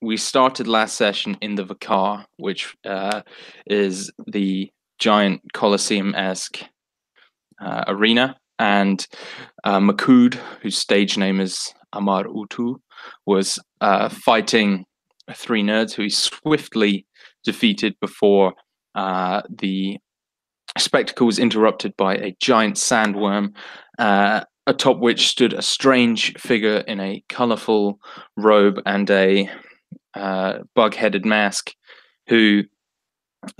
we started last session in the Vicar, which is the giant Colosseum-esque arena, and Makud, whose stage name is Amar Utu, was fighting three nerds who he swiftly defeated before the spectacle was interrupted by a giant sandworm, atop which stood a strange figure in a colourful robe and a bug-headed mask, who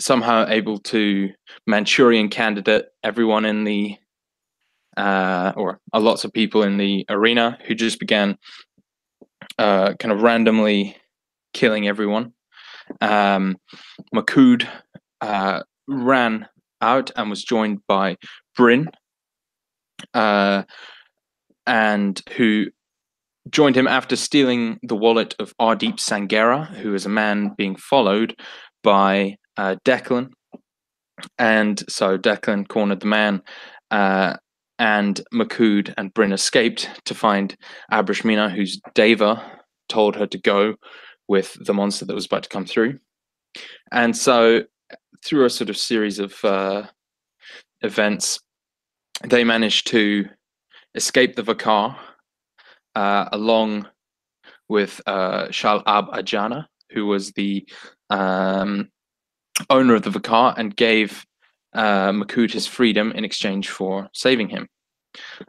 somehow able to Manchurian candidate everyone in the or lots of people in the arena, who just began kind of randomly killing everyone. Makud ran out and was joined by Bryn, and who joined him after stealing the wallet of Ardeep Sangera, who is a man being followed by Declan. And so Declan cornered the man, and Makud and Bryn escaped to find Abrishmina, whose Deva told her to go with the monster that was about to come through. And so through a sort of series of events, they managed to escape the Vicar, along with Shal Ab Ajana, who was the owner of the Vicar, and gave Makud his freedom in exchange for saving him.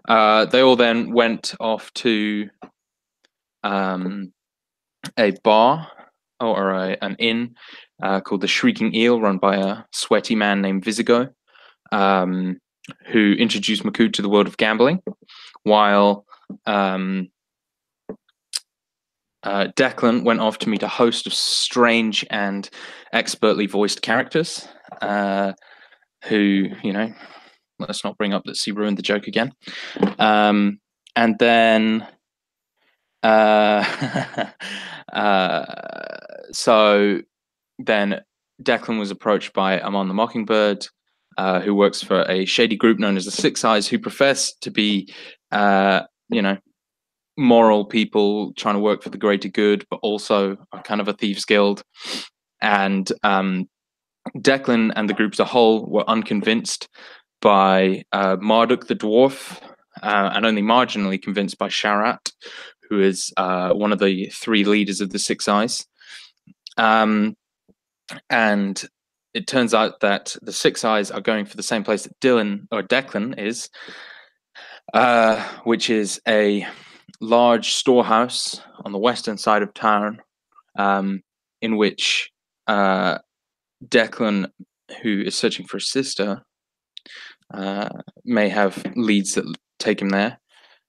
They all then went off to a bar or an inn called the Shrieking Eel, run by a sweaty man named Visigo, who introduced Makud to the world of gambling, while Declan went off to meet a host of strange and expertly voiced characters, who, let's not bring up that she ruined the joke again. And then, so then Declan was approached by Amon the Mockingbird, who works for a shady group known as the Six Eyes, who profess to be, moral people trying to work for the greater good, but also are kind of a thieves guild. And Declan and the group as a whole were unconvinced by Marduk the dwarf, and only marginally convinced by Sharat, who is one of the three leaders of the Six Eyes. And it turns out that the Six Eyes are going for the same place that Declan is, which is a large storehouse on the western side of town, in which Declan, who is searching for his sister, may have leads that take him there,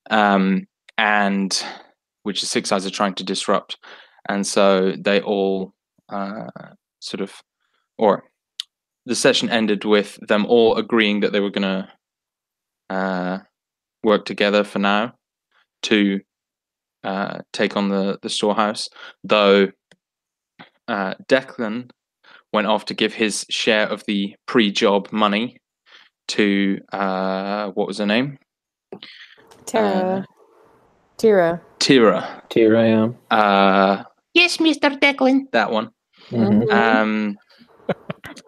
and which the Six Eyes are trying to disrupt. And so they all the session ended with them all agreeing that they were going to work together for now to take on the storehouse, though Declan went off to give his share of the pre-job money to what was her name? Tira. Tira, yeah. Yes, Mr. Declan. That one. Mm-hmm.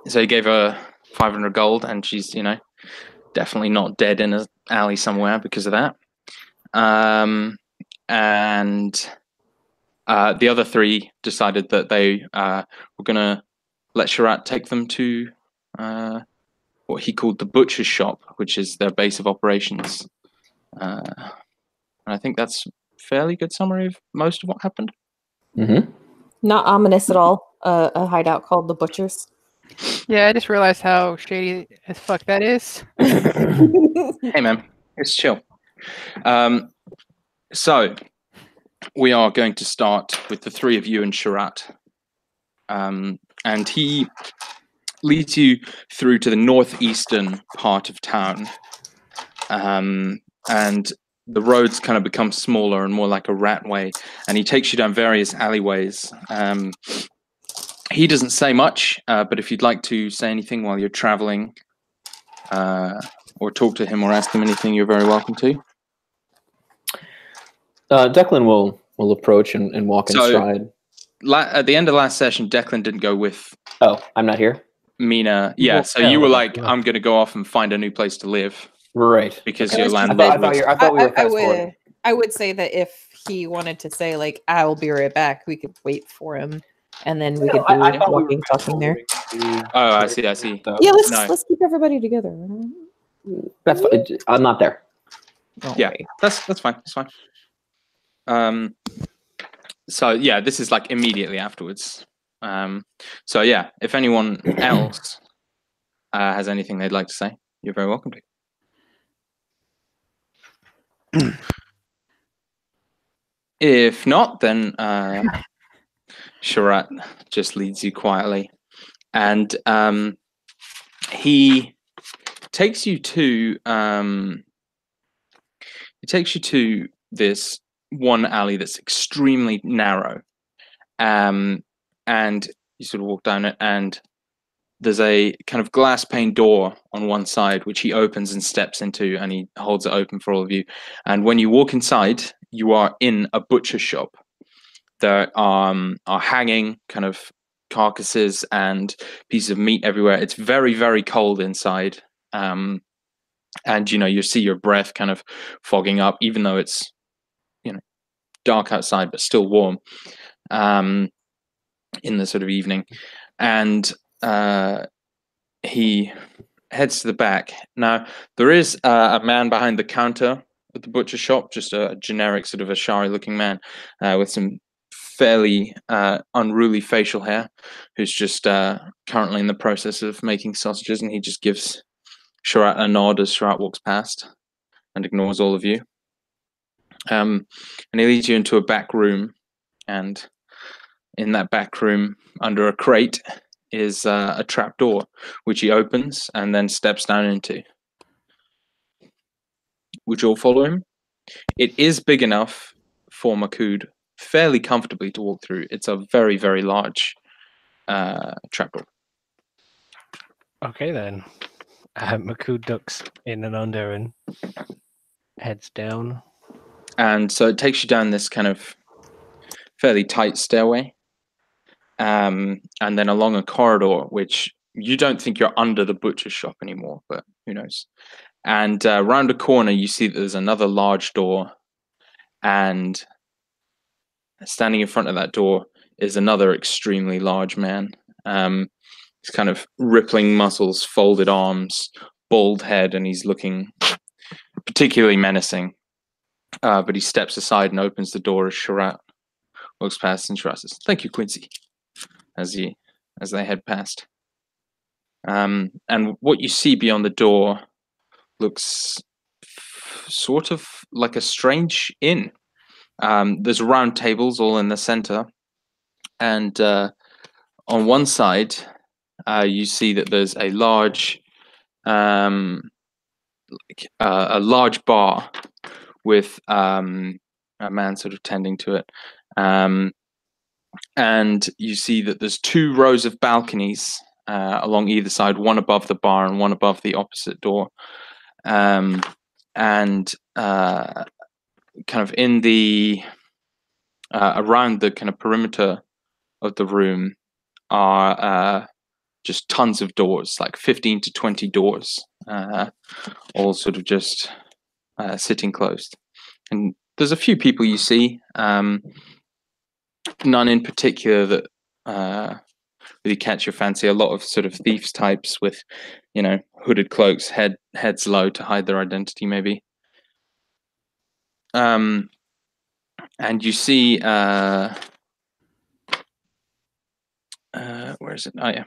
So he gave her 500 gold, and she's, definitely not dead in an alley somewhere because of that. And the other three decided that they were going to let Sharat take them to what he called the butcher's shop, which is their base of operations. And I think that's a fairly good summary of most of what happened. Mm-hmm. Not ominous at all. A hideout called the Butchers. Yeah, I just realized how shady as fuck that is. Hey, man, it's chill. So we are going to start with the three of you and Sharat. And he leads you through to the northeastern part of town. And the roads kind of become smaller and more like a ratway, and he takes you down various alleyways. He doesn't say much, but if you'd like to say anything while you're traveling, or talk to him or ask him anything, you're very welcome to. Declan will will approach and walk in stride. At the end of last session, Declan didn't go with. Oh, I'm not here. Mina, yeah. So you were like, I'm going to go off and find a new place to live, right? Because Okay. your landlord. I thought we were fast forwarding. I would say that if he wanted to say like, "I'll be right back," we could wait for him, and then we could do walking, talking there. Oh, I see. Yeah, let's keep everybody together. That's fine. I'm not there. Yeah, that's fine. That's fine. So yeah, this is like immediately afterwards. So yeah, if anyone else has anything they'd like to say, you're very welcome to. If not, then Sharat just leads you quietly, and he takes you to this one alley that's extremely narrow, and you sort of walk down it, and there's a kind of glass pane door on one side, which he opens and steps into, and he holds it open for all of you. And when you walk inside, you are in a butcher shop. There are hanging kind of carcasses and pieces of meat everywhere. It's very, very cold inside. And, you see your breath kind of fogging up, even though it's, dark outside, but still warm in the sort of evening. And he heads to the back. Now, there is a man behind the counter at the butcher shop, just a generic sort of Ashari-looking man with some fairly unruly facial hair, who's just currently in the process of making sausages, and he just gives Sharat a nod as Sharat walks past and ignores all of you. And he leads you into a back room, and in that back room, under a crate, is a trap door, which he opens and then steps down into. Would you all follow him? It is big enough for Makud fairly comfortably to walk through. It's a very, very large trap door. Okay then. Makud ducks in and under and heads down. And so it takes you down this kind of fairly tight stairway, and then along a corridor, which you don't think you're under the butcher shop anymore, but who knows. And round a corner, you see that there's another large door, and standing in front of that door is another extremely large man. He's kind of rippling muscles, folded arms, bald head, and he's looking particularly menacing. But he steps aside and opens the door as Sharat walks past, and Sharat says, "Thank you, Quincy," as they head past. And what you see beyond the door looks sort of like a strange inn. There's round tables all in the center, and on one side, you see that there's a large bar with a man sort of tending to it, and you see that there's 2 rows of balconies along either side, one above the bar and one above the opposite door, and kind of in the around the kind of perimeter of the room are just tons of doors, like 15 to 20 doors, all sort of just sitting closed. And there's a few people you see, none in particular that really catch your fancy. A lot of sort of thieves types with, hooded cloaks, heads low to hide their identity, maybe. And you see, where is it? Oh yeah.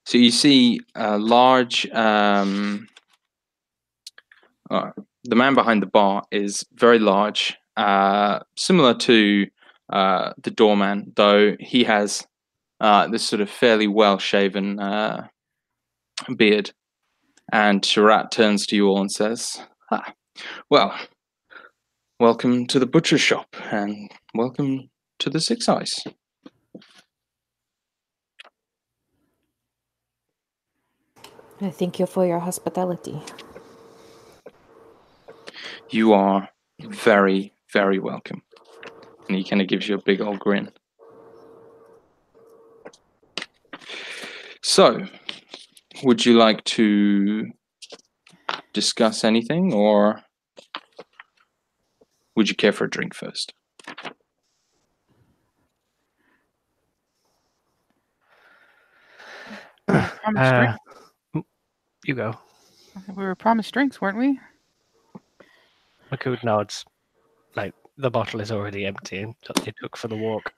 So you see a large. The man behind the bar is very large, similar to the doorman, though he has this sort of fairly well-shaven beard. And Sharat turns to you all and says, "Well, welcome to the butcher shop, and welcome to the Six Eyes." I thank you for your hospitality. You are very, very welcome. and he kind of gives you a big old grin. So, would you like to discuss anything, or would you care for a drink first? Promised drink. You go. We were promised drinks, weren't we? Makoud nods. Like, the bottle is already empty. It took for the walk.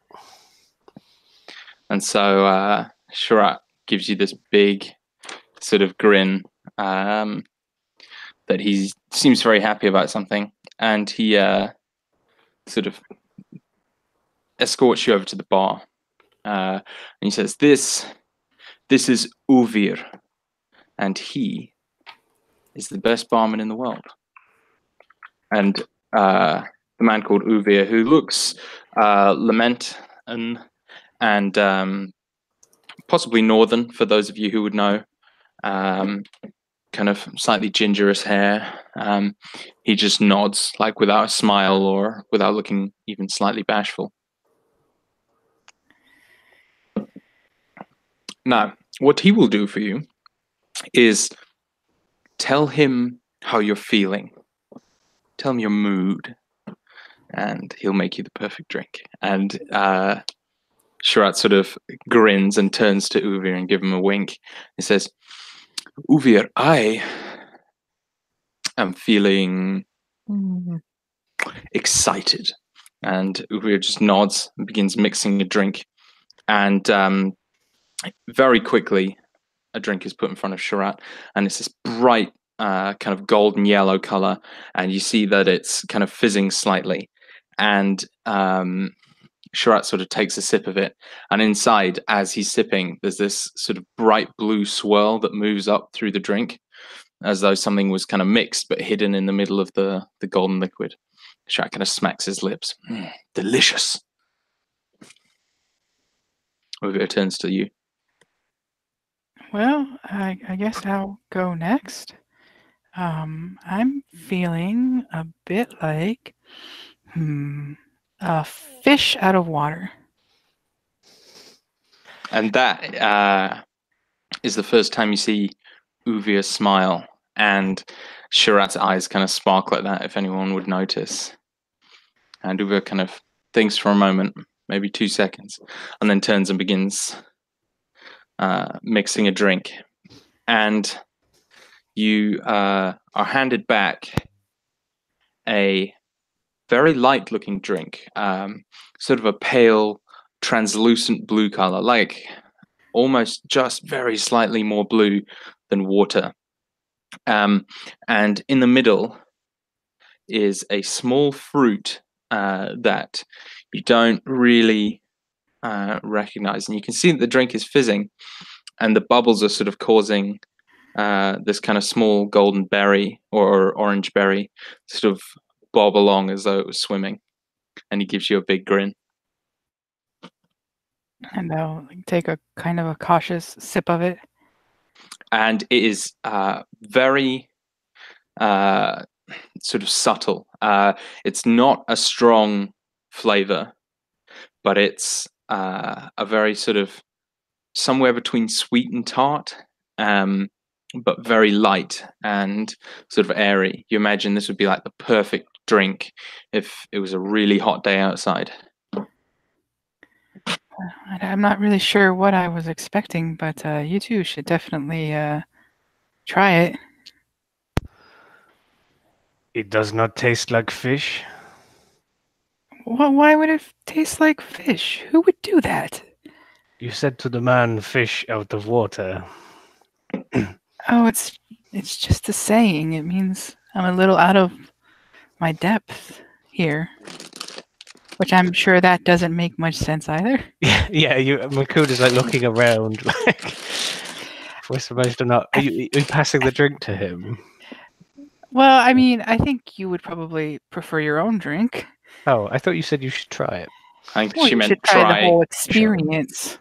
And so Sharat gives you this big sort of grin that he seems very happy about something. And he sort of escorts you over to the bar. And he says, This is Uvir, and he is the best barman in the world. And the man called Uvir, who looks lament and possibly northern, for those of you who would know, kind of slightly gingerous hair. He just nods, like without a smile or without looking even slightly bashful. Now, what he will do for you is tell him how you're feeling. Tell him your mood, and he'll make you the perfect drink. And Sharat sort of grins and turns to Uvir and gives him a wink. He says, Uvir, I am feeling excited. And Uvir just nods and begins mixing a drink. And very quickly, a drink is put in front of Sharat, and it's this bright kind of golden yellow color, and you see that it's kind of fizzing slightly. And Sharat sort of takes a sip of it, and inside, as he's sipping, there's this sort of bright blue swirl that moves up through the drink, as though something was kind of mixed but hidden in the middle of the golden liquid. Sharat kind of smacks his lips. Delicious. Uvir turns to you. Well, I guess I'll go next. I'm feeling a bit like a fish out of water. And that is the first time you see Uvir smile, and Sharat's eyes kind of sparkle at that, if anyone would notice. And Uvir kind of thinks for a moment, maybe 2 seconds, and then turns and begins mixing a drink. And you are handed back a very light-looking drink, sort of a pale, translucent blue color, like almost just very slightly more blue than water. And in the middle is a small fruit that you don't really recognize. And you can see that the drink is fizzing, and the bubbles are sort of causing this kind of small golden berry or orange berry sort of bob along as though it was swimming. And he gives you a big grin. And I'll take a kind of a cautious sip of it. And it is very sort of subtle. It's not a strong flavor, but it's a very sort of somewhere between sweet and tart, but very light and sort of airy. You imagine this would be like the perfect drink if it was a really hot day outside. I'm not really sure what I was expecting, but you two should definitely try it. It does not taste like fish. Well, why would it taste like fish? Who would do that? You said to the man, fish out of water. Oh, it's just a saying. It means I'm a little out of my depth here. Which I'm sure that doesn't make much sense either. Yeah, Makoud is like looking around, like we're supposed to not. Are you passing the drink to him? Well, I mean, I think you would probably prefer your own drink. Oh, I thought you said you should try it. I think Well, she you meant should try the whole experience.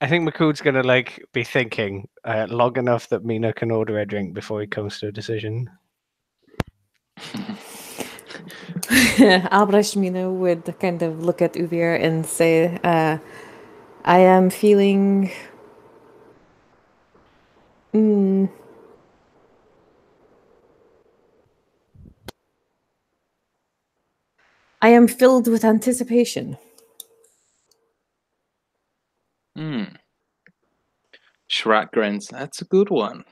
I think Makood's gonna like be thinking long enough that Mina can order a drink before he comes to a decision. Albrashmina would kind of look at Uvir and say, I am feeling... I am filled with anticipation. Shrat grins. That's a good one.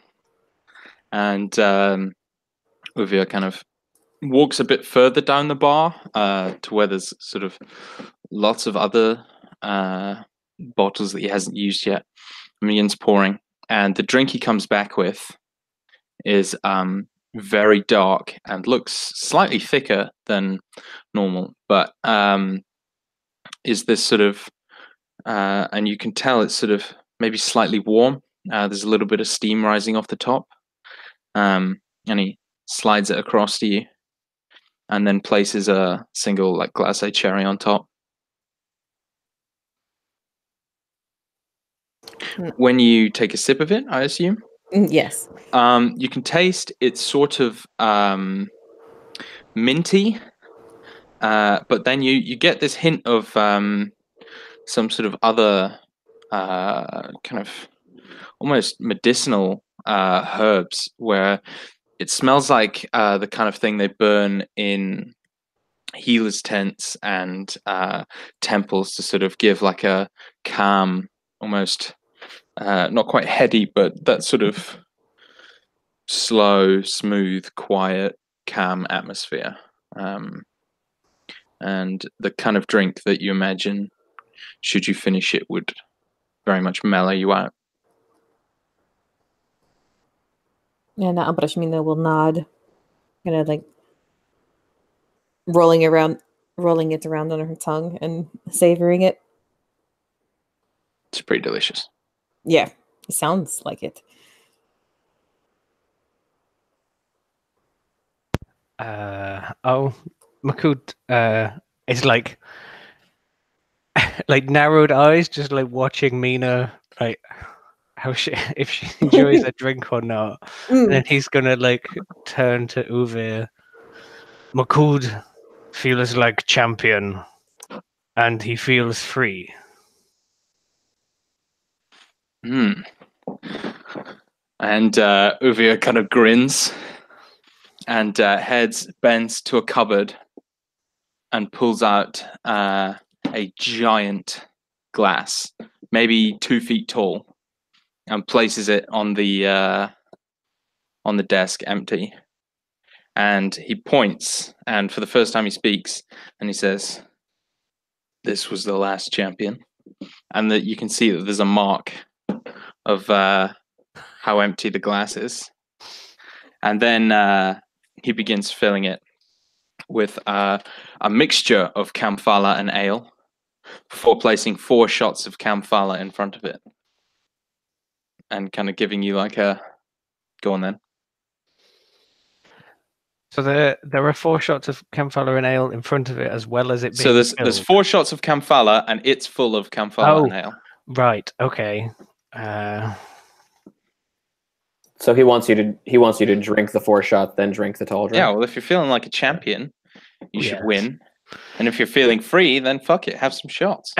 And Uvir kind of walks a bit further down the bar to where there's sort of lots of other bottles that he hasn't used yet. Mian's pouring, and the drink he comes back with is very dark and looks slightly thicker than normal, but is this sort of and you can tell it's sort of maybe slightly warm. There's a little bit of steam rising off the top, and he slides it across to you, and then places a single like glacé cherry on top. When you take a sip of it, I assume. Yes. You can taste it's sort of minty, but then you get this hint of some sort of other kind of almost medicinal herbs, where it smells like the kind of thing they burn in healers' tents and temples to sort of give like a calm, almost not quite heady, but that sort of slow, smooth, quiet, calm atmosphere. And the kind of drink that you imagine, should you finish it, would very much mellow you out. And Albrashmina will nod, kind of like rolling it around on her tongue and savoring it. It's pretty delicious. Yeah, it sounds like it. Makood is like narrowed eyes, just like watching Mina, like if she enjoys a drink or not. And then he's gonna like turn to Uvir. Makood feels like champion, and he feels free. And Uvir kind of grins and bends to a cupboard and pulls out a giant glass, maybe 2 feet tall, and places it on the desk, empty. And he points, and for the first time he speaks, and he says, "This was the last champion." And that you can see that there's a mark of how empty the glass is. And then he begins filling it with a mixture of Kamfala and ale, before placing 4 shots of Kamfala in front of it. And kind of giving you like a, go on then. So there are 4 shots of Kamfala and ale in front of it, as well as it being So there's 4 shots of Kamfala, and it's full of Kamfala and ale. Right. Okay. So he wants you to drink the 4 shot, then drink the tall drink. Yeah. Well, if you're feeling like a champion, you should win. And if you're feeling free, then fuck it, have some shots.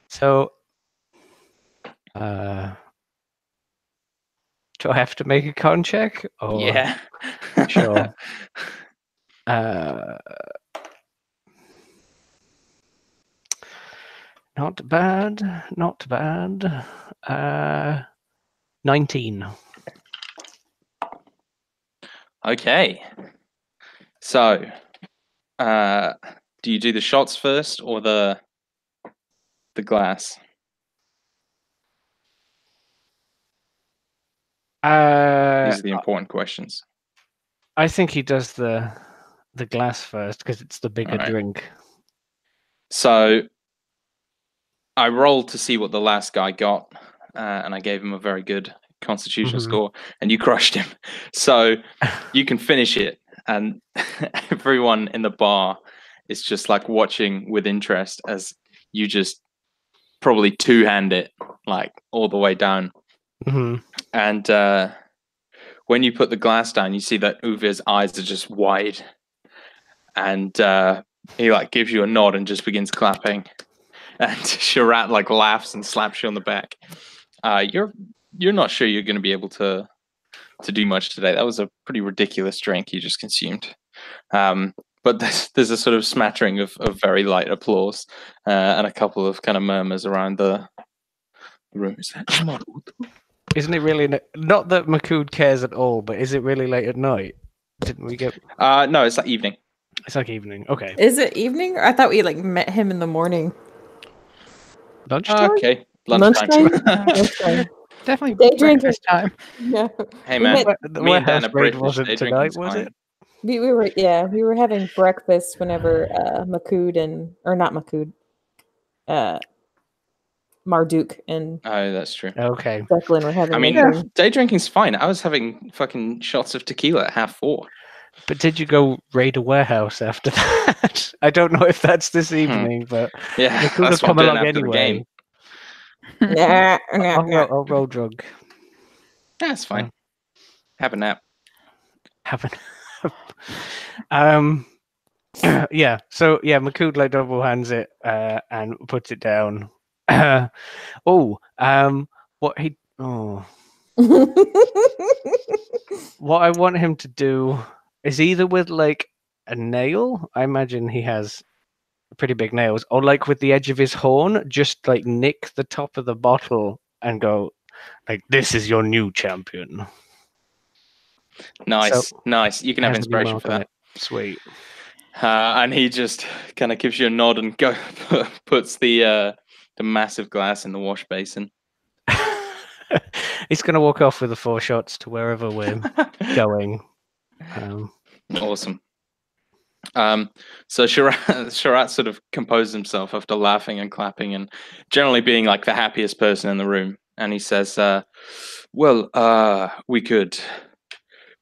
So, do I have to make a con check? Or... Yeah. Sure. Not bad. Not bad. 19. Okay. So, do you do the shots first or the glass? These are the important questions. I think he does the glass first because it's the bigger drink. So I rolled to see what the last guy got, and I gave him a very good constitution score, and you crushed him. So you can finish it, and everyone in the bar is just like watching with interest as you just probably two-hand it like all the way down. And when you put the glass down, you see that Uvir's eyes are just wide, and he like gives you a nod and just begins clapping. And Sharat like laughs and slaps you on the back. You're not sure you're going to be able to do much today. That was a pretty ridiculous drink you just consumed. But there's a sort of smattering of very light applause and a couple of kind of murmurs around the room. Is that Maruto? Isn't it really not that Makud cares at all, but is it really late at night? Didn't we get? No, it's like evening. It's like evening. Okay. Is it evening? I thought we like met him in the morning. Lunchtime. Okay, lunchtime. Lunchtime? Definitely Day drinking. breakfast time. Yeah. Hey We man, met- The me and Dan warehouse are raid British. wasn't Day tonight, drinking's was fine. it? we were having breakfast whenever Makud and or not Makud, Marduk and Oh, that's true. Okay. Declan were having. I mean, their thing. day drinking's fine. I was having fucking shots of tequila at 4:30. But did you go raid a warehouse after that? I don't know if that's this evening, but Yeah, you could that's have what come I'm doing along after the anyway. game. I'll roll drug. That's fine. Have a nap. Haven't. Yeah. So yeah, Makud like double hands it and puts it down. What he what I want him to do is either with like a nail. I imagine he has pretty big nails, or like with the edge of his horn, just like nick the top of the bottle and go like, "This is your new champion." Nice, So, nice. You can have has a new inspiration mark for on that. it. Sweet. And he just kind of gives you a nod and puts the massive glass in the wash basin. He's going to walk off with the 4 shots to wherever we're going. Awesome. So Sharat sort of composed himself after laughing and clapping and generally being like the happiest person in the room. And he says, well, we could,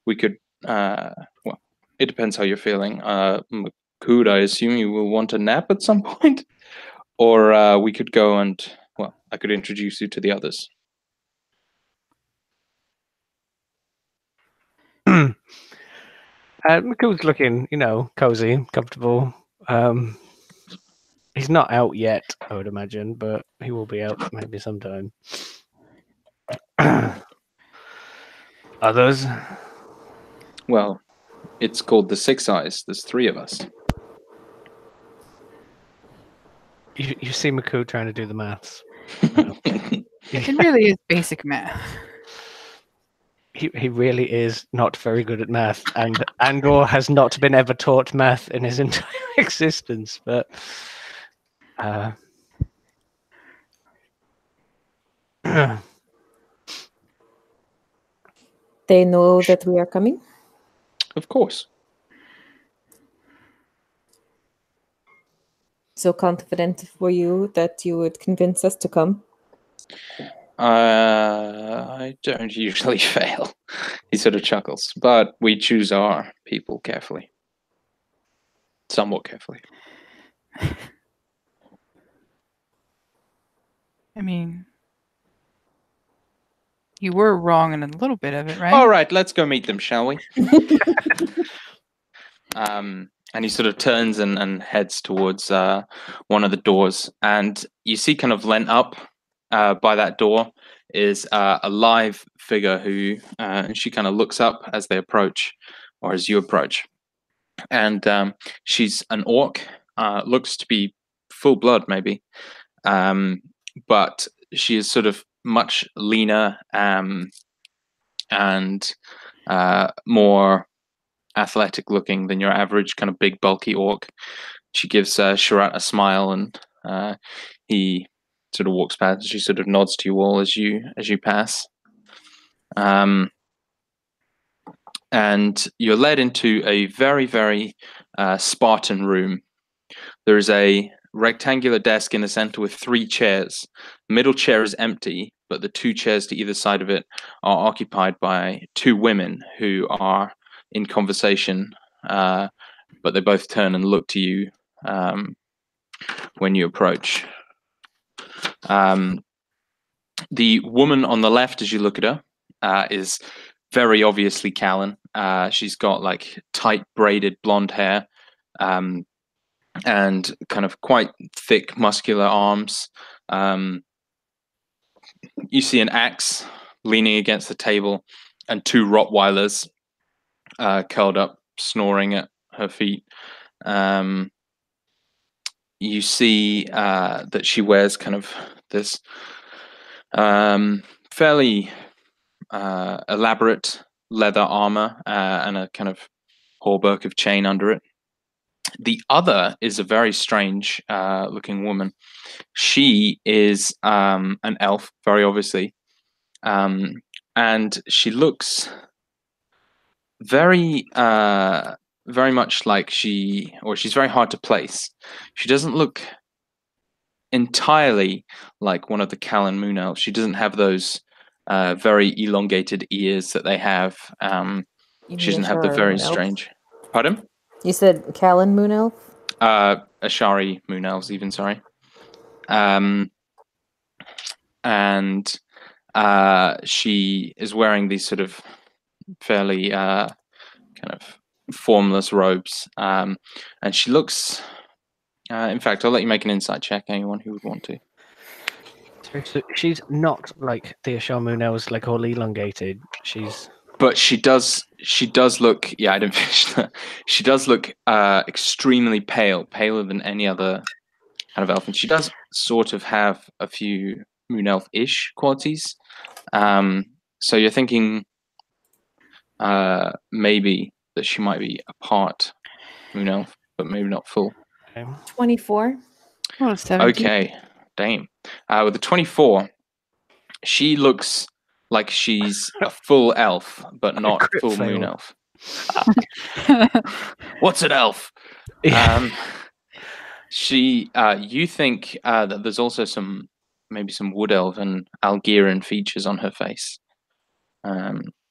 well, it depends how you're feeling. Makud, I assume you will want a nap at some point? Or we could go and, well, I could introduce you to the others. Makud's looking, cozy, comfortable. He's not out yet, I would imagine, but he will be out maybe sometime. Others? Well, it's called the Six Eyes. There's 3 of us. You see Makud trying to do the maths. It really is basic math. He really is not very good at math, and or has not been ever taught math in his entire existence. But They know that we are coming. Of course. So confident were you that you would convince us to come? I don't usually fail. He sort of chuckles, but we choose our people carefully. Somewhat carefully. I mean, you were wrong in a little bit of it, right? All right, let's go meet them, shall we? And he sort of turns and heads towards one of the doors. And you see kind of lent up by that door is a live figure who she kind of looks up as they approach, or as you approach. And she's an orc, looks to be full blood maybe, but she is sort of much leaner and more athletic looking than your average kind of big bulky orc. She gives Sharat a smile, and he sort of walks past. She sort of nods to you all as you pass. And you're led into a very, very Spartan room. There is a rectangular desk in the center with 3 chairs. The middle chair is empty, but the 2 chairs to either side of it are occupied by 2 women who are in conversation, but they both turn and look to you when you approach. The woman on the left, as you look at her, is very obviously Callan. She's got like tight braided blonde hair, and kind of quite thick, muscular arms. You see an axe leaning against the table, and two Rottweilers curled up, snoring at her feet. You see that she wears kind of this fairly elaborate leather armor and a kind of hauberk of chain under it. The other is a very strange looking woman. She is an elf, very obviously, and she looks very much like she's very hard to place. She doesn't look entirely like one of the Callan Moon Elves. She doesn't have those very elongated ears that they have. She doesn't have the very strange. Pardon? You said Callan Moon Elf? Ashari Moon Elves, even, sorry. And she is wearing these sort of fairly kind of formless robes. And she looks... in fact, I'll let you make an insight check, anyone who would want to. So she's not like the Ashar Moon Elves, like all elongated. But she does look... Yeah, I didn't finish that. She does look extremely pale, paler than any other kind of elf. And she does sort of have a few Moon Elf-ish qualities. So you're thinking maybe that she might be a part Moon Elf, but maybe not full. 24. Oh, 17. Okay, damn. With the 24, she looks like she's a full elf, but not full Moon Elf. What's an elf? You think that there's also maybe some wood elf and Algerian features on her face,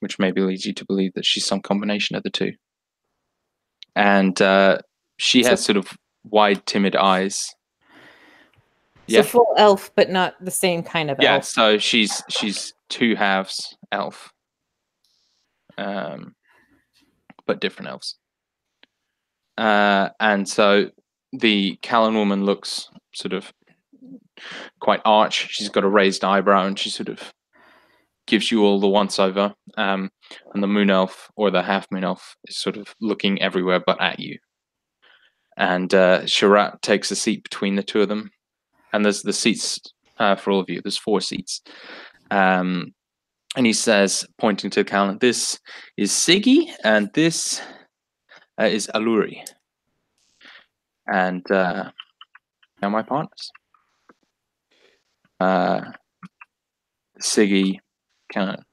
which maybe leads you to believe that she's some combination of the two. And she has sort of wide, timid eyes. So full elf, but not the same kind of elf. Yeah, so she's two halves elf, but different elves. And so the Callan woman looks sort of quite arch. She's got a raised eyebrow, and she sort of gives you all the once over. And the Moon Elf, or the half Moon Elf, is sort of looking everywhere but at you. And Sharat takes a seat between the two of them. And there's the seats for all of you. There's 4 seats. And he says, pointing to Callan, this is Siggy, and this is Aluri. And now my partners. Siggy kind of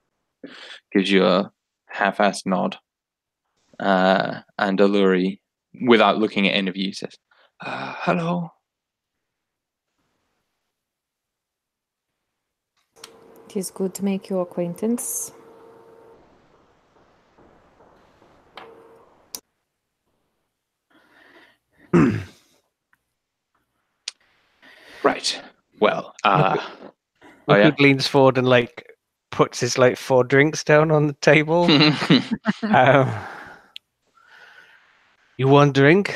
gives you a half-assed nod. And Aluri, without looking at any of you, says, hello. It is good to make your acquaintance. Right. Well, Makud leans forward and like puts his like 4 drinks down on the table. You want drink?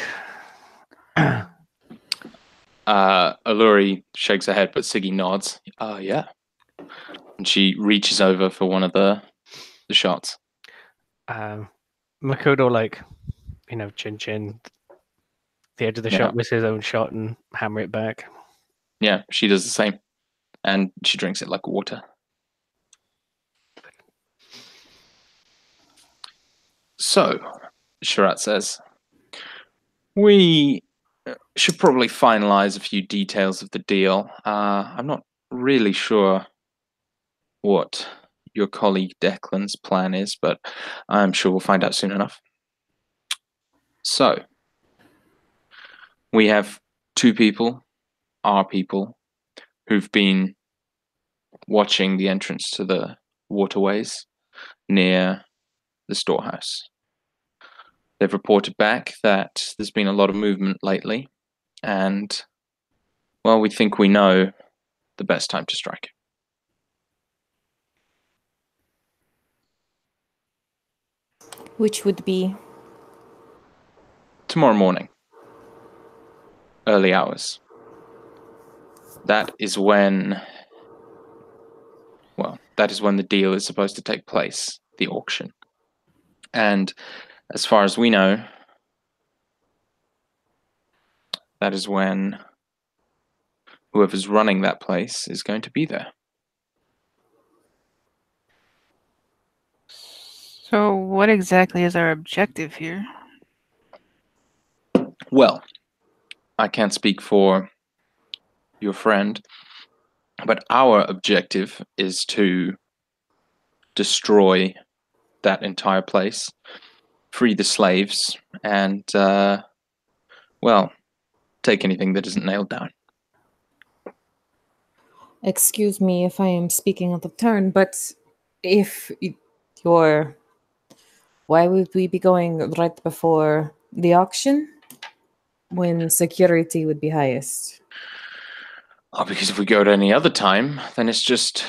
Aluri shakes her head, but Siggy nods. Yeah. And she reaches over for one of the shots. Makoto, like, chin the edge of the shot with his own shot and hammer it back. Yeah, she does the same. And she drinks it like water. So, Sharat says, we should probably finalize a few details of the deal. I'm not really sure what your colleague Declan's plan is, but I'm sure we'll find out soon enough. So, we have 2 people, our people, who've been watching the entrance to the waterways near the storehouse. They've reported back that there's been a lot of movement lately, and, well, we think we know the best time to strike. Which would be Tomorrow morning, early hours. That is when, the deal is supposed to take place, the auction. And as far as we know, that is when whoever's running that place is going to be there. So, what exactly is our objective here? Well, I can't speak for your friend, but our objective is to destroy that entire place, free the slaves, and, take anything that isn't nailed down. excuse me if I am speaking out of turn, but if you're why would we be going right before the auction when security would be highest? Oh, because if we go at any other time, then it's just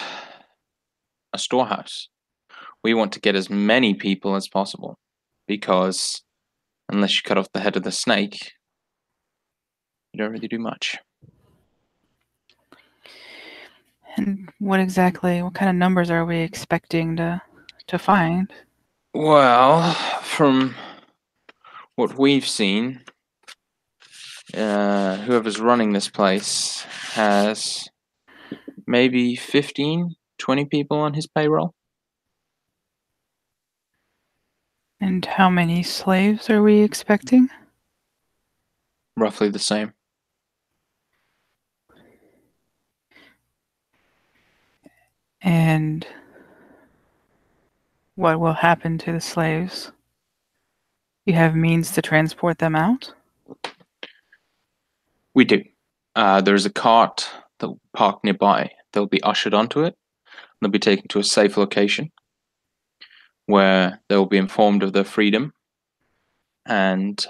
a storehouse. We want to get as many people as possible, because unless you cut off the head of the snake, you don't really do much. And what kind of numbers are we expecting to find? Well, from what we've seen, whoever's running this place has maybe 15, 20 people on his payroll. And how many slaves are we expecting? Roughly the same. And what will happen to the slaves? You have means to transport them out? We do. There's a cart that will park nearby. They'll be ushered onto it. They'll be taken to a safe location where they will be informed of their freedom and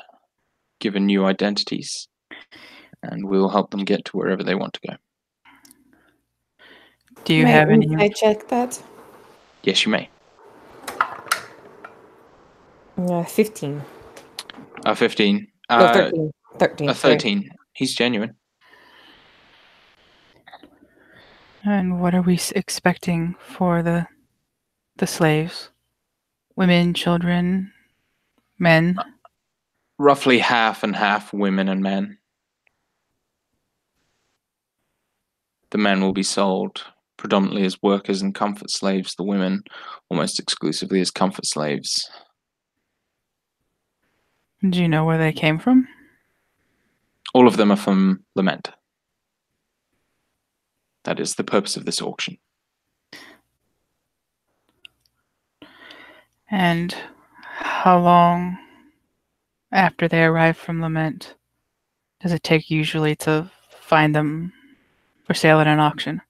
given new identities, and we'll help them get to wherever they want to go. Do you have any? I check that. Yes, you may. 15. 15. No, 13. 13. A 13. He's genuine. And what are we expecting for the slaves? Women, children, men? Roughly half and half women and men. The men will be sold predominantly as workers and comfort slaves, the women almost exclusively as comfort slaves. Do you know where they came from? All of them are from Lament. That is the purpose of this auction. And how long after they arrive from Lament does it take usually to find them for sale at an auction?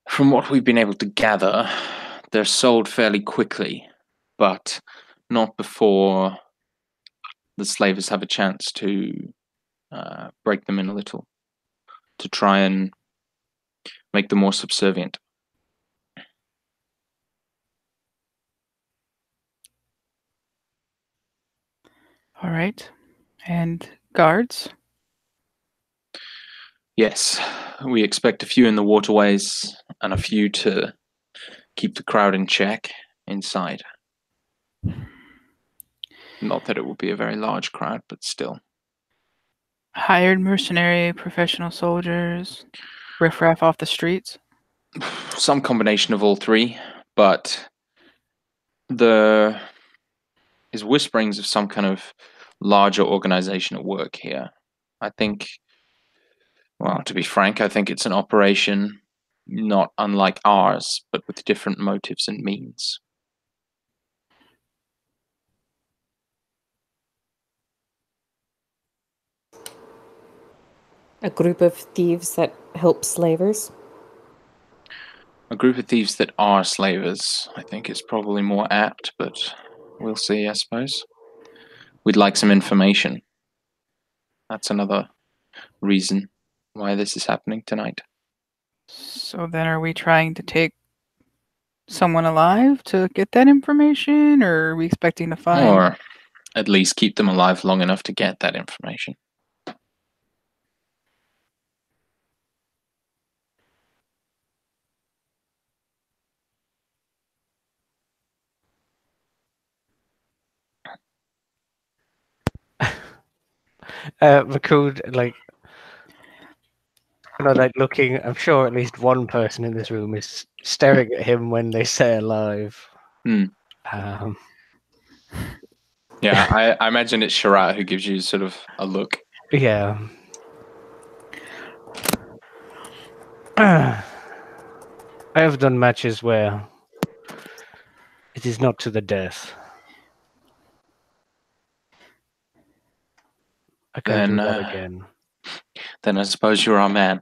From what we've been able to gather, they're sold fairly quickly, but not before the slavers have a chance to break them in a little, to try and make them more subservient. All right. And guards? Yes, we expect a few in the waterways and a few to keep the crowd in check inside. Not that it will be a very large crowd, but still. Hired mercenary, professional soldiers, riffraff off the streets? Some combination of all three, but there is whisperings of some kind of larger organization at work here. I think, well, to be frank, I think it's an operation not unlike ours, but with different motives and means. A group of thieves that help slavers. A group of thieves that are slavers, I think, is probably more apt, but we'll see, I suppose. We'd like some information. That's another reason why this is happening tonight. So then are we trying to take someone alive to get that information, or are we expecting to find... Or at least keep them alive long enough to get that information. Makud, like, like looking. I'm sure at least one person in this room is staring at him when they say alive. Hmm. Um, Yeah, I imagine it's Sharat who gives you sort of a look. yeah. I have done matches where it is not to the death. I can't do that again. Then I suppose you're our man.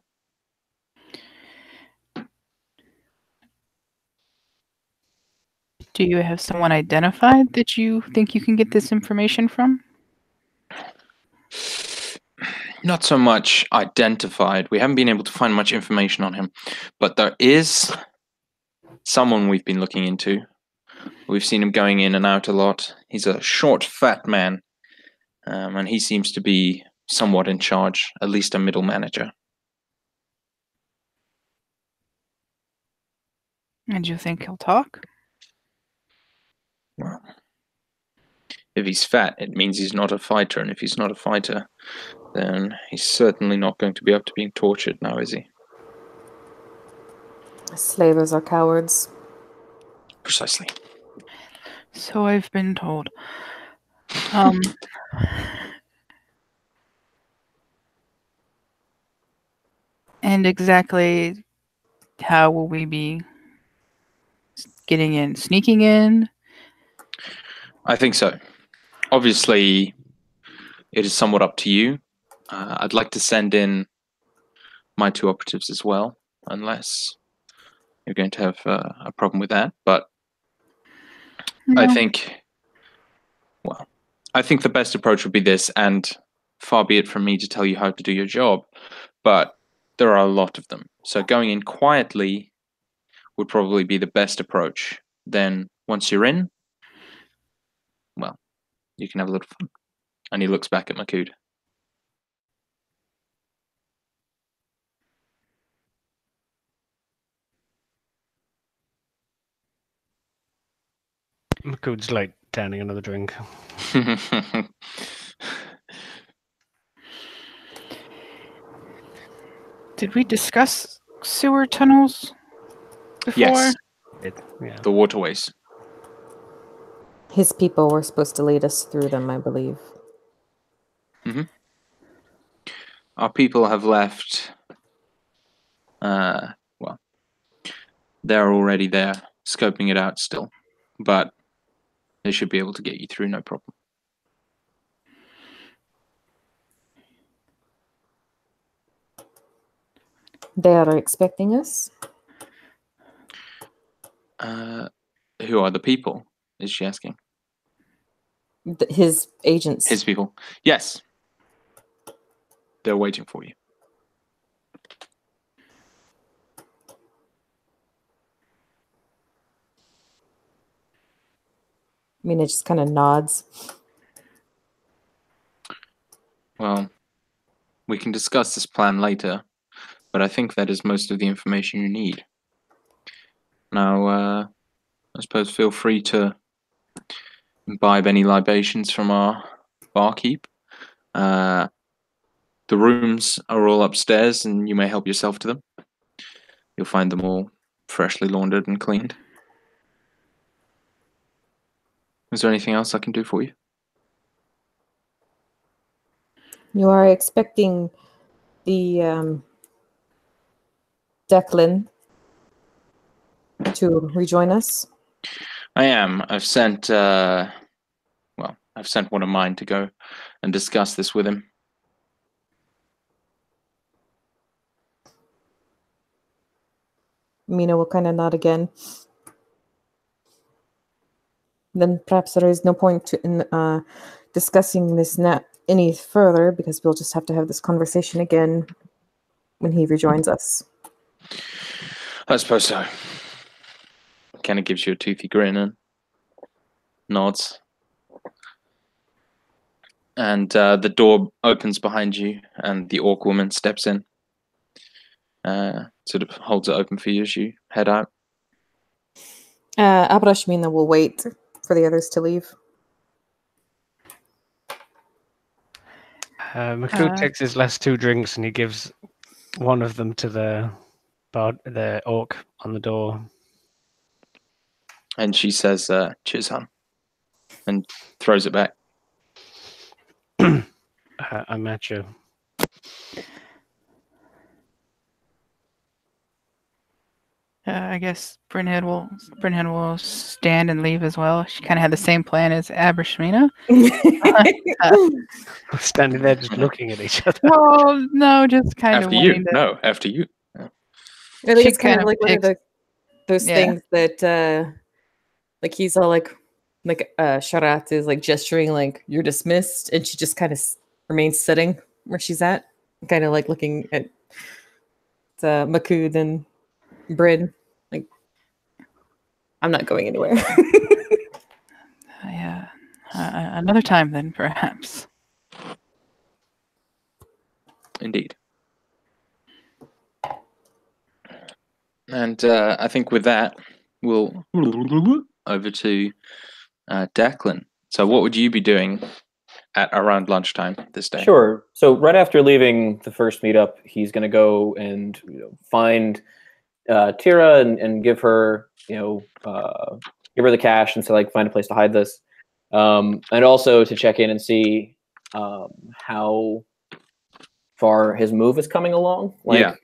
Do you have someone identified that you think you can get this information from? Not so much identified. We haven't been able to find much information on him. But there is someone we've been looking into. We've seen him going in and out a lot. He's a short, fat man. And he seems to be somewhat in charge, at least a middle manager. And you think he'll talk? Well, if he's fat, it means he's not a fighter. And if he's not a fighter, then he's certainly not going to be up to being tortured now, is he? Slavers are cowards. Precisely. So I've been told. And exactly how will we be getting in? Sneaking in? I think so. Obviously, it is somewhat up to you. I'd like to send in my two operatives as well, unless you're going to have a problem with that. But No. I think the best approach would be this, and far be it from me to tell you how to do your job, but there are a lot of them. So going in quietly would probably be the best approach. Then once you're in, well, you can have a little fun. And he looks back at Makud. Makud's like downing another drink. Did we discuss sewer tunnels before? Yes, Yeah. the waterways. His people were supposed to lead us through them, I believe. Mm-hmm. Our people have left. Well, they're already there, scoping it out still, but they should be able to get you through, no problem. They are expecting us? Who are the people? Is she asking? His agents. His people. Yes. They're waiting for you. Mina just kind of nods. Well, we can discuss this plan later, but I think that is most of the information you need. Now, I suppose feel free to imbibe any libations from our barkeep. The rooms are all upstairs, and you may help yourself to them. You'll find them all freshly laundered and cleaned. Is there anything else I can do for you? You are expecting the Declan to rejoin us? I am. I've sent one of mine to go and discuss this with him. Mina will kind of nod again. Then perhaps there is no point in discussing this any further because we'll just have to have this conversation again when he rejoins us. I suppose so. Kind of gives you a toothy grin and nods. And the door opens behind you, and the orc woman steps in. Sort of holds it open for you as you head out. Abrashmina will wait for the others to leave. Makud takes his last 2 drinks and he gives one of them to the orc on the door. And she says, cheers, hon. And throws it back. I'm at you. I guess Brynhild will stand and leave as well. She kind of had the same plan as Abrashmina. We're standing there just looking at each other. Well, no, just kind After of you. wanting to. No, after you. I think She it's kind kind of of like one of those Yeah. things that, like he's all like Sharat is like gesturing like you're dismissed, and she just kind of remains sitting where she's at, kind of like looking at Makud and Bryn. Like, I'm not going anywhere. Yeah. Another time then, perhaps. Indeed. And I think with that, we'll over to Declan. So what would you be doing at around lunchtime this day? Sure. So right after leaving the first meetup, he's going to go and find Tira and give her, give her the cash and say, like, find a place to hide this. And also to check in and see how far his move is coming along. Like, Yeah.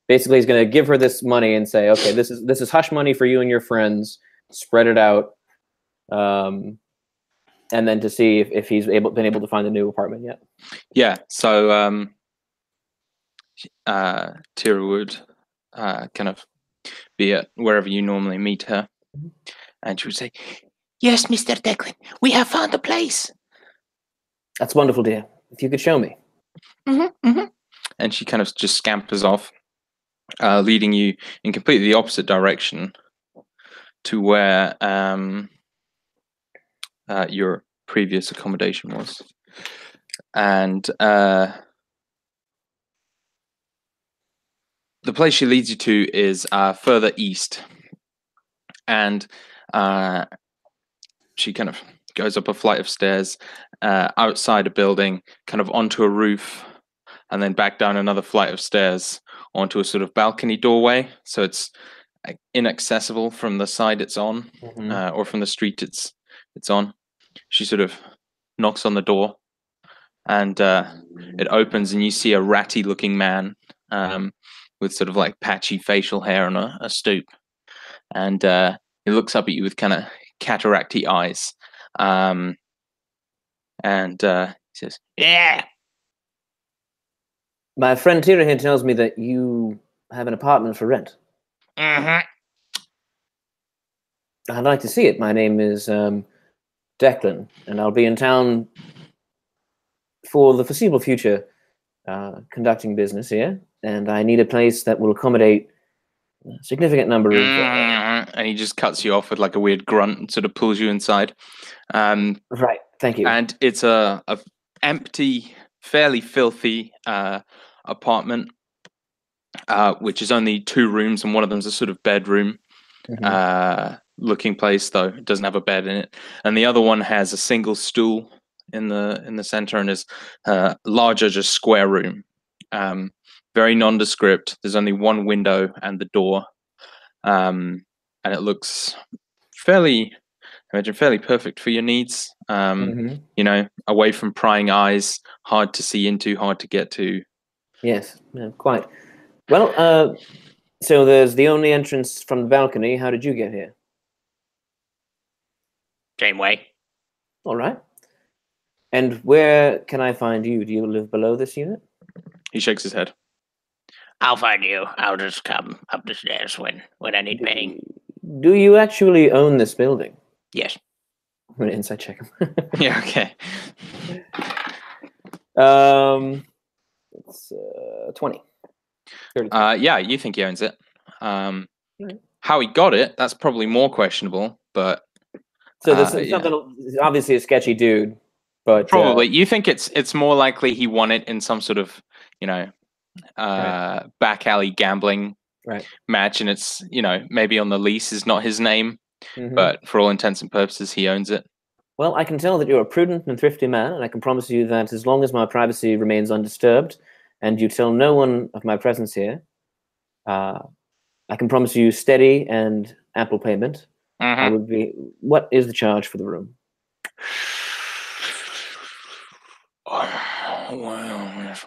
basically, he's going to give her this money and say, okay, this is hush money for you and your friends. Spread it out. And then to see if he's been able to find a new apartment yet. Yeah. So Tira would kind of be at wherever you normally meet her, and she would say, "Yes, Mr. Declan, we have found a place." That's wonderful, dear. If you could show me. And she kind of just scampers off, leading you in completely the opposite direction to where your previous accommodation was. And the place she leads you to is further east. And she kind of goes up a flight of stairs, outside a building, kind of onto a roof, and then back down another flight of stairs onto a sort of balcony doorway. So it's inaccessible from the side it's on, or from the street it's on. She sort of knocks on the door, and it opens, and you see a ratty-looking man with sort of like patchy facial hair on a stoop, and he looks up at you with kind of cataracty eyes, and he says, "Yeah." My friend Tira here tells me that you have an apartment for rent. Mm-hmm. I'd like to see it. My name is Declan, and I'll be in town for the foreseeable future conducting business here, and I need a place that will accommodate a significant number of... And he just cuts you off with like a weird grunt and sort of pulls you inside. Right, thank you. And it's a empty, fairly filthy apartment, which is only 2 rooms, and one of them's a sort of bedroom looking place, though it doesn't have a bed in it. And the other one has a single stool in the center, and is larger, just square room. Very nondescript. There's only one window and the door, and it looks fairly perfect for your needs. Away from prying eyes, hard to see into, hard to get to. Yes, quite. Well, so there's the only entrance from the balcony. How did you get here? Same way. All right. And where can I find you? Do you live below this unit? He shakes his head. I'll find you. I'll just come up the stairs when I need paying. Do you actually own this building? Yes. I'm going to insight check him. Yeah, okay. It's 20. 32. Yeah, you think he owns it. How he got it, that's probably more questionable, but So this is something, obviously a sketchy dude, but probably you think it's more likely he won it in some sort of, back alley gambling match, and it's, maybe on the lease is not his name, but for all intents and purposes, he owns it. Well, I can tell that you're a prudent and thrifty man, and I can promise you that as long as my privacy remains undisturbed, and you tell no one of my presence here, I can promise you steady and ample payment. I would be. What is the charge for the room? Well,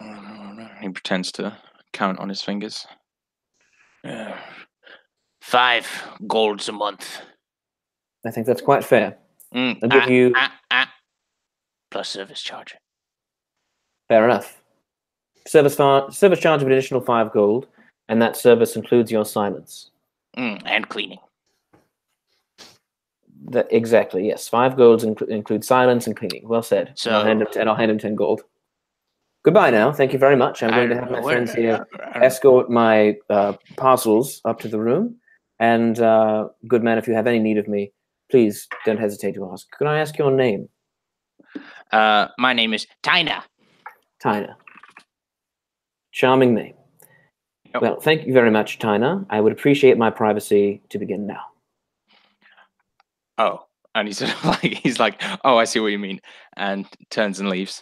he pretends to count on his fingers. 5 golds a month. I think that's quite fair. I'll give you plus service charge. Fair enough. Service charge of an additional 5 gold, and that service includes your silence. And cleaning. Exactly, yes. 5 golds include silence and cleaning. Well said. So, I'll hand him 10 gold. Goodbye now. Thank you very much. I'm going to have my friends here escort my parcels up to the room. And, good man, if you have any need of me, please don't hesitate to ask. Could I ask your name? My name is Tina. Tina. Charming name. Yep. Well, thank you very much, Tina. I would appreciate my privacy to begin now. Oh, and he's like, oh, I see what you mean, and turns and leaves.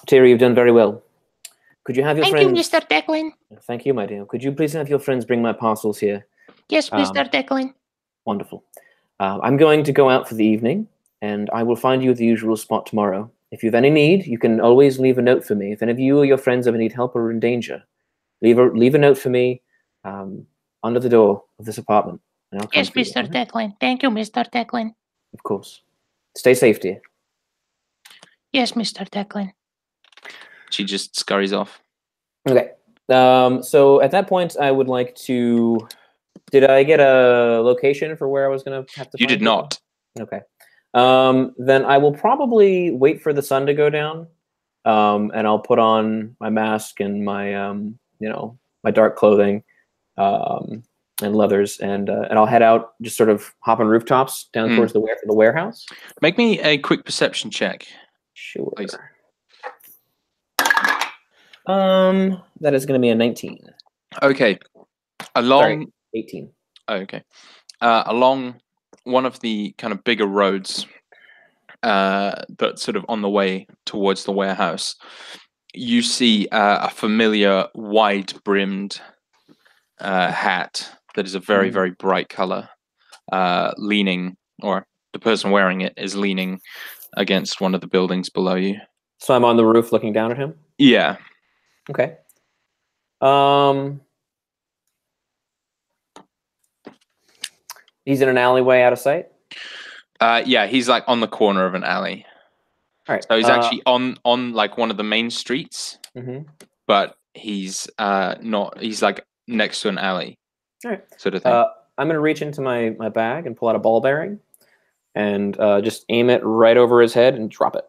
Terry, you've done very well. Could you have your friends... Thank you, Mr. Declan. Thank you, my dear. Could you please have your friends bring my parcels here? Yes, Mr. Declan. Wonderful. I'm going to go out for the evening, and I will find you at the usual spot tomorrow. If you have any need, you can always leave a note for me. If any of you or your friends ever need help or are in danger, leave a note for me under the door of this apartment. And I'll come Yes, Mr. Declan. Thank you, Mr. Declan. Of course. Stay safe, dear. Yes, Mr. Declan. She just scurries off. Okay. So at that point, I would like to... Did I get a location for where I was going to have to You did not. Okay. Then I will probably wait for the sun to go down, and I'll put on my mask and my, my dark clothing, and leathers, and I'll head out, just sort of hop on rooftops down towards the warehouse. Make me a quick perception check. Sure. Please. That is going to be a 19. Okay. Sorry, 18. Okay. Along one of the kind of bigger roads that's sort of on the way towards the warehouse, you see a familiar wide-brimmed hat that is a very, very bright color, leaning, or the person wearing it is leaning against one of the buildings below you. So I'm on the roof looking down at him? Yeah. Okay. He's in an alleyway out of sight? Yeah, he's like on the corner of an alley. All right. So he's actually on like one of the main streets, but he's not. He's like next to an alley. All right. Sort of thing. I'm going to reach into my bag and pull out a ball bearing and just aim it right over his head and drop it.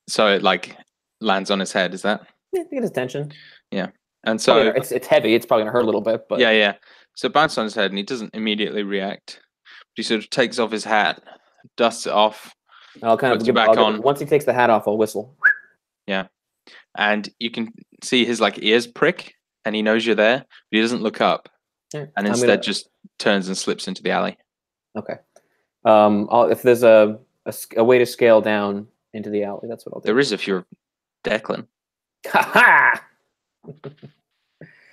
So it like lands on his head, is that? Yeah, to get his attention. Yeah. And so it's heavy, it's probably gonna hurt a little bit, but yeah. So it bounces on his head and he doesn't immediately react. But he sort of takes off his hat, dusts it off, I'll kind of puts it back on. Once he takes the hat off, I'll whistle. Yeah. And you can see his like ears prick and he knows you're there, but he doesn't look up. Yeah. And instead just turns and slips into the alley. Okay. If there's a way to scale down into the alley, that's what I'll do. There is if you're Declan. Ha ha!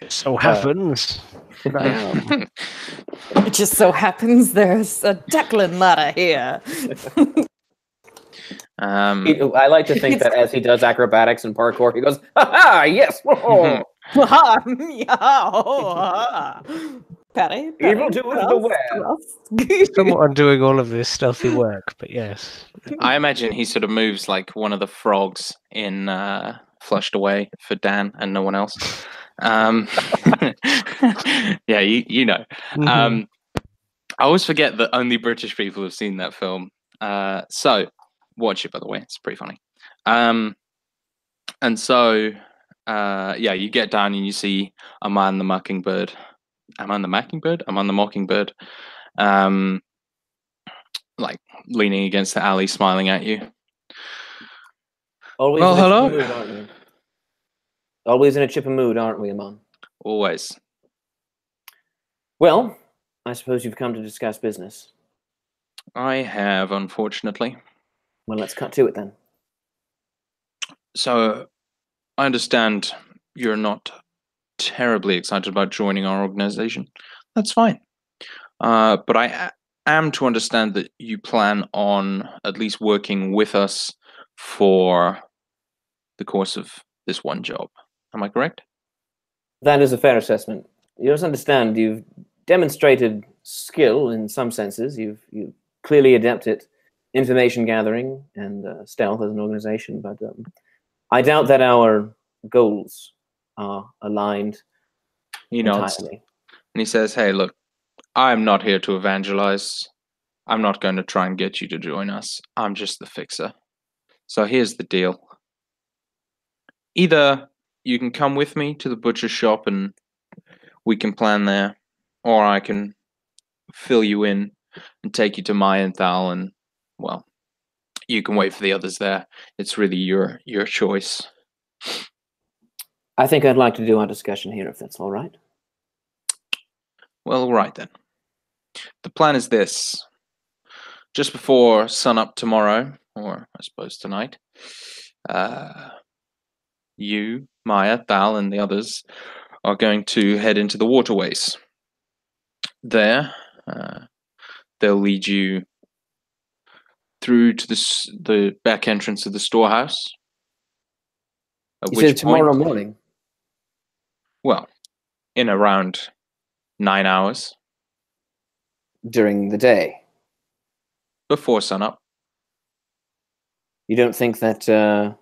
It so happens. It just so happens there's a Declan ladder here. I like to think that as he does acrobatics and parkour, he goes, "Ha ha! Yes! Whoa! Patty, Evil doers beware." Someone doing all of this stealthy work, but yes. I imagine he sort of moves like one of the frogs in Flushed Away for Dan and no one else. Yeah, you know. I always forget that only British people have seen that film. So watch it, by the way. It's pretty funny. And so, yeah, you get down and you see Am I the Mockingbird? Am I the Mockingbird? I'm on the Mockingbird. Like leaning against the alley, smiling at you. Always Well, in a hello. chipper mood, aren't we? Always in a chipper mood, aren't we, Amon? Always. Well, I suppose you've come to discuss business. I have, unfortunately. Well, let's cut to it then. So, I understand you're not terribly excited about joining our organization. That's fine. But I am to understand that you plan on at least working with us for the course of this one job. Am I correct? That is a fair assessment. You must understand, you've demonstrated skill in some senses. You've clearly adapted information gathering and stealth as an organization, but I doubt that our goals are aligned He nods entirely. and he says, "Hey, look, I'm not here to evangelize. I'm not going to try and get you to join us. I'm just the fixer. So here's the deal. Either you can come with me to the butcher shop and we can plan there, or I can fill you in and take you to Mayenthal and, well, you can wait for the others there. It's really your choice." I think I'd like to do our discussion here, if that's all right. Well, all right then. The plan is this. Just before sunup tomorrow, or I suppose tonight, you, Maya, Thal, and the others are going to head into the waterways. There, they'll lead you through to the back entrance of the storehouse. You said tomorrow morning? Well, in around 9 hours. During the day? Before sunup. You don't think that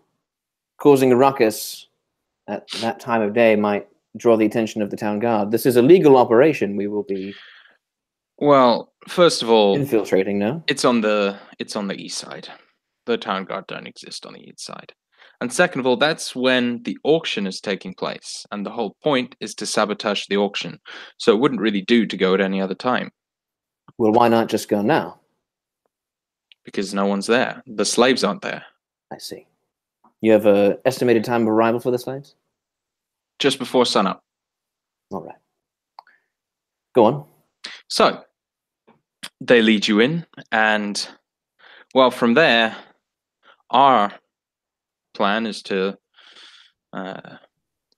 causing a ruckus at that time of day might draw the attention of the town guard? This is a legal operation. We will be... Well, first of all, infiltrating, no? It's on the east side. The town guard don't exist on the east side. And second of all, that's when the auction is taking place, and the whole point is to sabotage the auction. So it wouldn't really do to go at any other time. Well, why not just go now? Because no one's there. The slaves aren't there. I see. You have an estimated time of arrival for the slaves? Just before sunup. All right. Go on. So, they lead you in, and, well, from there, our plan is to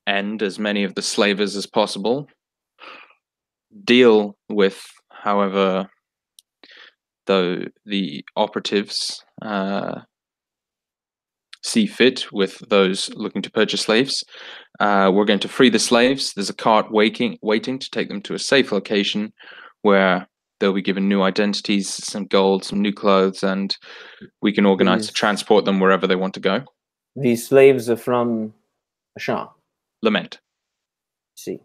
end as many of the slavers as possible, deal with, however, the operatives see fit with those looking to purchase slaves. We're going to free the slaves. There's a cart waiting to take them to a safe location where they'll be given new identities, some gold, some new clothes, and we can organize to transport them wherever they want to go. These slaves are from Ashar? Lament. See.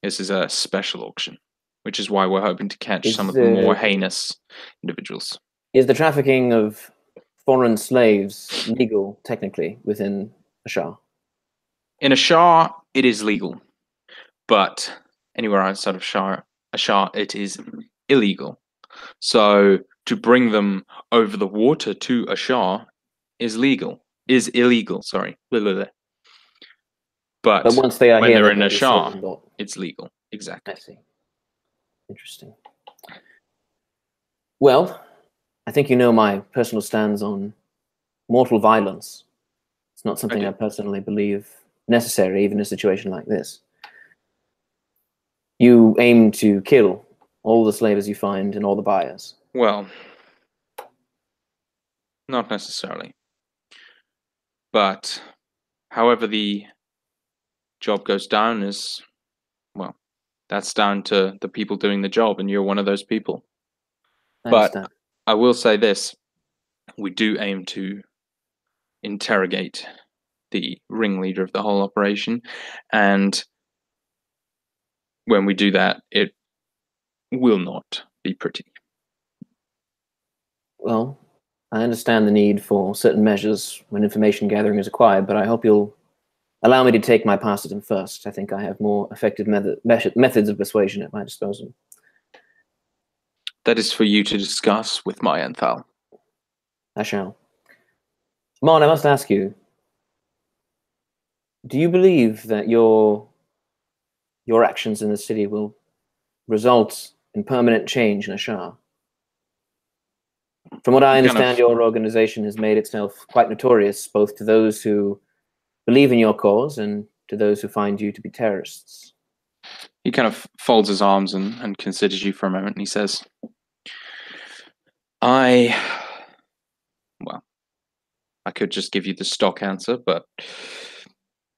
This is a special auction, which is why we're hoping to catch some of the more heinous individuals. Is the trafficking of foreign slaves legal, technically, within Ashar? In Ashar, it is legal. But anywhere outside of Ashar, it is illegal. So to bring them over the water to Ashar is illegal, sorry. But once they are when here, they're in Ashar, it's legal. Exactly. I see. Interesting. Well, I think you know my personal stance on mortal violence. It's not something I personally believe necessary, even in a situation like this. You aim to kill all the slaves you find and all the buyers. Well, not necessarily. But however the job goes down is, well, that's down to the people doing the job, and you're one of those people. But I will say this, we do aim to interrogate the ringleader of the whole operation, and when we do that, it will not be pretty. Well, I understand the need for certain measures when information gathering is acquired, but I hope you'll allow me to take my martyrdom first. I think I have more effective methods of persuasion at my disposal. That is for you to discuss with my Enthal. I shall. Mon, I must ask you, do you believe that your actions in the city will result in permanent change in Ashar? From what I understand, your organization has made itself quite notorious, both to those who believe in your cause and to those who find you to be terrorists. He kind of folds his arms and considers you for a moment, and he says, I could just give you the stock answer, but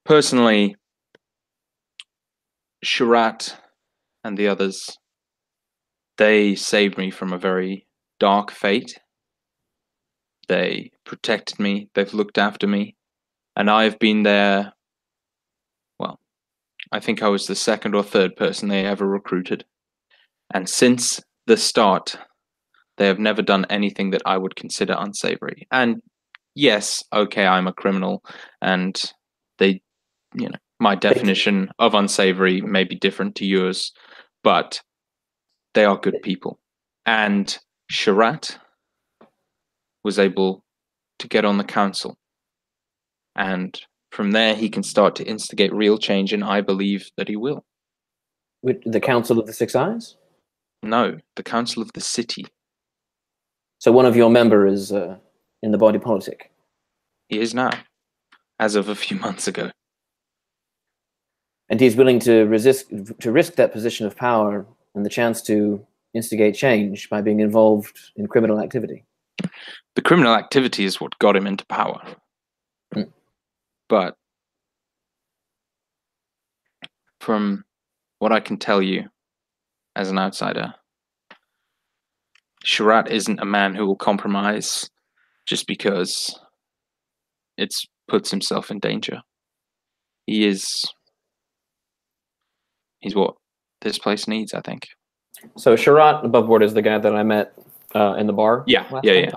personally, Sharat and the others, they saved me from a very dark fate. They protected me, they've looked after me, and I've been there, well, I think I was the second or third person they ever recruited. And since the start, they have never done anything that I would consider unsavory. And yes, okay, I'm a criminal, and they, my definition of unsavory may be different to yours, but they are good people. And Sharat was able to get on the council. And from there, he can start to instigate real change, and I believe that he will. With the Council of the Six Eyes? No, the Council of the City. So one of your members is in the body politic? He is now, as of a few months ago. And he's willing to risk that position of power and the chance to instigate change by being involved in criminal activity? The criminal activity is what got him into power. But from what I can tell you as an outsider, Sharat isn't a man who will compromise just because it puts himself in danger. He's what this place needs, I think. So Sharat above board is the guy that I met in the bar? Yeah. Okay,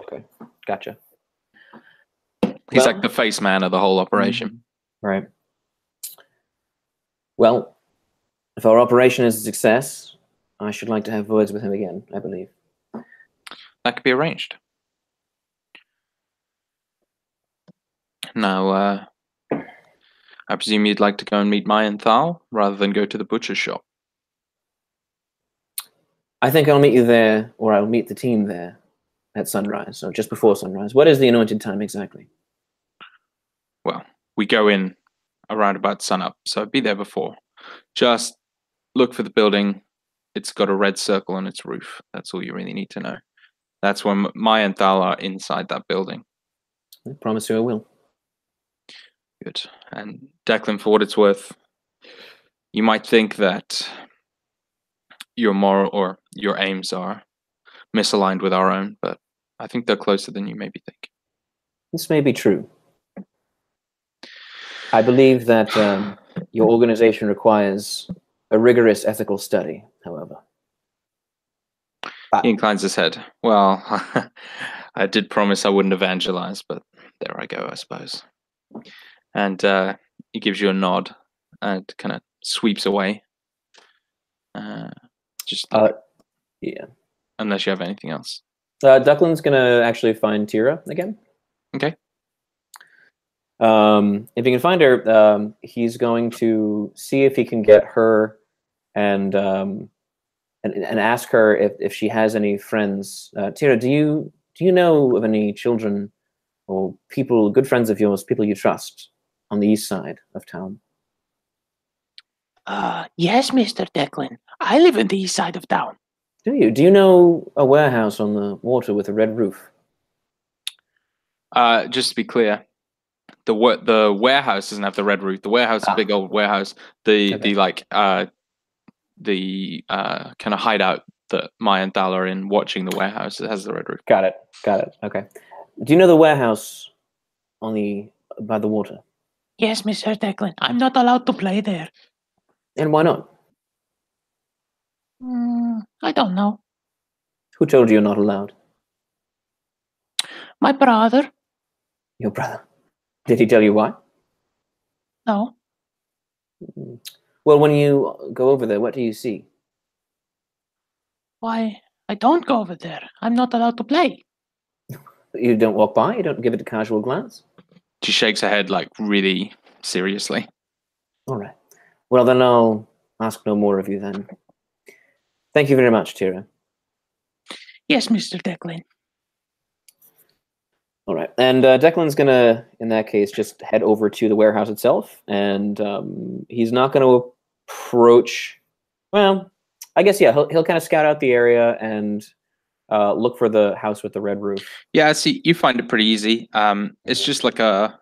gotcha. He's like the face man of the whole operation. Right. Well, if our operation is a success, I should like to have words with him again, I believe. That could be arranged. Now, I presume you'd like to go and meet Mayan Thal rather than go to the butcher's shop. I think I'll meet you there, or I'll meet the team there at sunrise, or just before sunrise. What is the anointed time exactly? Well, we go in around about sunup, so be there before. Just look for the building. It's got a red circle on its roof. That's all you really need to know. That's when Maya and Thal are inside that building. I promise you I will. Good. And Declan, for what it's worth, you might think that your moral or your aims are misaligned with our own, but I think they're closer than you maybe think. This may be true. I believe that your organization requires a rigorous ethical study, however. He inclines his head. Well, I did promise I wouldn't evangelize, but there I go, I suppose. And he gives you a nod and kind of sweeps away. Yeah. Unless you have anything else. Declan's going to actually find Tira again. Okay. If he can find her, he's going to see if he can get her and ask her if she has any friends. Tira, do you know of any children or people, good friends of yours, people you trust on the east side of town? Yes, Mr. Declan. I live in the east side of town. Do you? Do you know a warehouse on the water with a red roof? Just to be clear, the warehouse doesn't have the red roof. The warehouse is a big old warehouse. The kind of hideout that Maya and Thal are in watching the warehouse, it has the red roof. Got it. Okay. Do you know the warehouse by the water? Yes, Mr. Declan. I'm not allowed to play there. And why not? I don't know. Who told you you're not allowed? My brother. Your brother. Did he tell you why? No. Well, when you go over there, what do you see? Why, I don't go over there. I'm not allowed to play. You don't walk by? You don't give it a casual glance? She shakes her head like really seriously. All right. Well, then I'll ask no more of you then. Thank you very much, Tira. Yes, Mr. Declan. All right. And Declan's going to, in that case, just head over to the warehouse itself. And he's not going to approach... Well, I guess, yeah, he'll kind of scout out the area and look for the house with the red roof. Yeah, see, you find it pretty easy. It's just like a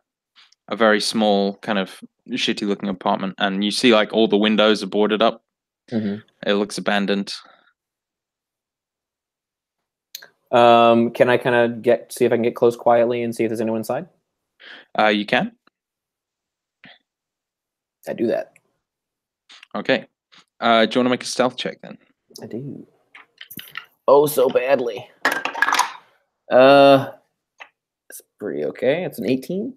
very small, kind of shitty-looking apartment, and you see like all the windows are boarded up. Mm-hmm. It looks abandoned. Can I kind of see if I can get close quietly and see if there's anyone inside? You can. I do that. Okay. Do you want to make a stealth check then? I do. Oh, so badly. It's pretty okay. It's an 18.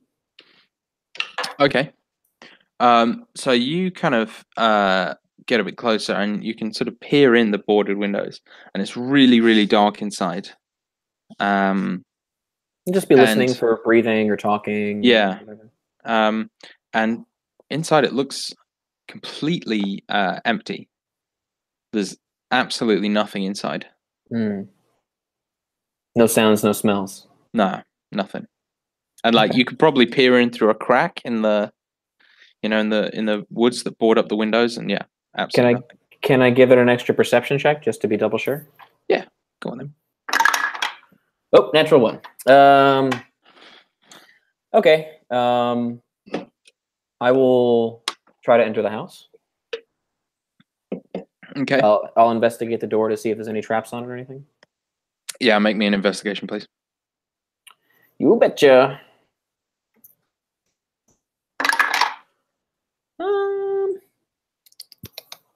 Okay. So you kind of get a bit closer, and you can sort of peer in the boarded windows, and it's really, really dark inside. Just be listening for breathing or talking. Yeah. Or whatever. And inside it looks completely empty. There's absolutely nothing inside. Mm. No sounds, no smells. No, nothing. And like you could probably peer in through a crack in the, in the woods that board up the windows, and yeah, absolutely. Nothing. Can I give it an extra perception check just to be double sure? Yeah, go on then. Oh, natural 1. Okay. I will try to enter the house. Okay. I'll investigate the door to see if there's any traps on it or anything. Yeah, make me an investigation, please. You betcha.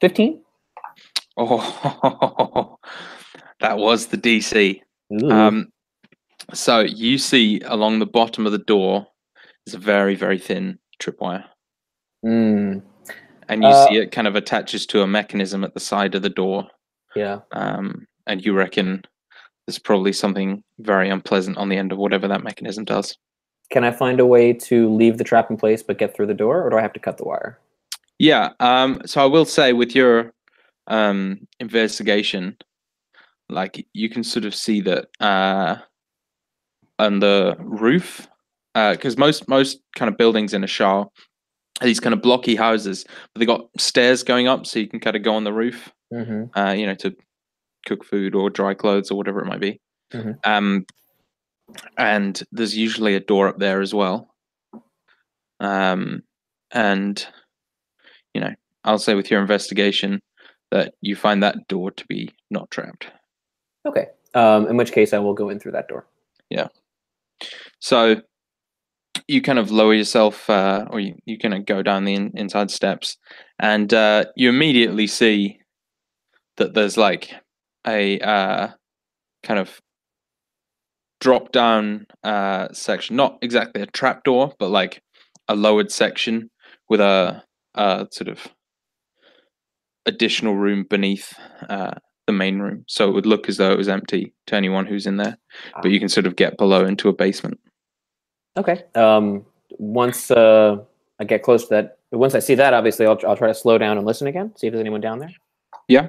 15. Oh, that was the DC. Ooh. So you see along the bottom of the door is a very, very thin tripwire. Mm. And you see it kind of attaches to a mechanism at the side of the door. Yeah. And you reckon there's probably something very unpleasant on the end of whatever that mechanism does. Can I find a way to leave the trap in place but get through the door, or do I have to cut the wire? Yeah. So I will say with your investigation, like you can sort of see that on the roof, because most kind of buildings in a Shah are these kind of blocky houses, but they got stairs going up, so you can kind of go on the roof, to cook food or dry clothes or whatever it might be. Mm-hmm. And there's usually a door up there as well. And I'll say with your investigation that you find that door to be not trapped. Okay. In which case I will go in through that door. Yeah. So you kind of lower yourself, or you kind of go down the inside steps, and you immediately see that there's like a kind of drop down section, not exactly a trapdoor, but like a lowered section with a sort of additional room beneath the main room. So it would look as though it was empty to anyone who's in there, but you can sort of get below into a basement. Okay. Once I get close to that, once I see that, obviously I'll try to slow down and listen again, see if there's anyone down there. Yeah.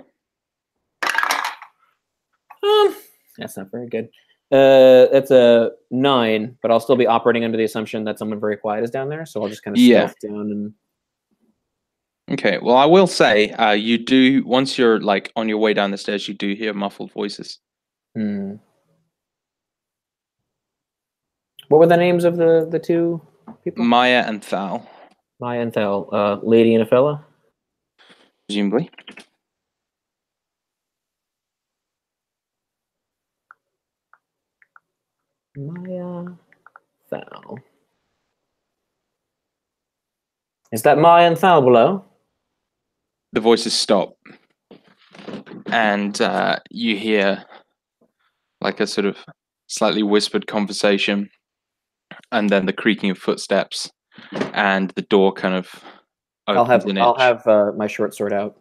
That's not very good. That's a 9, but I'll still be operating under the assumption that someone very quiet is down there, so I'll just kind of stealth down and... Okay, well, I will say, you do, once you're like on your way down the stairs, you do hear muffled voices. What were the names of the two people? Maya and Thal. Maya and Thal. Lady and a fella? Presumably. Maya, Thal. Is that Maya and Thal below? The voices stop, and you hear like a sort of slightly whispered conversation, and then the creaking of footsteps, and the door kind of opens an I'll inch. have my short sword out.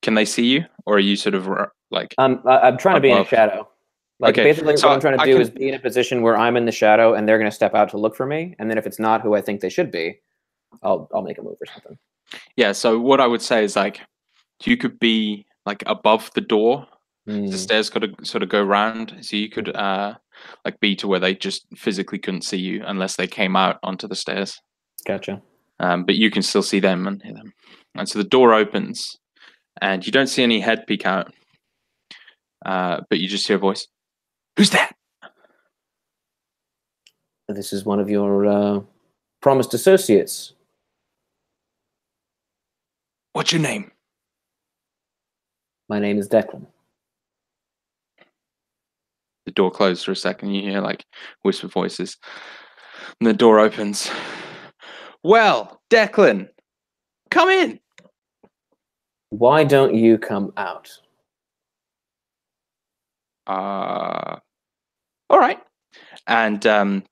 Can they see you, or are you sort of like? I'm trying to be in a above? shadow. Like Okay, basically, so what I'm trying to I do can- is be in a position where I'm in the shadow, and they're going to step out to look for me. And then if it's not who I think they should be, I'll make a move or something. Yeah. So what I would say is like, you could be like above the door. Mm. The stairs got to sort of go round, so you could like be to where they just physically couldn't see you unless they came out onto the stairs. Gotcha. But you can still see them and hear them. And so the door opens, and you don't see any head peek out, but you just hear a voice. Who's that? This is one of your promised associates. What's your name? My name is Declan. The door closed for a second. You hear like whispered voices, and the door opens. Well, Declan, come in. Why don't you come out? All right. And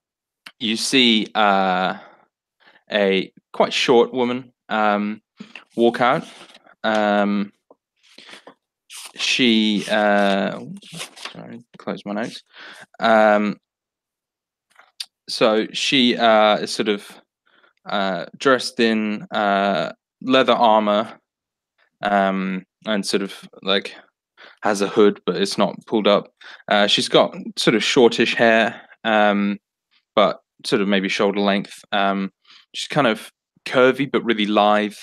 you see a quite short woman walk out. She sorry, close my notes. So she is sort of dressed in leather armor, and sort of like has a hood, but it's not pulled up. She's got sort of shortish hair, but sort of maybe shoulder length. She's kind of curvy, but really lithe.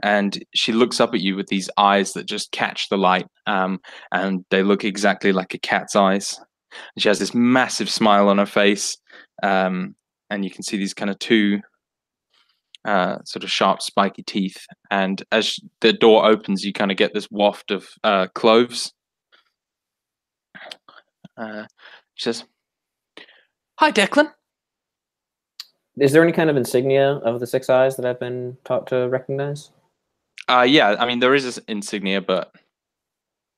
And she looks up at you with these eyes that just catch the light, and they look exactly like a cat's eyes. And she has this massive smile on her face, and you can see these kind of two sort of sharp, spiky teeth. And as the door opens, you kind of get this waft of cloves. She says, "Hi, Declan." Is there any kind of insignia of the Six Eyes that I've been taught to recognize? Yeah, I mean there is this insignia, but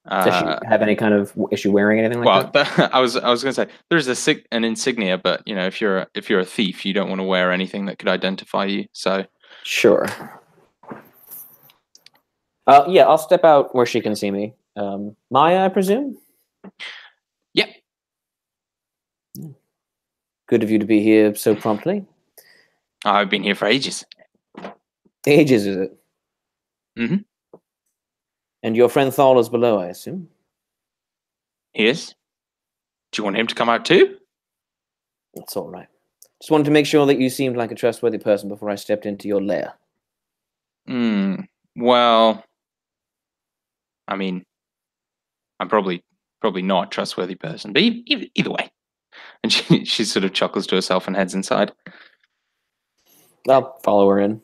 Does she have any kind of issue wearing anything like that? I was going to say there's an insignia, but you know if you're a thief, you don't want to wear anything that could identify you. So Sure. Yeah, I'll step out where she can see me. Maya, I presume? yeah, Good of you to be here so promptly. I've been here for ages. Ages, is it? Mhm. And your friend Thal is below, I assume? He is. Do you want him to come out too? That's all right. Just wanted to make sure that you seemed like a trustworthy person before I stepped into your lair. Well, I mean, I'm probably not a trustworthy person, but either way. And she sort of chuckles to herself and heads inside. I'll follow her in.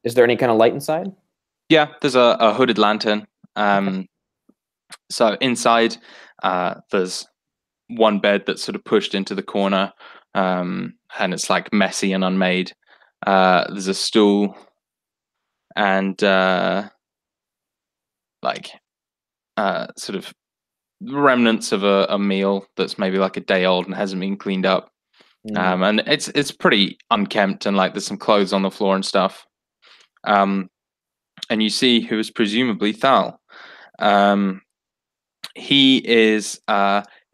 Is there any kind of light inside? Yeah, there's a hooded lantern. So inside, there's one bed that's sort of pushed into the corner, and it's like messy and unmade. There's a stool, and sort of remnants of a meal that's maybe like a day old and hasn't been cleaned up. And it's pretty unkempt, and like there's some clothes on the floor and stuff. And you see who is presumably Thal. He is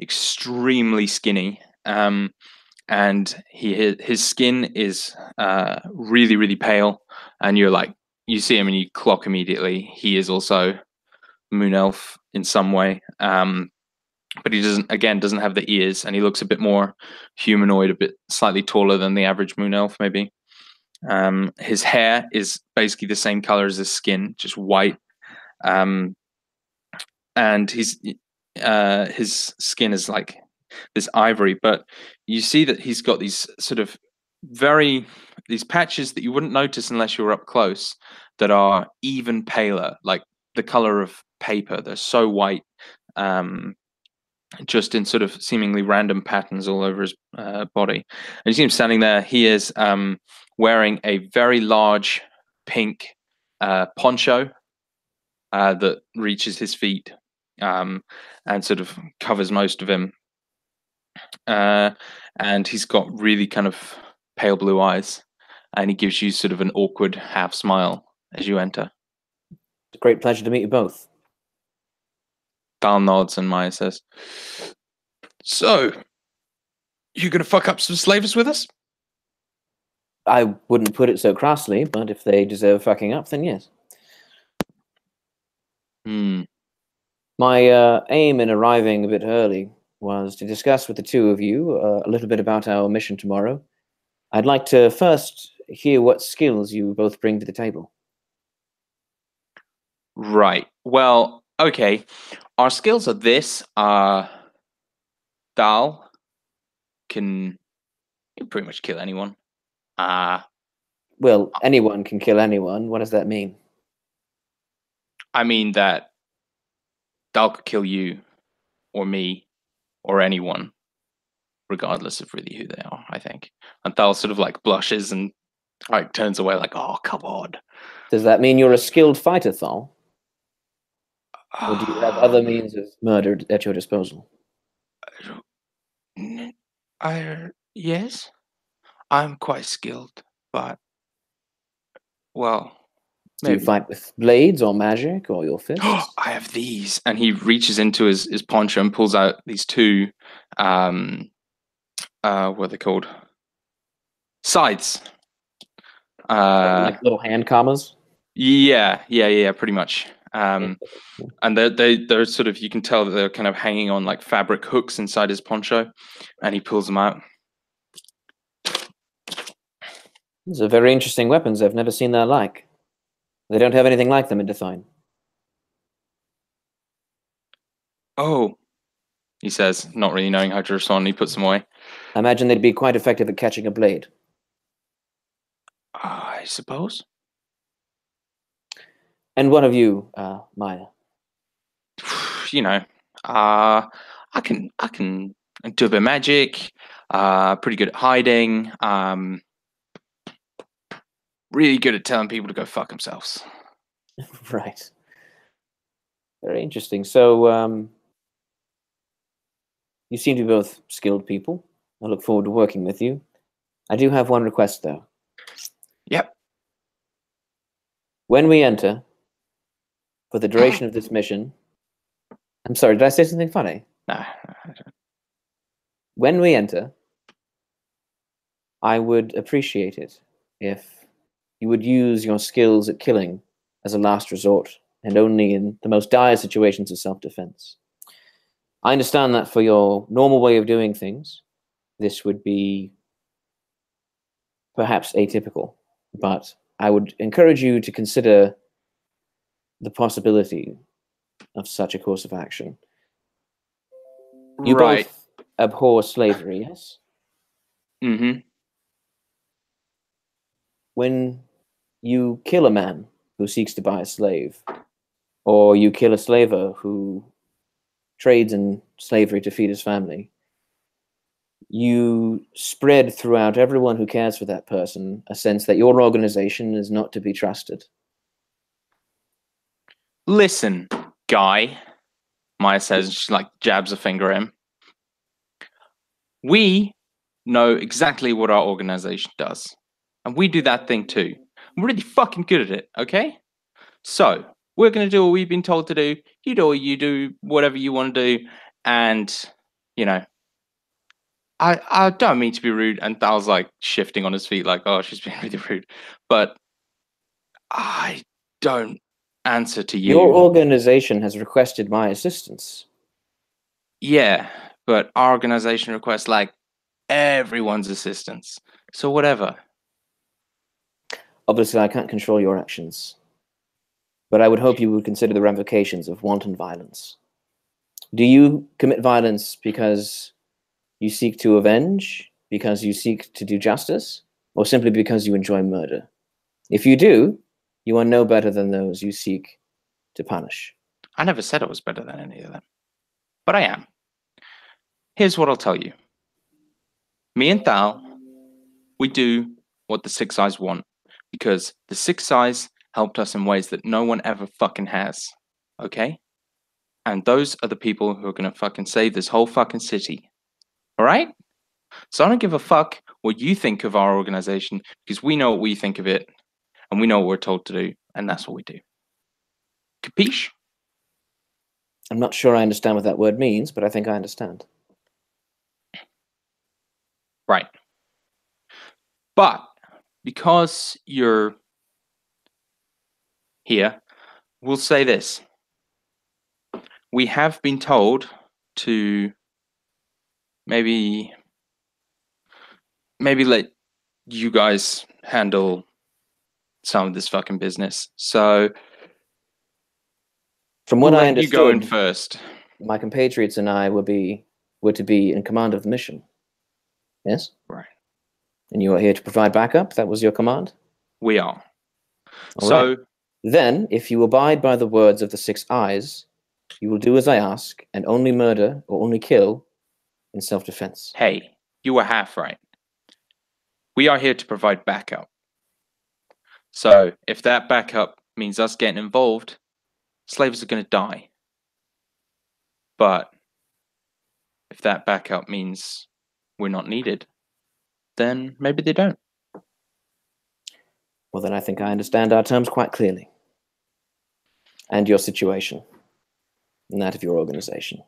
extremely skinny, and his skin is really, really pale. And you see him and you clock immediately. He is also Moon Elf in some way, but he doesn't have the ears, and he looks a bit more humanoid, a bit slightly taller than the average Moon Elf, maybe. His hair is basically the same color as his skin, just white. And his skin is like this ivory, but you see that he's got these sort of these patches that you wouldn't notice unless you were up close, that are even paler, like the color of paper. They're so white, just in sort of seemingly random patterns all over his body. And you see him standing there. He is wearing a very large pink poncho that reaches his feet, and sort of covers most of him. and he's got really kind of pale blue eyes, and he gives you sort of an awkward half smile as you enter. It's a great pleasure to meet you both. Dal nods, and Maya says, "So, you gonna fuck up some slavers with us?" I wouldn't put it so crassly, but if they deserve fucking up, then yes. My aim in arriving a bit early was to discuss with the two of you a little bit about our mission tomorrow. I'd like to first hear what skills you both bring to the table. Right. Well, okay. Our skills are this. Dal can pretty much kill anyone. Well, anyone can kill anyone. What does that mean? I mean that Dal could kill you, or me, or anyone, regardless of really who they are, I think. And Dal sort of like blushes and like turns away like, "Oh, come on." Does that mean you're a skilled fighter, Thal? Or do you have other means of murder at your disposal? Yes, I'm quite skilled, but, well, Do you fight with blades or magic or your fists? I have these. And he reaches into his poncho and pulls out these two, what are they called? Scythes. Like little hand commas? Yeah, pretty much. And they're sort of, you can tell that they're kind of hanging on like fabric hooks inside his poncho, and he pulls them out. These are very interesting weapons. I've never seen their like. They don't have anything like them in Define. Oh, he says, not really knowing how to respond. He puts them away. I imagine they'd be quite effective at catching a blade. I suppose. And what of you, Maya? You know, I can do a bit of magic. Pretty good at hiding. Really good at telling people to go fuck themselves. Right. Very interesting. So, you seem to be both skilled people. I look forward to working with you. I do have one request, though. Yep. When we enter, for the duration of this mission... I'm sorry, did I say something funny? No. When we enter, I would appreciate it if you would use your skills at killing as a last resort, and only in the most dire situations of self-defense. I understand that for your normal way of doing things, this would be perhaps atypical, but I would encourage you to consider the possibility of such a course of action. You both abhor slavery, yes? Mm-hmm. When you kill a man who seeks to buy a slave, or you kill a slaver who trades in slavery to feed his family, you spread throughout everyone who cares for that person a sense that your organization is not to be trusted. Listen, guy, Maya says, and she like jabs a finger at him. We know exactly what our organization does, and we do that thing too. We're really fucking good at it, okay? So we're gonna do what we've been told to do. You do what you do, whatever you want to do, and you know, I don't mean to be rude. And Dal's like shifting on his feet, like, oh, she's being really rude, but I don't answer to you. Your organization has requested my assistance. Yeah, but our organization requests like everyone's assistance. So whatever. Obviously, I can't control your actions, but I would hope you would consider the ramifications of wanton violence. Do you commit violence because you seek to avenge, because you seek to do justice, or simply because you enjoy murder? If you do, you are no better than those you seek to punish. I never said I was better than any of them, but I am. Here's what I'll tell you. Me and Thal, we do what the Six Eyes want, because the Six Eyes helped us in ways that no one ever fucking has, okay? And those are the people who are gonna fucking save this whole fucking city. All right? So I don't give a fuck what you think of our organization, because we know what we think of it, and we know what we're told to do, and that's what we do. Capiche? I'm not sure I understand what that word means, but I think I understand. Right. But because you're here, we'll say this. We have been told to maybe let you guys handle some of this fucking business. So From what we'll I let you go in understood, first. my compatriots and I were to be in command of the mission. Yes? Right. And you are here to provide backup? That was your command? We are. All So right. Then, if you abide by the words of the 6 eyes, you will do as I ask, and only murder or only kill in self-defense. hey, you were half right. We are here to provide backup. So if that backup means us getting involved, slaves are going to die. But if that backup means we're not needed, then maybe they don't. Well, then I think I understand our terms quite clearly. And your situation. And that of your organization.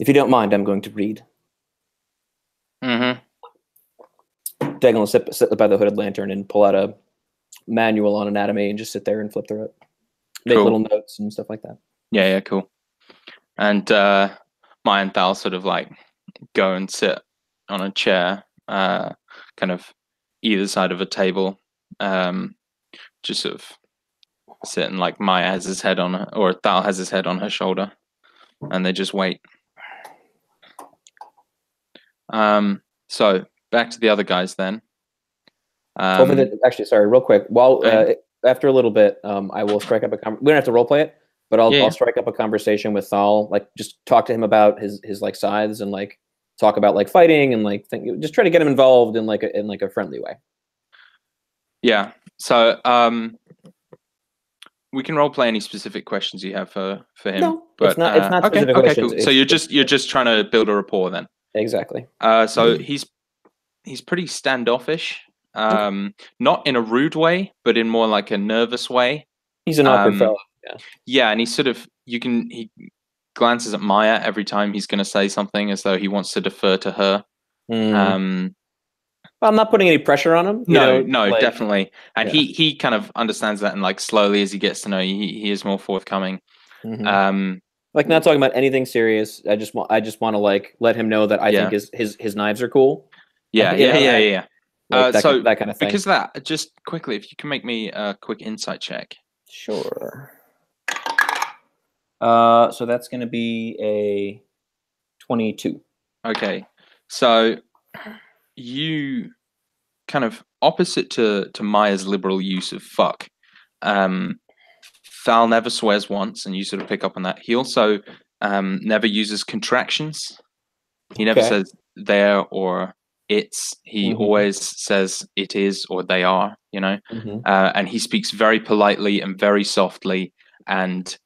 If you don't mind, I'm going to read. Mm-hmm. Dagon will sit by the hooded lantern and pull out a manual on anatomy and just sit there and flip through it. Make Cool. little notes and stuff like that. Yeah, cool. And Maya and Thal sort of like go and sit on a chair, kind of either side of a table, just sort of sitting like Maya has his head on her, or Thal has his head on her shoulder, and they just wait. So back to the other guys then. Actually, sorry, real quick. While Okay. after a little bit, I will strike up a we don't have to role play it, but Yeah. I'll strike up a conversation with Thal, like just talk to him about his like scythes and like talk about like fighting and like just try to get him involved in like a friendly way. Yeah. So we can role play any specific questions you have for him. No, but it's not okay, specific okay, questions. cool. So you're just trying to build a rapport then. Exactly. So he's pretty standoffish. Not in a rude way, but in more like a nervous way. He's an awkward fellow. Yeah. Yeah, and he's sort of he glances at Maya every time he's going to say something, as though he wants to defer to her. Well, I'm not putting any pressure on him. No, like, definitely. And yeah. he kind of understands that, and like slowly as he gets to know you, he is more forthcoming. Like not talking about anything serious. I just want to like let him know that I think his knives are cool. Yeah. Like so that kind of thing. Because of that, just quickly, if you can make me a quick insight check. Sure. So that's going to be a 22. Okay. So you kind of opposite to Maya's liberal use of fuck. Thal never swears once, and you sort of pick up on that. He also never uses contractions. He never says there or it's. He always says it is or they are, you know. And he speaks very politely and very softly, and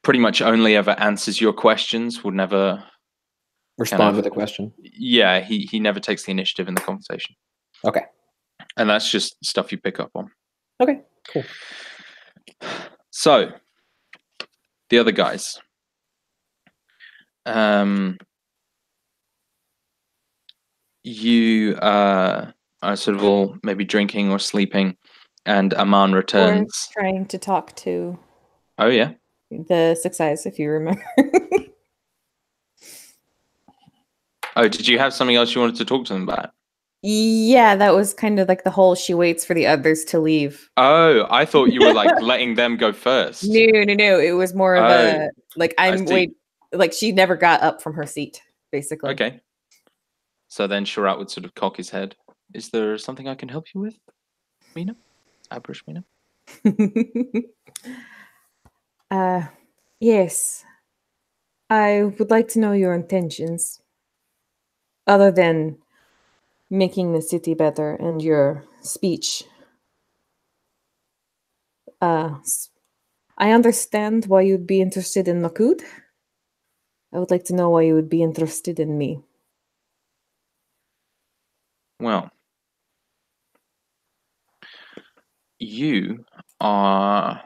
pretty much only ever answers your questions, would never respond with a question. Yeah, he never takes the initiative in the conversation. Okay. And that's just stuff you pick up on. Okay, cool. So, the other guys. You are sort of all maybe drinking or sleeping, and Aman returns. Or trying to talk to Oh, yeah? the 6 eyes, if you remember. Oh, did you have something else you wanted to talk to them about? Yeah, that was kind of like the whole she waits for the others to leave. Oh, I thought you were like letting them go first. No. It was more of a like like she never got up from her seat, basically. Okay. So then Sharat would sort of cock his head. Is there something I can help you with, Mina? Abrish Mina? Yes. I would like to know your intentions. Other than making the city better and your speech. I understand why you'd be interested in Makud. I would like to know why you would be interested in me. Well, you are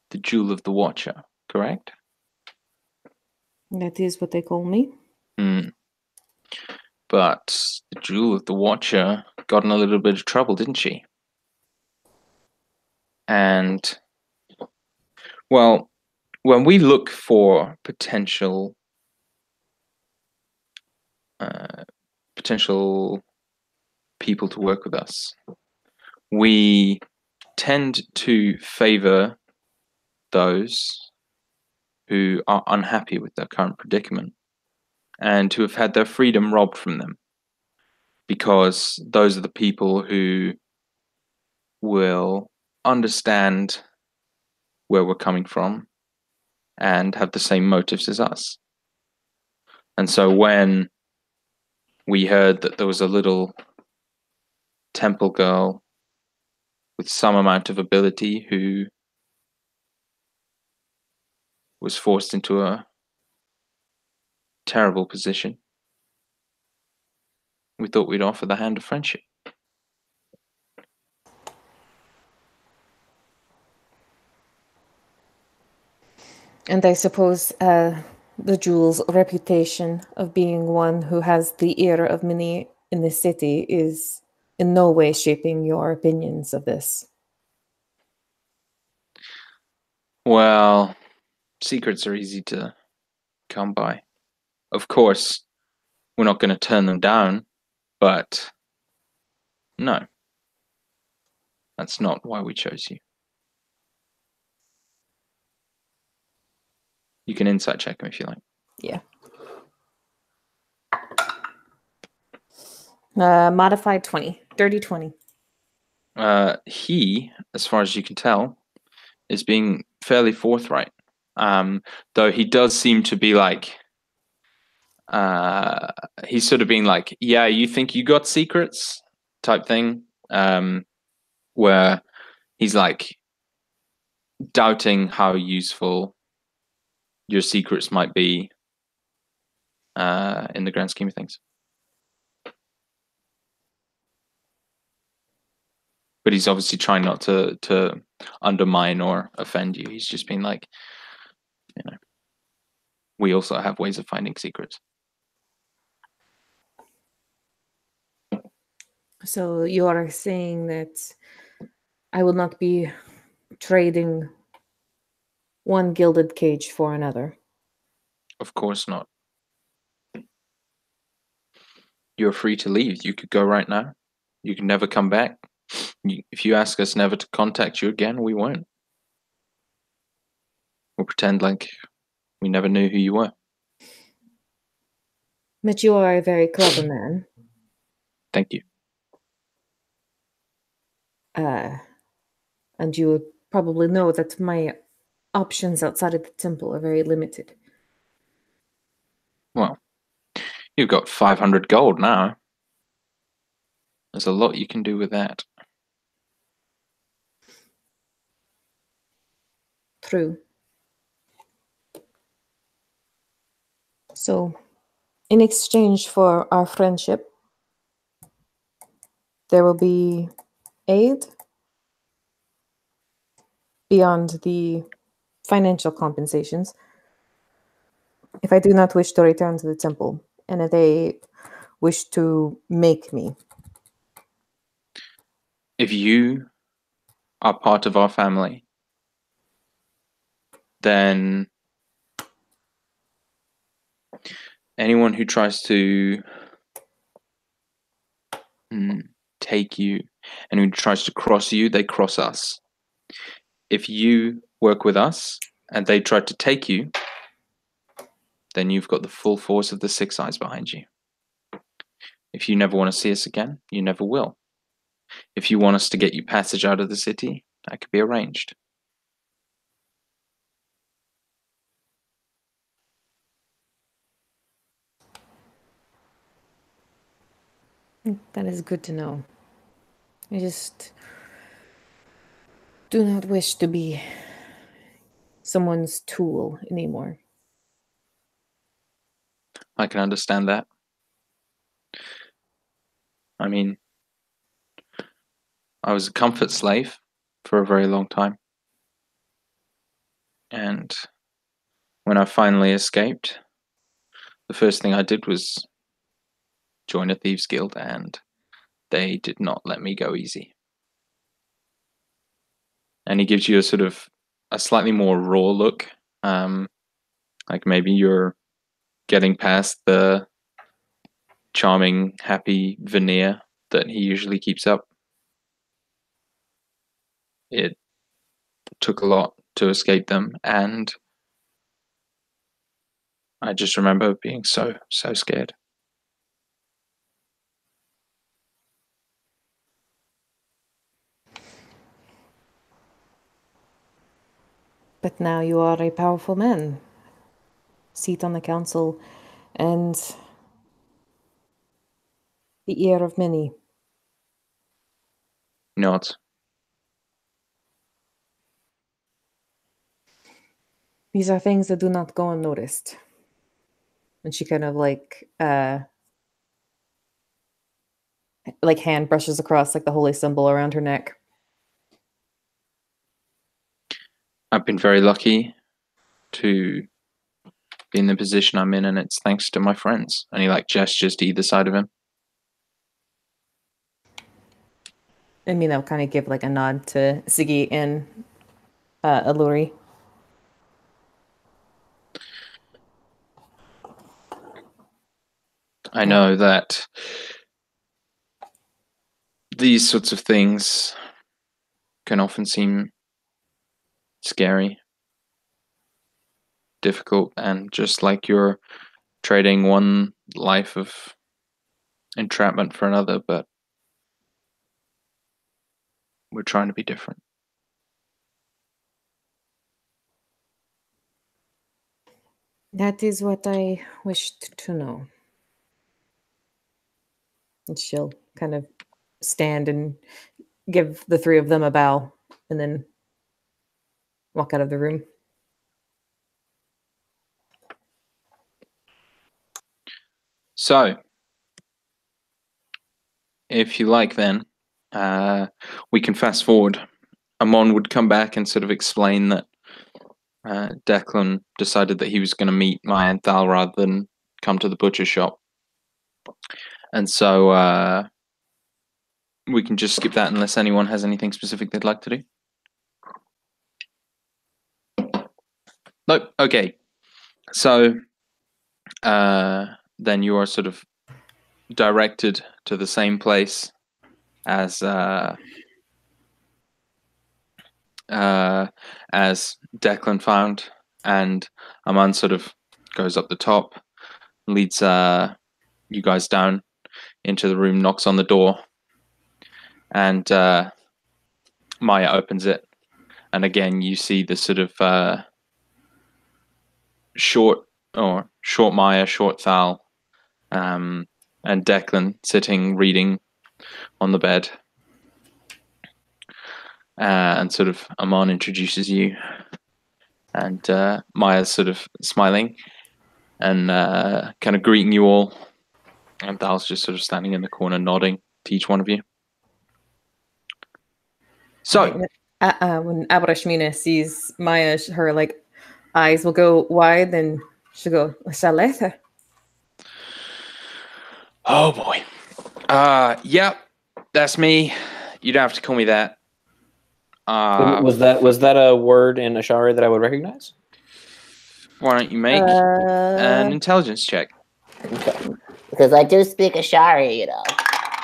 the Jewel of the Watcher, correct? That is what they call me. Hmm. But the Jewel of the Watcher got in a little bit of trouble, didn't she? And, well, when we look for potential people to work with us, we tend to favor those who are unhappy with their current predicament and who have had their freedom robbed from them, because those are the people who will understand where we're coming from and have the same motives as us. And so when we heard that there was a little temple girl with some amount of ability who was forced into a terrible position, we thought we'd offer the hand of friendship. And I suppose the Jewel's reputation of being one who has the ear of many in the city is in no way shaping your opinions of this. Well, secrets are easy to come by. Of course, we're not going to turn them down, but no, that's not why we chose you. You can insight check him if you like. Yeah. Modified 20. Dirty 20. He, as far as you can tell, is being fairly forthright. Though he does seem to be like, he's sort of being like, yeah, you think you got secrets type thing, where he's like doubting how useful your secrets might be in the grand scheme of things. But he's obviously trying not to undermine or offend you. He's just been like, we also have ways of finding secrets. So you are saying that I will not be trading one gilded cage for another. Of course not. You're free to leave. You could go right now. You can never come back. If you ask us never to contact you again, we won't. We'll pretend like we never knew who you were. But you are a very clever man. Thank you. And you would probably know that my options outside of the temple are very limited. Well, you've got 500 gold now. There's a lot you can do with that. True. So, in exchange for our friendship, there will be aid beyond the financial compensations if I do not wish to return to the temple, and if they wish to make me. If you are part of our family, then anyone who tries to take you and who tries to cross you, they cross us. If you work with us and they try to take you, then you've got the full force of the Six Eyes behind you. If you never want to see us again, you never will. If you want us to get you passage out of the city, that could be arranged. That is good to know. I just do not wish to be someone's tool anymore. I can understand that. I mean, I was a comfort slave for a very long time. And when I finally escaped, the first thing I did was join a thieves guild, and they did not let me go easy. And he gives you a sort of a slightly more raw look, like maybe you're getting past the charming, happy veneer that he usually keeps up. It took a lot to escape them, and I just remember being so scared. But now you are a powerful man. Seat on the council and the ear of many. Not. These are things that do not go unnoticed. And she kind of like hand brushes across like the holy symbol around her neck. I've been very lucky to be in the position I'm in, and it's thanks to my friends. And he like gestures to either side of him. I mean, I'll kind of give like a nod to Siggy and Alluri. I know that these sorts of things can often seem scary, difficult, and just like you're trading one life of entrapment for another, but we're trying to be different. That is what I wished to know. And she'll kind of stand and give the three of them a bow and then walk out of the room. So, if you like, then we can fast forward. Amon would come back and sort of explain that Declan decided that he was going to meet Maya and Thal rather than come to the butcher shop. And so we can just skip that unless anyone has anything specific they'd like to do. Nope. Okay. So then you are sort of directed to the same place as Declan found, and Aman sort of goes up the top, leads you guys down into the room, knocks on the door, and Maya opens it, and again you see the sort of short Maya, short Thal, and Declan sitting reading on the bed. And sort of Aman introduces you, and Maya's sort of smiling and kind of greeting you all, and Thal's just sort of standing in the corner nodding to each one of you. So when Abrashmina sees Maya, her like eyes will go wide and she'll go, Shaleta. Oh boy. Yep, that's me. You don't have to call me that. Was that a word in Ashari that I would recognize? Why don't you make an intelligence check? Okay. Because I do speak Ashari, you know.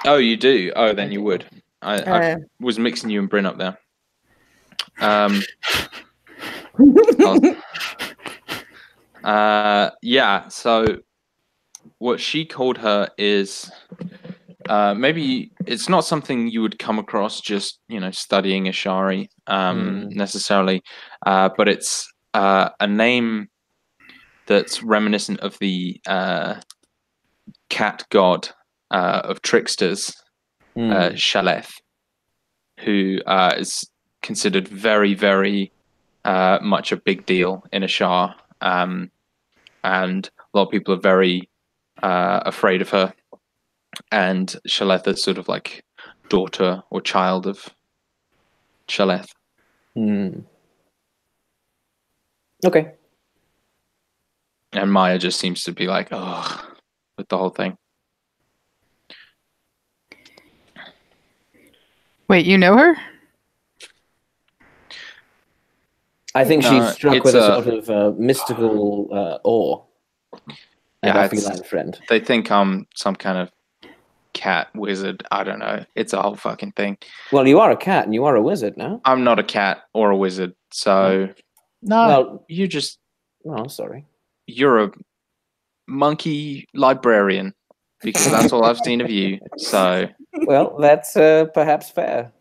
Oh, you do? Oh, then you would. I was mixing you and Bryn up there. Yeah, so what she called her is maybe it's not something you would come across just, studying Ashari necessarily, but it's a name that's reminiscent of the cat god of tricksters, Shaleth, who is considered very, very much a big deal in Ashar. And a lot of people are very afraid of her, and Shaleth is sort of like daughter or child of Shaleth. Okay. And Maya just seems to be like, oh, with the whole thing. Wait, you know her? I think she's struck it's with a sort of mystical awe. And Yeah, a feline friend. They think I'm some kind of cat wizard. I don't know. It's a whole fucking thing. Well, you are a cat and you are a wizard now. I'm not a cat or a wizard, so no. Well, you just. Oh, sorry. You're a monkey librarian, because that's all I've seen of you. So. Well, that's perhaps fair.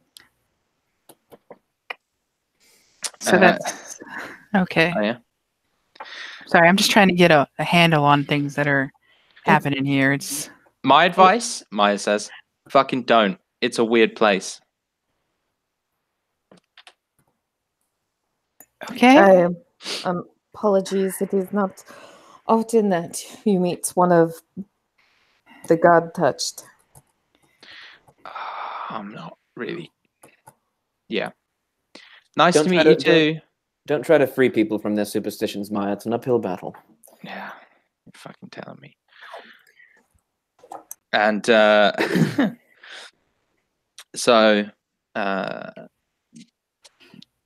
So that's okay. Oh, yeah. Sorry, I'm just trying to get a handle on things that are happening here. It's my advice, Maya says, fucking don't. It's a weird place. okay. Apologies, it is not often that you meet one of the god touched. I'm not really. Yeah. Nice to meet you too. Don't try to free people from their superstitions, Maya. It's an uphill battle. Yeah, you're fucking telling me. And so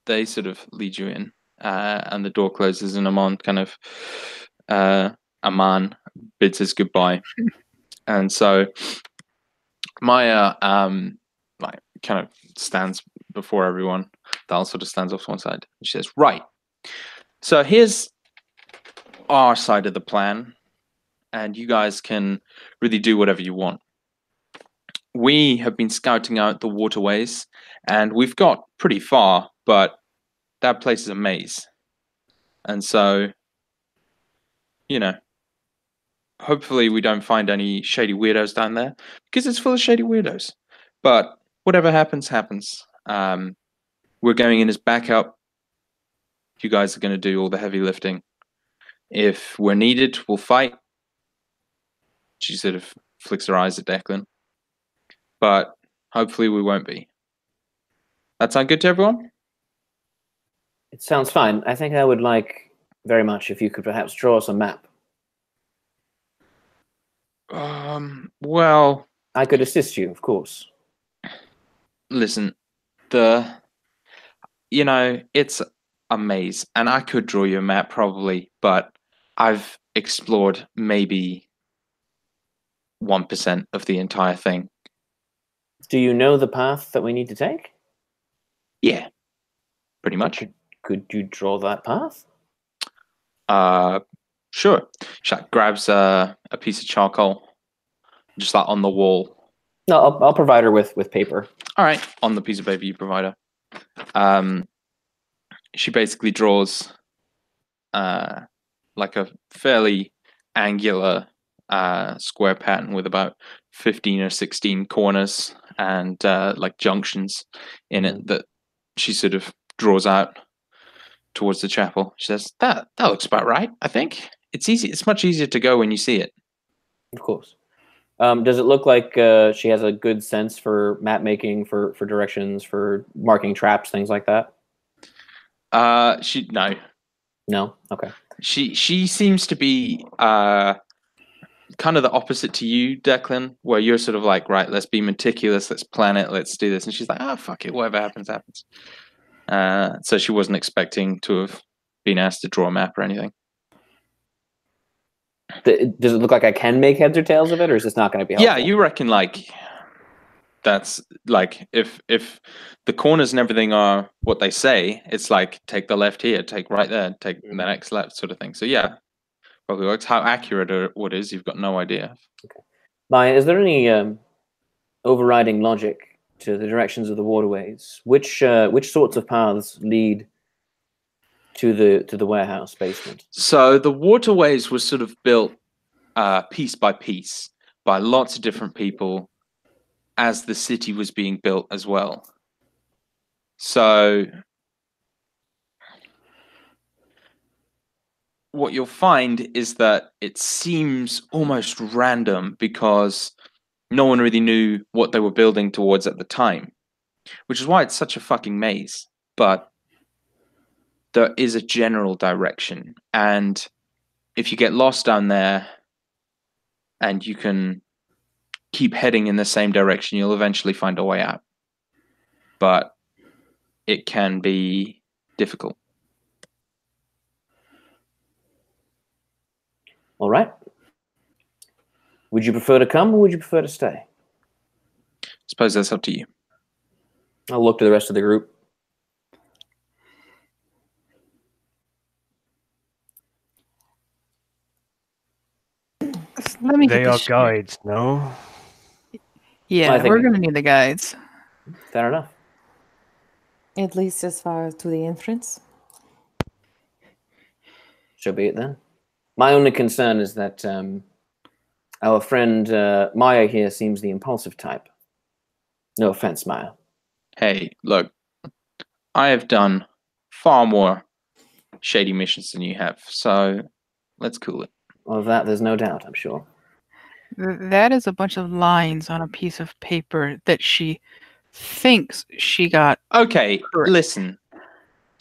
they sort of lead you in, and the door closes, and Amon kind of Aman bids us goodbye. And so Maya like kind of stands before everyone. Dal sort of stands off to one side. She says, right, so here's our side of the plan, and you guys can really do whatever you want. We have been scouting out the waterways, and we've got pretty far, but that place is a maze. And so, you know, hopefully we don't find any shady weirdos down there, because it's full of shady weirdos. But whatever happens, happens. We're going in as backup. You guys are going to do all the heavy lifting. If we're needed, we'll fight. She sort of flicks her eyes at Declan. But hopefully we won't be. That sound good to everyone? It sounds fine. I think I would like very much if you could perhaps draw us a map. Well, I could assist you, of course. Listen, it's a maze, and I could draw you a map probably, but I've explored maybe 1% of the entire thing. Do you know the path that we need to take? Yeah, pretty much. Could you draw that path? Sure. Shaq grabs a piece of charcoal, just like on the wall. No, I'll provide her with paper. All right, on the piece of paper you provide her. She basically draws like a fairly angular square pattern with about 15 or 16 corners and like junctions in it that she sort of draws out towards the chapel. She says, that looks about right, I think. It's easy. It's much easier to go when you see it. Of course. Does it look like she has a good sense for map making, for directions, for marking traps, things like that? No. Okay. She seems to be kind of the opposite to you, Declan, where you're sort of like, right, let's be meticulous, let's plan it, let's do this. And she's like, fuck it, whatever happens, happens. So she wasn't expecting to have been asked to draw a map or anything. Does it look like I can make heads or tails of it, or is this not going to be helpful? Yeah, you reckon like that's like if the corners and everything are what they say, it's like take the left here, take right there, take the next left sort of thing. So yeah, probably works. How accurate it is, you've got no idea. Okay. Maya, is there any overriding logic to the directions of the waterways? Which sorts of paths lead to the warehouse basement? So the waterways were sort of built piece by piece by lots of different people as the city was being built as well. So what you'll find is that it seems almost random because no one really knew what they were building towards at the time, which is why it's such a fucking maze. But there is a general direction, and if you get lost down there and you can keep heading in the same direction, you'll eventually find a way out. But it can be difficult. All right. Would you prefer to come or would you prefer to stay? I suppose that's up to you. I'll look to the rest of the group. Let me get They this are straight. guides, no? I Yeah, think- we're gonna need the guides. Fair enough. At least as far to the entrance. So be it then. My only concern is that our friend Maya here seems the impulsive type. No offense, Maya. Hey, look, I have done far more shady missions than you have, so let's cool it. Of that, there's no doubt, I'm sure. That is a bunch of lines on a piece of paper that she thinks she got. Okay, Correct. listen.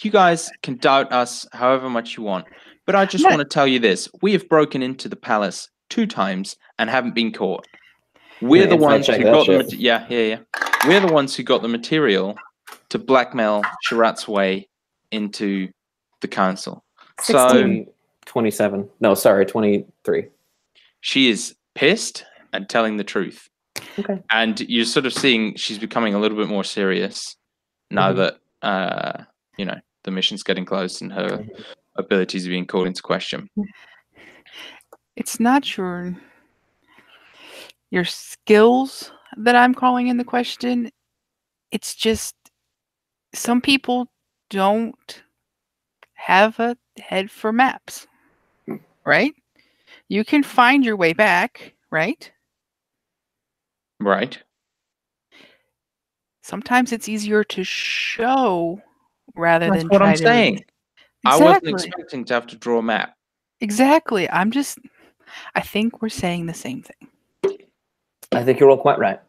You guys can doubt us however much you want, but I just No. want to tell you this. We have broken into the palace 2 times and haven't been caught. We're Yeah, the inside ones check who that got the shit. yeah. We're the ones who got the material to blackmail Sharat's way into the council. So 16. 27. No, sorry, 23. she is pissed and telling the truth. Okay. And you're sort of seeing she's becoming a little bit more serious now Mhm. that the mission's getting close and her abilities are being called into question. It's not your skills that I'm calling into question. It's just some people don't have a head for maps, right? You can find your way back, right? Right. Sometimes it's easier to show rather That's than what try I'm to. saying. I wasn't Exactly. expecting to have to draw a map. Exactly. I think we're saying the same thing. I think you're all quite right.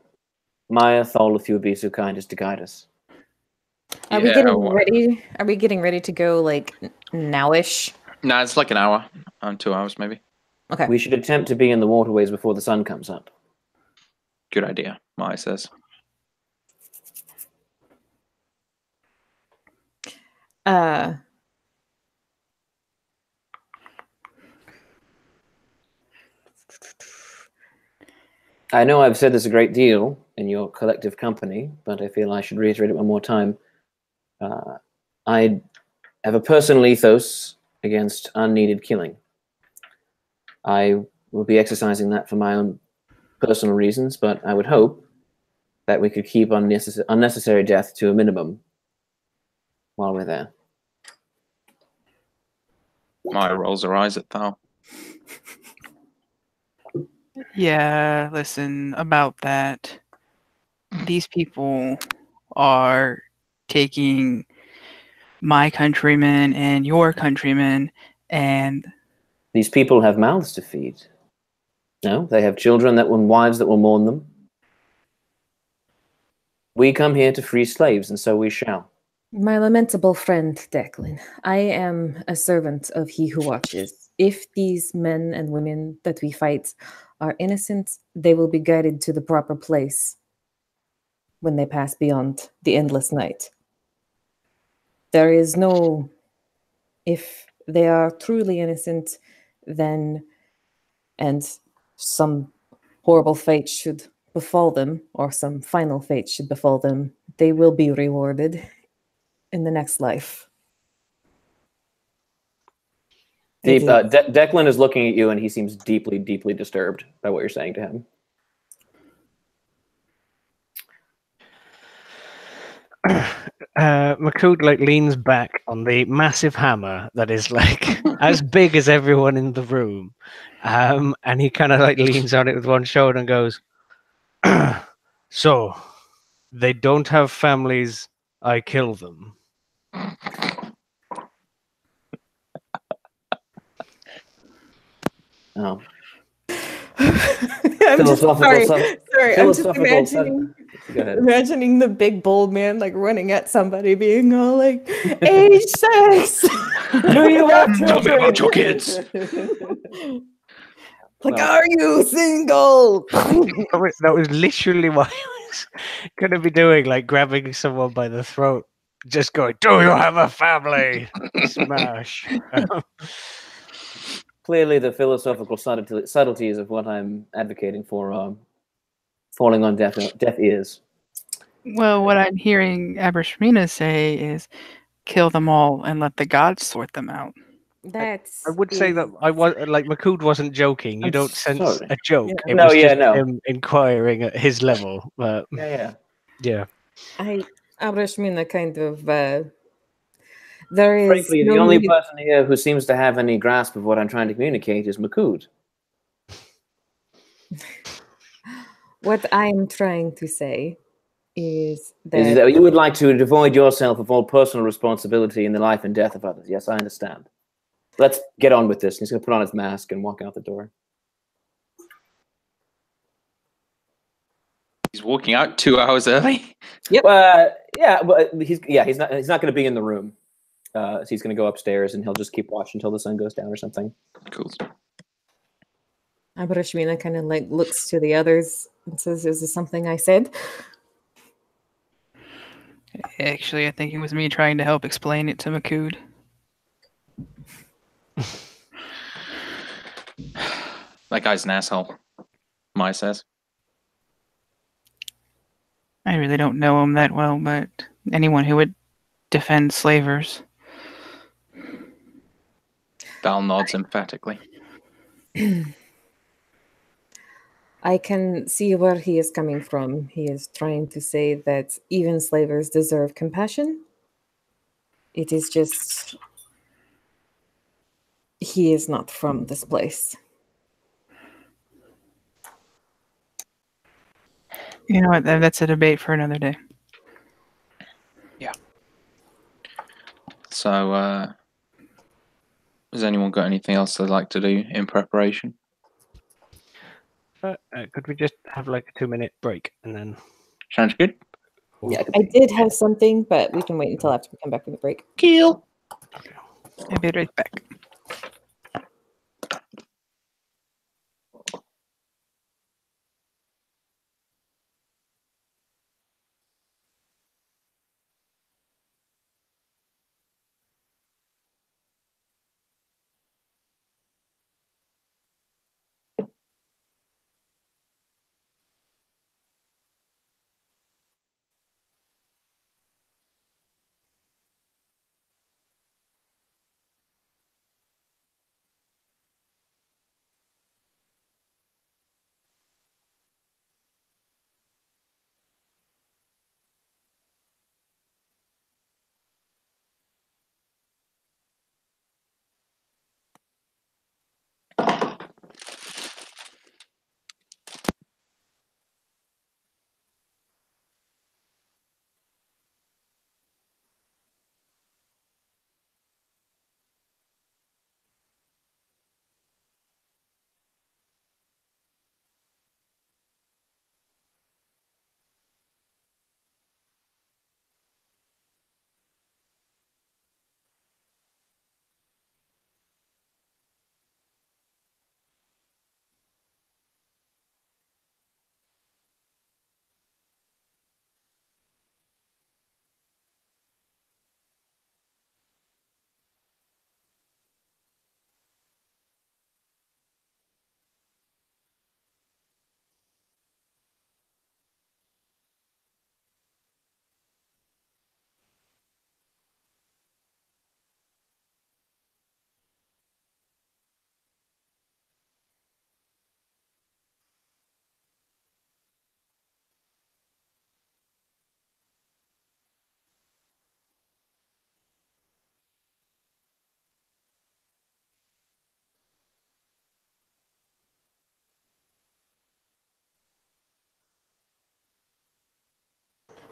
Maya, Thol, if you would be so kind as to guide us. Are we Yeah, getting well- ready? Are we getting ready to go like nowish? Nah, it's like an hour, 2 hours maybe. Okay. We should attempt to be in the waterways before the sun comes up. Good idea, Maya says. I know I've said this a great deal in your collective company, but I feel I should reiterate it one more time. I have a personal ethos against unneeded killing. I will be exercising that for my own personal reasons, but I would hope that we could keep unnecessary death to a minimum while we're there. Maya rolls her eyes at Thal. Yeah, listen, about that. These people are taking my countrymen and your countrymen, and These people have mouths to feed. No, they have children and wives that will mourn them. We come here to free slaves, and so we shall. My lamentable friend Declan, I am a servant of He who watches. If these men and women that we fight are innocent, they will be guided to the proper place when they pass beyond the endless night. There is no, if they are truly innocent, then, and some horrible fate should befall them, or some final fate should befall them, they will be rewarded in the next life. Declan is looking at you, and he seems deeply, deeply disturbed by what you're saying to him. Makud leans back on the massive hammer that is as big as everyone in the room, and he kind of leans on it with one shoulder and goes, "So, they don't have families. I kill them." Oh. I'm just Philosophical sorry. I'm just philosophical Go ahead. imagining the big bold man like running at somebody, being all like, "Age sex." Do you have Tell me about your children? kids. Like, Well. are you single? That was literally what I was going to be doing, like grabbing someone by the throat, just going, "Do you have a family?" Smash. Clearly, the philosophical subtleties of what I'm advocating for falling on deaf ears. Well, what I'm hearing Abrashmina say is kill them all and let the gods sort them out. That's I would say that I was like Makud wasn't joking. You I'm don't sense sorry. a joke. Yeah. It No, was yeah, just no. him inquiring at his level. But Yeah. yeah, Abrashmina kind of there is Frankly, the no only need- person here who seems to have any grasp of what I'm trying to communicate is Makud. what I'm trying to say is Is that that you would like to devoid yourself of all personal responsibility in the life and death of others. Yes, I understand. Let's get on with this. He's going to put on his mask and walk out the door. He's walking out 2 hours early. Yeah, but he's not going to be in the room. So he's going to go upstairs and he'll just keep watching until the sun goes down or something. Cool. Abrashmina kind of like looks to the others and says, "Is this something I said?" Actually, I think it was me trying to help explain it to Makud. That guy's an asshole. Maya says. I really don't know him that well, but anyone who would defend slavers. Val nods emphatically. I can see where he is coming from. He is trying to say that even slavers deserve compassion. It is just he is not from this place. You know what? That's a debate for another day. So, has anyone got anything else they'd like to do in preparation? could we just have like a 2-minute break and then? Sounds good. Yeah, I did have something, but we can wait until after we come back from the break. Kill. I'll be right back.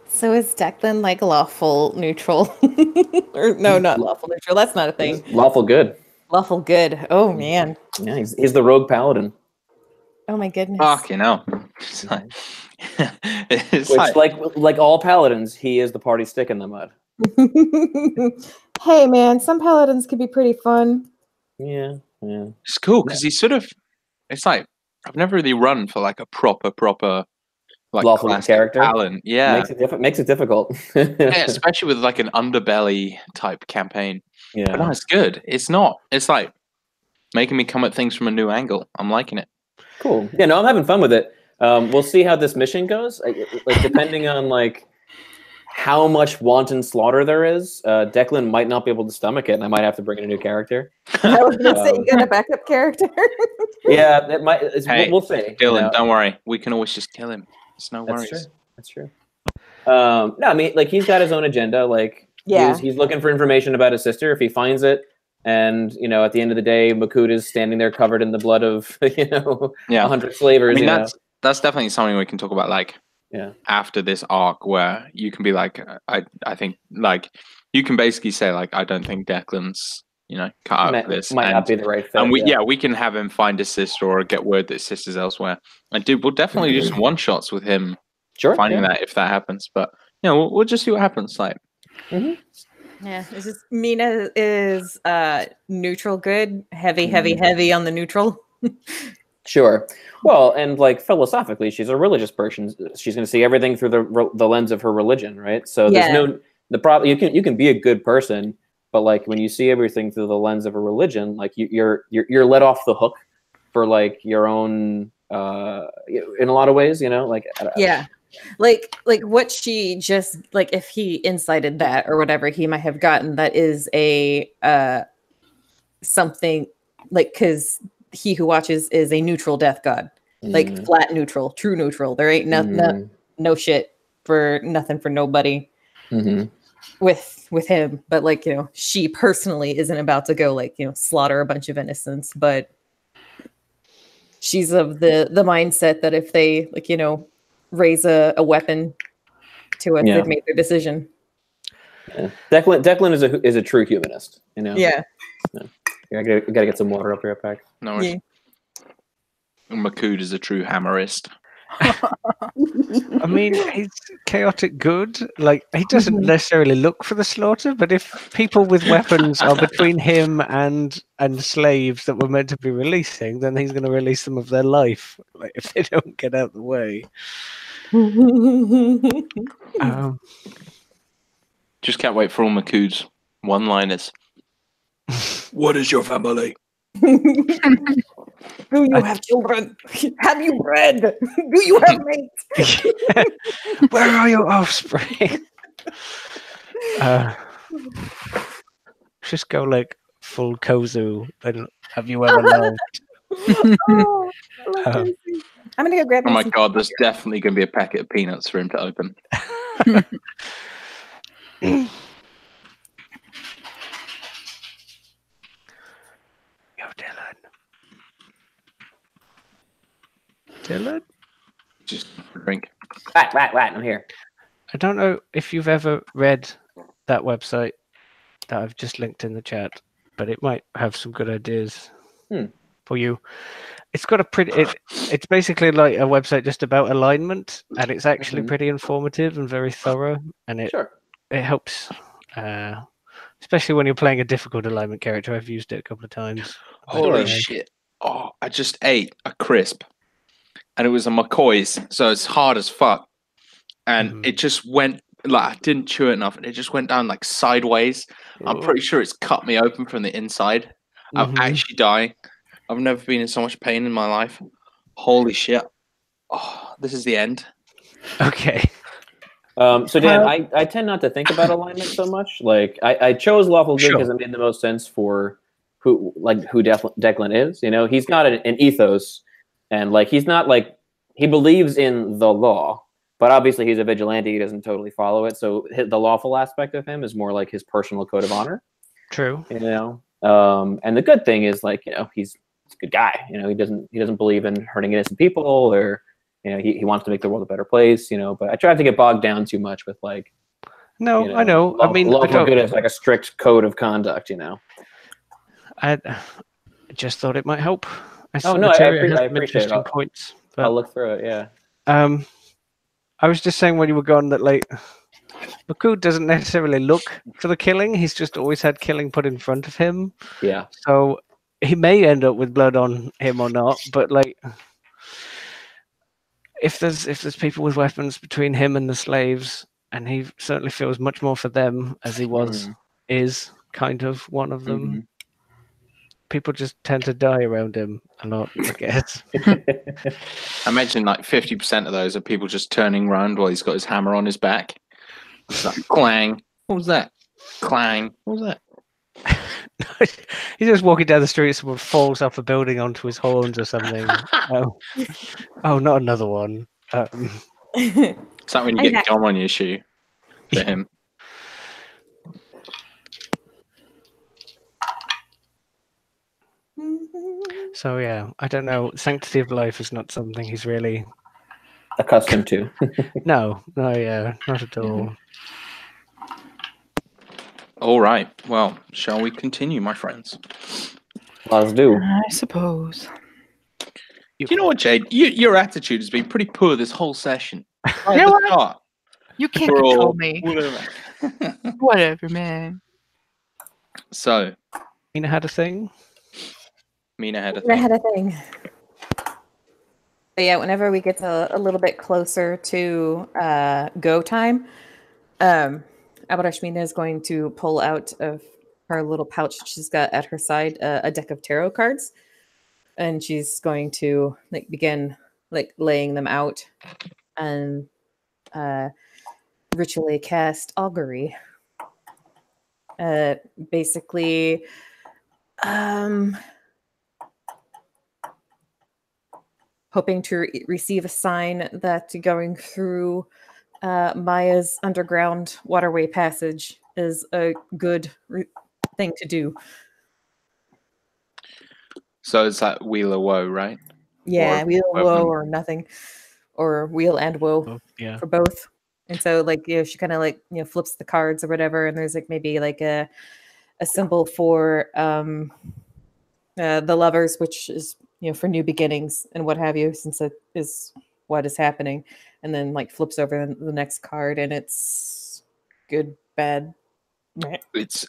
So is Declan lawful neutral? Or no, not lawful neutral. That's not a thing. Lawful good. Lawful good. Oh man. Yeah, he's the rogue paladin. Oh my goodness. Fucking hell. It's like, it's Which, like all paladins, he is the party stick in the mud. Hey man, some paladins can be pretty fun. Yeah. it's cool because he's sort of. It's like I've never really run for like a proper like Lawful classic character. paladin. Yeah. Makes it difficult. Yeah, especially with like an Underbelly type campaign. Yeah. But no, it's good. It's not. It's like making me come at things from a new angle. I'm liking it. Cool. Yeah, no, I'm having fun with it. We'll see how this mission goes. Like depending on like how much wanton slaughter there is, Declan might not be able to stomach it, and I might have to bring in a new character. I was gonna say you got a backup character. Yeah, it might. Hey, we'll see. Dylan, don't worry. We can always just kill him. It's no worries. That's true. No, I mean, like he's got his own agenda. Like, he's looking for information about his sister. If he finds it, and at the end of the day, Makut is standing there covered in the blood of 100 slavers. I mean, that's definitely something we can talk about. Like, after this arc, where you can be like, I think like you can basically say like, I don't think Declan's cut out for this. Might not be the right fit. And we can have him find his sister or get word that his sister's elsewhere. And we'll definitely do some one shots with him. Sure, finding that if that happens, but we'll just see what happens. Like, yeah, it's just Mina is neutral good, heavy on the neutral. Sure. Well, and like philosophically, she's a religious person. She's going to see everything through the lens of her religion, right? So there's the problem. You can be a good person, but like when you see everything through the lens of a religion, like you're let off the hook for like your own in a lot of ways, like like what she just like if he incited that or whatever, he might have gotten that is a something like because he who watches is a neutral death god, like flat neutral, true neutral. There ain't no shit for nothing for nobody with him. But like she personally isn't about to go like slaughter a bunch of innocents, but she's of the mindset that if they like raise a weapon to us, they've made their decision. Yeah. Declan is a true humanist. Yeah. I gotta get some water up here, pack. No worries. Makut is a true hammerist. I mean, he's chaotic good. Like, he doesn't necessarily look for the slaughter, but if people with weapons are between him and slaves that were meant to be releasing, then he's going to release them of their life, like, if they don't get out of the way. Just can't wait for all Makut's one-liners. What is your family? Do you have children? Have you bread? Do you have mates? Where are your offspring? Just go like full Kozu and have you ever loved? I'm gonna go grab. Oh my god, there's definitely gonna be a packet of peanuts for him to open. Yo, Dylan? Just drink. Right, I'm here. I don't know if you've ever read that website that I've just linked in the chat, but it might have some good ideas for you. It's got it's basically like a website just about alignment, and it's actually pretty informative and very thorough, and it helps, especially when you're playing a difficult alignment character. I've used it a couple of times. Holy shit. Oh, I just ate a crisp. And it was a McCoy's, so it's hard as fuck. And it just went, like, I didn't chew it enough, and it just went down, like, sideways. I'm pretty sure it's cut me open from the inside. I'm actually dying. I've never been in so much pain in my life. Holy shit. Oh, this is the end. Okay. So, Dan, I tend not to think about alignment so much. Like, I chose Lawful Good because it made the most sense for who Declan is. He's got an ethos. And like he's not like he believes in the law, but obviously he's a vigilante. He doesn't totally follow it. So the lawful aspect of him is more like his personal code of honor. True. And the good thing is like he's a good guy. He doesn't believe in hurting innocent people or he wants to make the world a better place. But I try to get bogged down too much with like. No, I know. I mean, lawful good is like a strict code of conduct. I just thought it might help. Oh, no, I Materia has some appreciate it. interesting points. I'll But look through it. Yeah. I was just saying when you were gone that like Makud doesn't necessarily look for the killing. He's just always had killing put in front of him. Yeah. So he may end up with blood on him or not. But like, if there's people with weapons between him and the slaves, and he certainly feels much more for them as he is kind of one of them. People just tend to die around him a lot, I guess. I imagine like 50% of those are people just turning around while he's got his hammer on his back. It's like clang. What was that? Clang. What was that? He's just walking down the street, someone falls off a building onto his horns or something. Oh, not another one. It's like when you get gum on your shoe for him. So yeah, I don't know. Sanctity of life is not something he's really accustomed to. No, yeah, not at all. All right. Well, shall we continue, my friends? Let's do. I suppose. You know what, Jade? Your attitude has been pretty poor this whole session. Right You at know the start. You can't We're control all- me. Whatever. Whatever, man. So, Mina had a thing. Mina had a I thing. had a thing. But yeah, whenever we get a little bit closer to go time, Abarashmina is going to pull out of her little pouch she's got at her side a deck of tarot cards, and she's going to like begin like laying them out and ritually cast augury. Basically, hoping to receive a sign that going through Maya's underground waterway passage is a good thing to do. So it's like Wheel of Woe, right? Yeah, Or wheel both woe of them. or nothing, or wheel and woe Oh, yeah. for both. And so, like, she kind of like flips the cards or whatever, and there's like maybe like a symbol for the lovers, which is for new beginnings and what have you, since it is what is happening. And then like flips over the next card, and it's good, bad. Meh. It's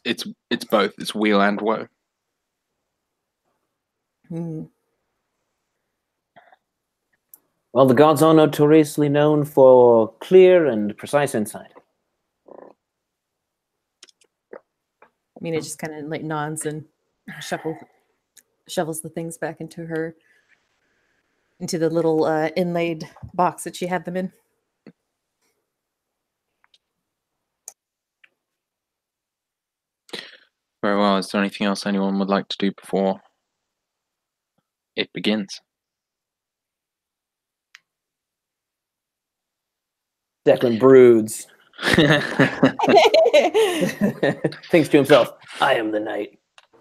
both. It's Wheel and Woe. Mm. Well, the gods are notoriously known for clear and precise insight. Mina just kind of like nods and shovels the things back into the little inlaid box that she had them in. Very well. Is there anything else anyone would like to do before it begins? Declan broods. Thinks to himself, I am the night.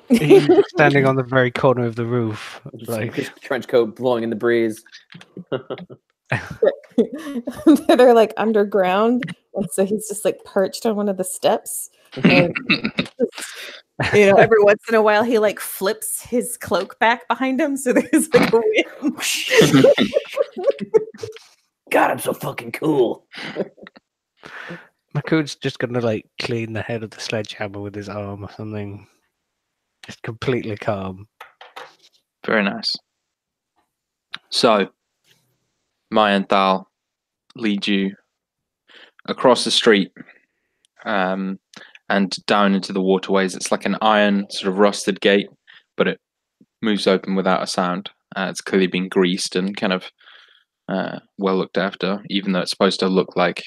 He's standing on the very corner of the roof, like Just trench coat blowing in the breeze. They're like underground, and so he's just like perched on one of the steps. And every once in a while he like flips his cloak back behind him, so there's like a wind. God, I'm so fucking cool. Makud's just gonna like clean the head of the sledgehammer with his arm or something. Just completely calm. Very nice. So, Maya and Thal lead you across the street and down into the waterways. It's like an iron, sort of rusted gate, but it moves open without a sound. It's clearly been greased and kind of well looked after, even though it's supposed to look like,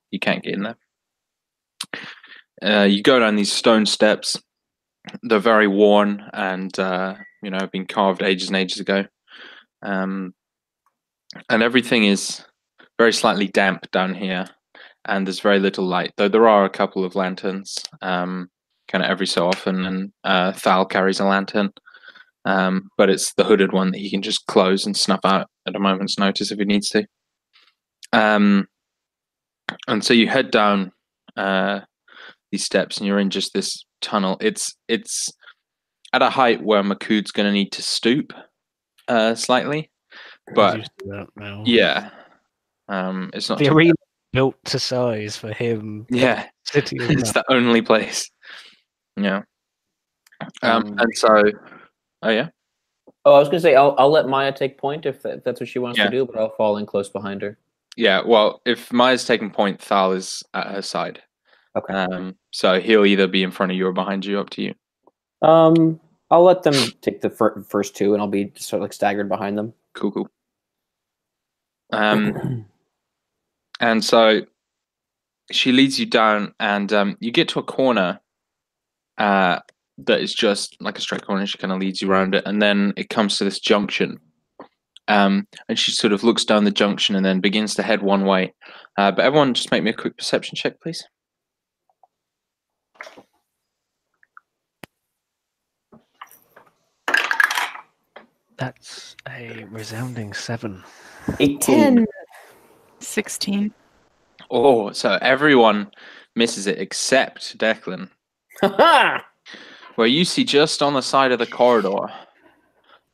you can't get in there. You go down these stone steps. They're very worn and, have been carved ages and ages ago. And everything is very slightly damp down here, and there's very little light, though there are a couple of lanterns kind of every so often, and Thal carries a lantern, but it's the hooded one that he can just close and snuff out at a moment's notice if he needs to. And so you head down these steps, and you're in just this tunnel. It's at a height where Makood's going to need to stoop slightly. But He's used to that now. yeah, it's not The too arena built to size for him. bad. Yeah, City is it's not. the only place. Yeah. And so, oh yeah. Oh, I was gonna say I'll let Maya take point if that's what she wants Yeah. to do, but I'll fall in close behind her. Yeah, well, if Maya's taking point, Thal is at her side. Okay. So he'll either be in front of you or behind you, up to you. I'll let them take the first two, and I'll be sort of like staggered behind them. Cool. And so she leads you down, and you get to a corner that is just like a straight corner. She kind of leads you around it, and then it comes to this junction. And she sort of looks down the junction and then begins to head one way. But everyone, just make me a quick perception check, please. That's a resounding 7. 18. 10. 16. Oh, so everyone misses it except Declan, where you see just on the side of the corridor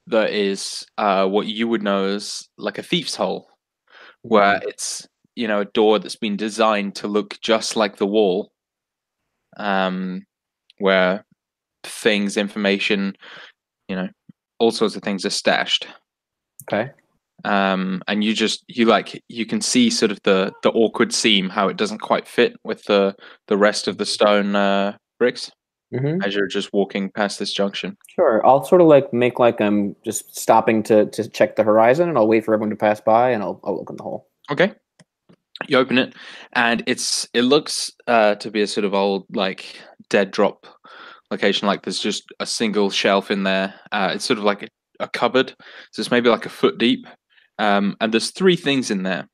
that is what you would know as like a thief's hole, where it's, you know, a door that's been designed to look just like the wall, where things, information, you know, all sorts of things are stashed. Okay. And you can see sort of the awkward seam, how it doesn't quite fit with the rest of the stone bricks as you're just walking past this junction. Sure. I'll sort of like make like I'm just stopping to check the horizon, and I'll wait for everyone to pass by, and I'll look in the hole. Okay. You open it, and it looks to be a sort of old, like, dead drop location. Like there's just a single shelf in there. It's sort of like a cupboard, so it's maybe like a foot deep. And there's 3 things in there.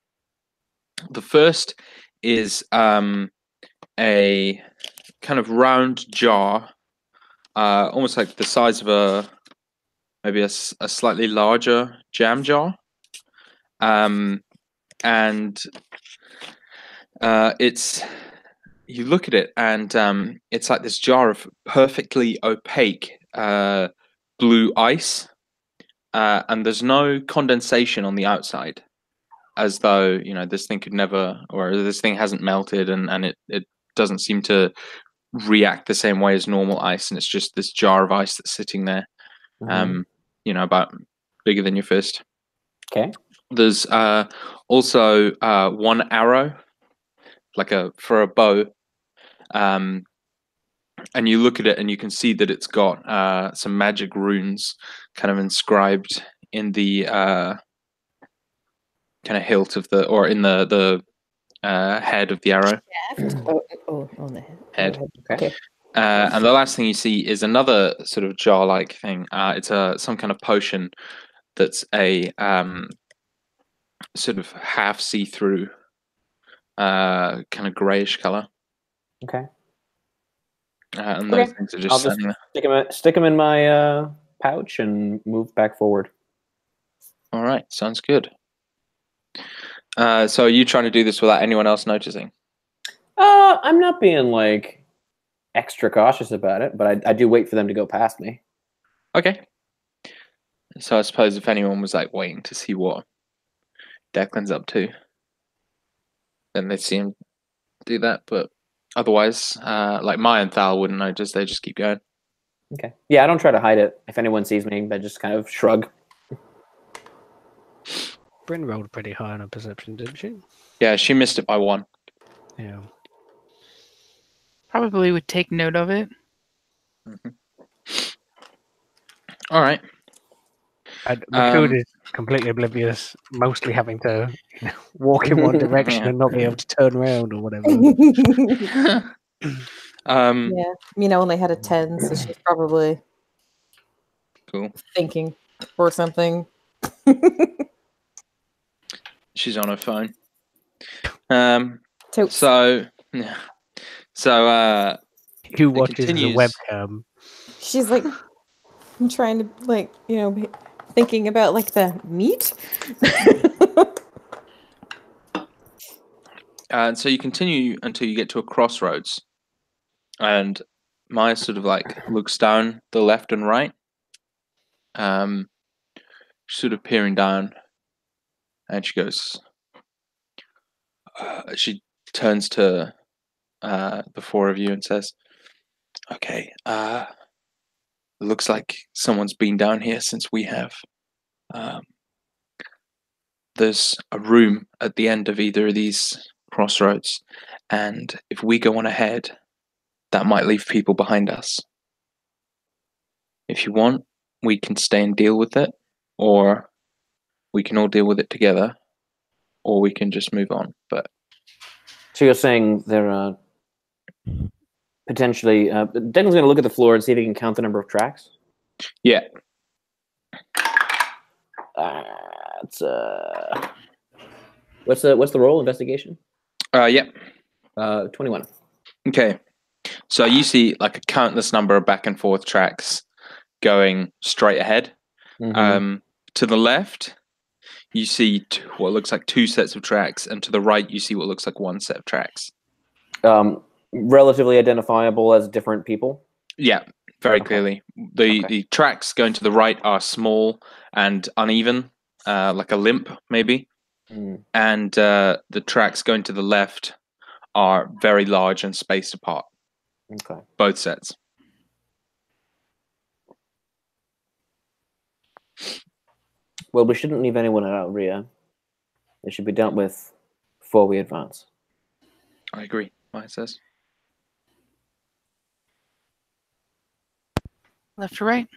The first is a kind of round jar, almost like the size of maybe a slightly larger jam jar. And it's, you look at it, and it's like this jar of perfectly opaque blue ice, and there's no condensation on the outside, as though, you know, this thing could never, or this thing hasn't melted, and it doesn't seem to react the same way as normal ice, and it's just this jar of ice that's sitting there, you know, about bigger than your fist. Okay. There's also 1 arrow, like for a bow, and you look at it and you can see that it's got some magic runes kind of inscribed in the kind of hilt of or in the head of the arrow. On the Head. Okay. And the last thing you see is another sort of jar-like thing. It's some kind of potion that's a sort of half see-through kind of grayish color. Okay. And those things are just I'll just standing there. stick them in my pouch and move back forward. All right, sounds good. So are you trying to do this without anyone else noticing? I'm not being like extra cautious about it, but I do wait for them to go past me. Okay. So I suppose if anyone was like waiting to see what Declan's up to, then they'd see him do that. But otherwise, like Maya and Thal wouldn't notice; they just keep going. Okay. Yeah, I don't try to hide it. If anyone sees me, I just kind of shrug. Bryn rolled pretty high on her perception, didn't she? Yeah, she missed it by 1. Yeah. Probably would take note of it. All right. Makood is completely oblivious, mostly having to walk in one direction and not be able to turn around or whatever. Yeah, Mina only had a 10, so she's probably Cool. thinking or something. She's on her phone. Totes. So Who watches the continues. webcam? She's like, I'm trying to, like, you know, thinking about like the meat. And so you continue until you get to a crossroads, and Maya sort of like looks down the left and right, sort of peering down, and she goes. She turns to the four of you and says, "Okay, looks like someone's been down here since we have. Um, there's a room at the end of either of these crossroads, and if we go on ahead, that might leave people behind us. If you want, we can stay and deal with it, or we can all deal with it together, or we can just move on." But So you're saying there are potentially... Declan's going to look at the floor and see if he can count the number of tracks. yeah, It's what's the roll? Investigation? yeah. 21. Okay, so you see like a countless number of back and forth tracks going straight ahead. To the left, you see what looks like two sets of tracks, and to the right, you see what looks like one set of tracks. Relatively identifiable as different people. Yeah, very clearly. The tracks going to the right are small and uneven, like a limp maybe, and the tracks going to the left are very large and spaced apart. Okay. Both sets. Well, we shouldn't leave anyone out, Rhea. They should be dealt with before we advance. I agree. Maya says. Left or right?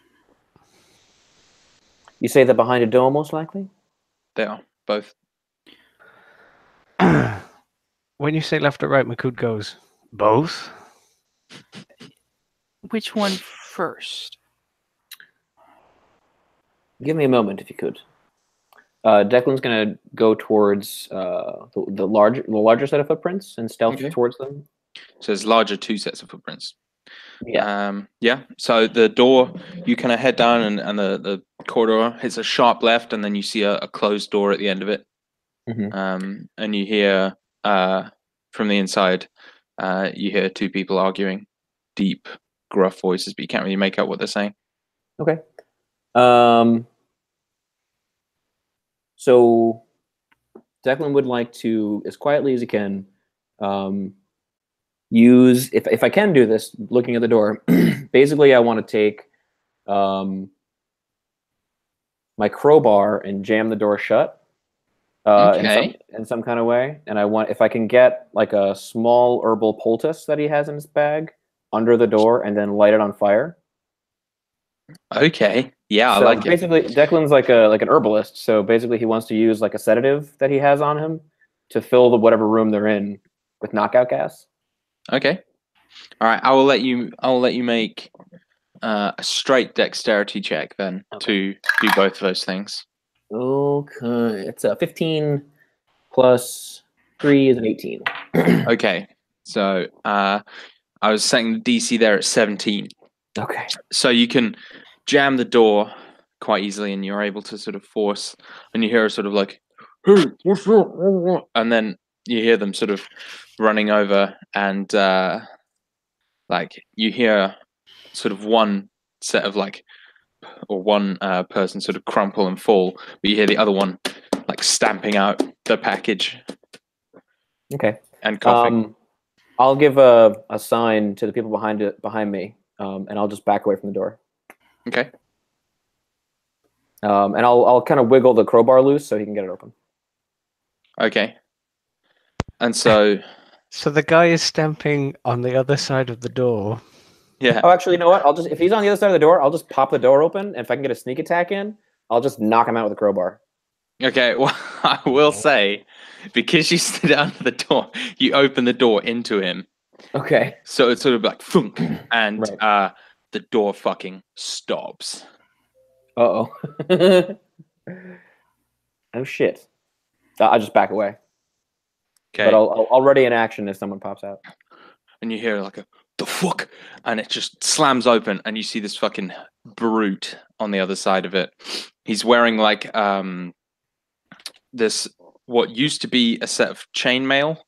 You say they're behind a door, most likely? They are both. When you say left or right, Makud goes, both? Which one first? Give me a moment, if you could. Declan's going to go towards the larger set of footprints and stealth towards them. So there's larger two sets of footprints. Yeah. Yeah. So the door, you kind of head down, and the corridor hits a sharp left, and then you see a closed door at the end of it. And you hear from the inside, you hear two people arguing, deep, gruff voices, but you can't really make out what they're saying. Okay. So Declan would like to, as quietly as he can, use, if I can do this, looking at the door, basically I want to take my crowbar and jam the door shut in some kind of way. And I want, if I can get like a small herbal poultice that he has in his bag under the door and then light it on fire. Okay. Yeah, So I like it. basically, Declan's like an herbalist. So basically, he wants to use like a sedative that he has on him to fill whatever room they're in with knockout gas. Okay. All right. I will let you make a straight dexterity check then to do both of those things. Okay, it's a 15 plus 3 is an 18. Okay. So I was setting the DC there at 17. Okay. So you can jam the door quite easily, and you're able to sort of force, and you hear a sort of like, "Hey, what's up?" And then you hear them sort of running over, and like you hear sort of one set of like, or one person sort of crumple and fall, but you hear the other one like stamping out the package. Okay. And coughing. I'll give a sign to the people behind me, and I'll just back away from the door. Okay. And I'll kind of wiggle the crowbar loose so he can get it open. Okay. And so So the guy is stamping on the other side of the door. Yeah. Oh, actually, you know what? If he's on the other side of the door, I'll just pop the door open, and if I can get a sneak attack in, I'll just knock him out with a crowbar. Okay, well, I will say, because you stood under the door, you open the door into him. Okay. So it's sort of like thunk, and Right. the door fucking stops. Uh-oh. Oh, shit. I'll just back away. Okay. But I'll ready an action if someone pops out. And you hear like the fuck, and it just slams open, and you see this fucking brute on the other side of it. He's wearing like this what used to be a set of chainmail,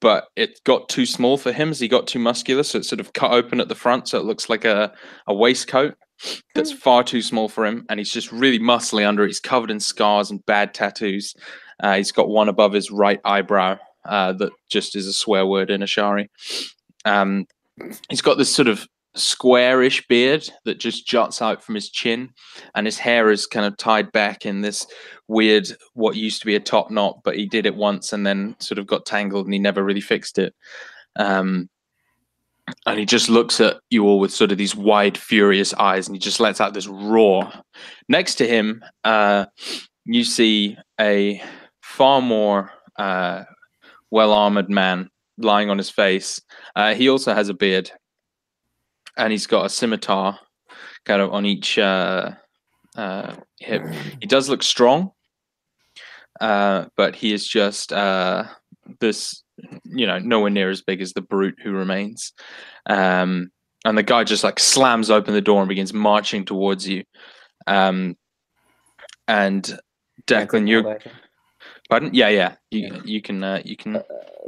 but it got too small for him as he got too muscular, so it's sort of cut open at the front, so it looks like a waistcoat that's far too small for him, and he's just really muscly under it. He's covered in scars and bad tattoos. He's got one above his right eyebrow that just is a swear word in Ashari. He's got this sort of squarish beard that just juts out from his chin, and his hair is kind of tied back in this weird, what used to be a top knot, but he did it once and then sort of got tangled and he never really fixed it. And he just looks at you all with sort of these wide, furious eyes, and he just lets out this roar. Next to him, you see a far more well-armored man lying on his face. He also has a beard, and he's got a scimitar kind of on each hip. He does look strong, but he is just this, nowhere near as big as the brute who remains. And the guy just like slams open the door and begins marching towards you. And Declan, you're... Pardon? Yeah. You can.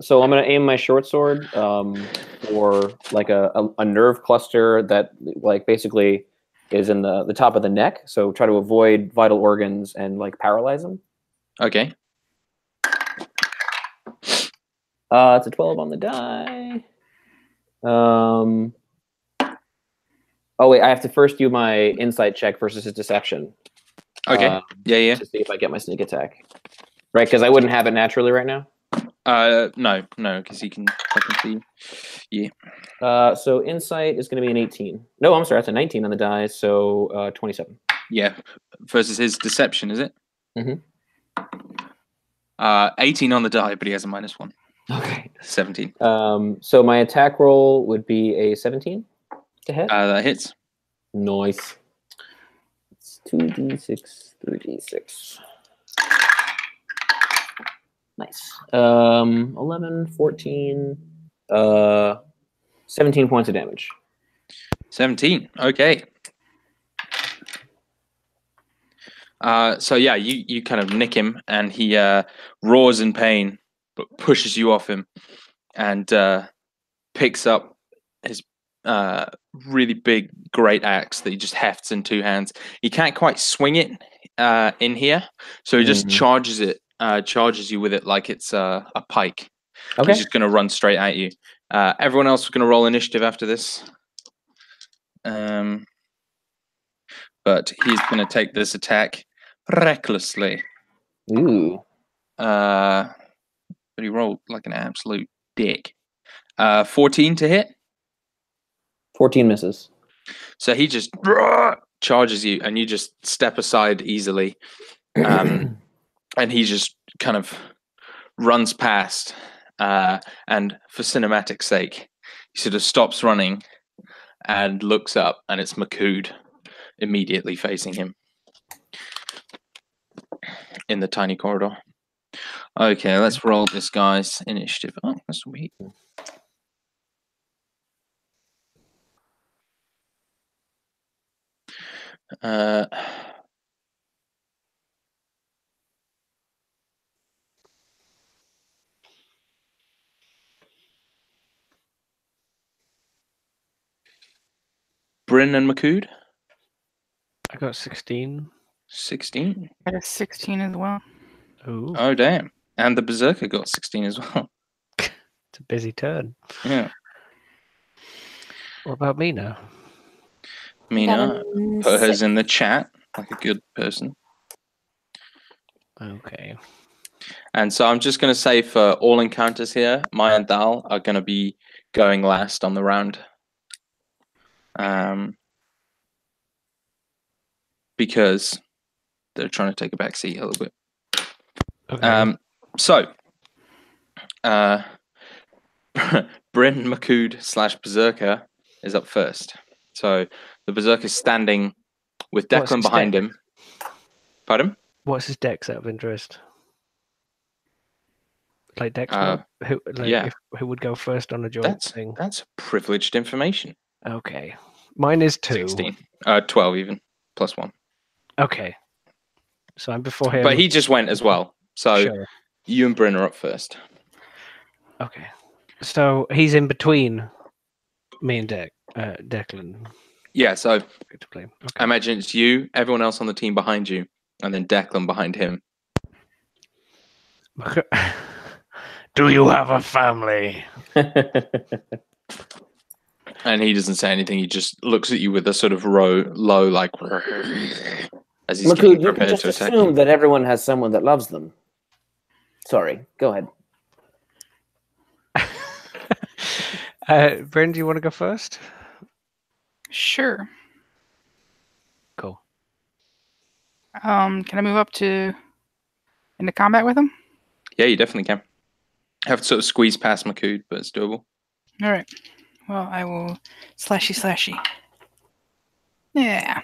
So I'm gonna aim my short sword for like a nerve cluster that like basically is in the top of the neck. So try to avoid vital organs and like paralyze them. Okay. It's a 12 on the die. Oh wait, I have to first do my insight check versus his deception. Okay. Yeah. To see if I get my sneak attack. Right, because I wouldn't have it naturally right now. No, because he can fucking see. Yeah. So insight is going to be an 18. No, I'm sorry, that's a 19 on the die. So 27. Yeah, versus his deception, is it? Mm-hmm. 18 on the die, but he has a -1. Okay. 17. So my attack roll would be a 17 to hit. That hits. Nice. It's 2d6, 3d6. Nice. 11, 14, 17 points of damage. 17. Okay. So yeah, you kind of nick him, and he roars in pain, but pushes you off him, and picks up his really big great axe that he just hefts in 2 hands. He can't quite swing it in here, so he just charges you with it like it's a pike. Okay. He's just going to run straight at you. Everyone else is going to roll initiative after this. But he's going to take this attack recklessly. Ooh. But he rolled like an absolute dick. 14 to hit. 14 misses. So he just charges you, and you just step aside easily. And he just kind of runs past. And for cinematic sake, he sort of stops running and looks up, and it's Makood immediately facing him in the tiny corridor. Okay, let's roll this guy's initiative. Oh, that's sweet. Bryn and Makood? I got 16. 16. I got a 16 as well. Ooh, Oh, damn. And the Berserker got 16 as well. it's a busy turn. Yeah. What about me now? Mina, put hers in the chat like a good person. Okay. And so I'm just going to say for all encounters here, Maya and Dal are going to be going last on the round. Because they're trying to take a back seat a little bit. Okay. So, Bryn Makood / Berserker is up first. So the Berserker's standing with What's Declan his behind deck? him. Pardon? What's his dex out of interest? Like dex who would go first on a joint thing? That's privileged information. Okay. Mine is 2. 16. 12 even. +1. Okay. So I'm before him. But he just went as well. So Sure. you and Bryn are up first. Okay. So he's in between me and Declan. Yeah, so Good to play. I Okay. imagine it's you, everyone else on the team behind you, and then Declan behind him. Do you have a family? And he doesn't say anything. He just looks at you with a sort of low, like, as he's Makud, getting you can prepared just to attack assume you. that everyone has someone that loves them. Sorry, go ahead. Bryn, do you want to go first? Sure. Cool. Can I move up to into combat with him? Yeah, you definitely can. Have to sort of squeeze past Makud, but it's doable. All right. Well, I will slashy. Yeah.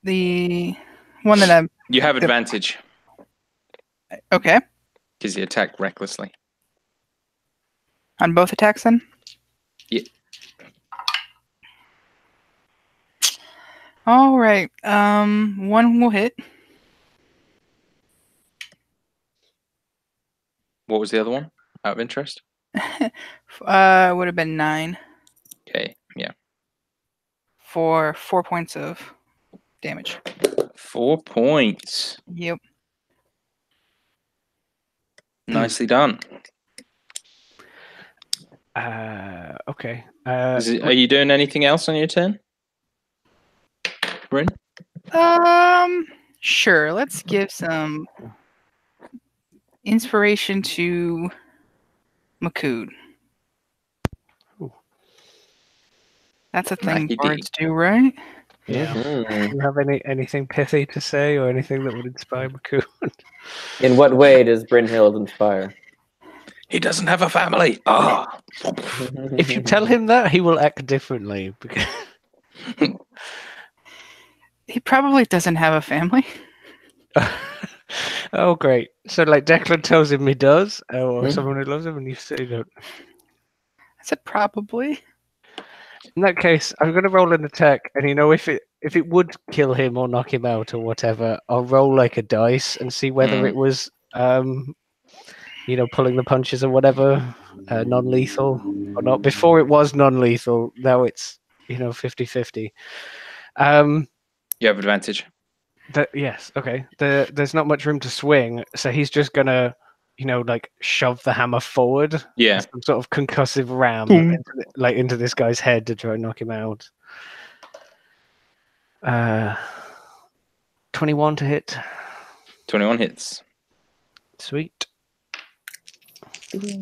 The one that I'm You have advantage okay because you attacked recklessly. on both attacks then. Yeah. All right. One will hit. What was the other one? Out of interest. Would have been 9 Okay, yeah. for 4 points of damage. 4 points. Yep. Nicely done. Okay. Are you doing anything else on your turn, Bryn? Sure. Let's give some inspiration to Makud. Ooh. That's a thing Nice. bards do, right? Yeah. Mhm. Do you have anything pithy to say or anything that would inspire Makud? In what way does Brynhild inspire? He doesn't have a family. Oh. If you tell him that, he will act differently. Because He probably doesn't have a family. oh, great. So, like, Declan tells him he does, or Hmm? someone who loves him, and you say you don't. I said probably. In that case, I'm going to roll an attack, and if it would kill him or knock him out or whatever, I'll roll like a dice and see whether it was, pulling the punches or whatever, non-lethal or not. Before it was non-lethal, now it's 50-50. You have advantage. Yes, okay. There's not much room to swing, so he's just gonna, shove the hammer forward. Yeah. Some sort of concussive ram Boom. into this guy's head to try and knock him out. 21 to hit. 21 hits. Sweet.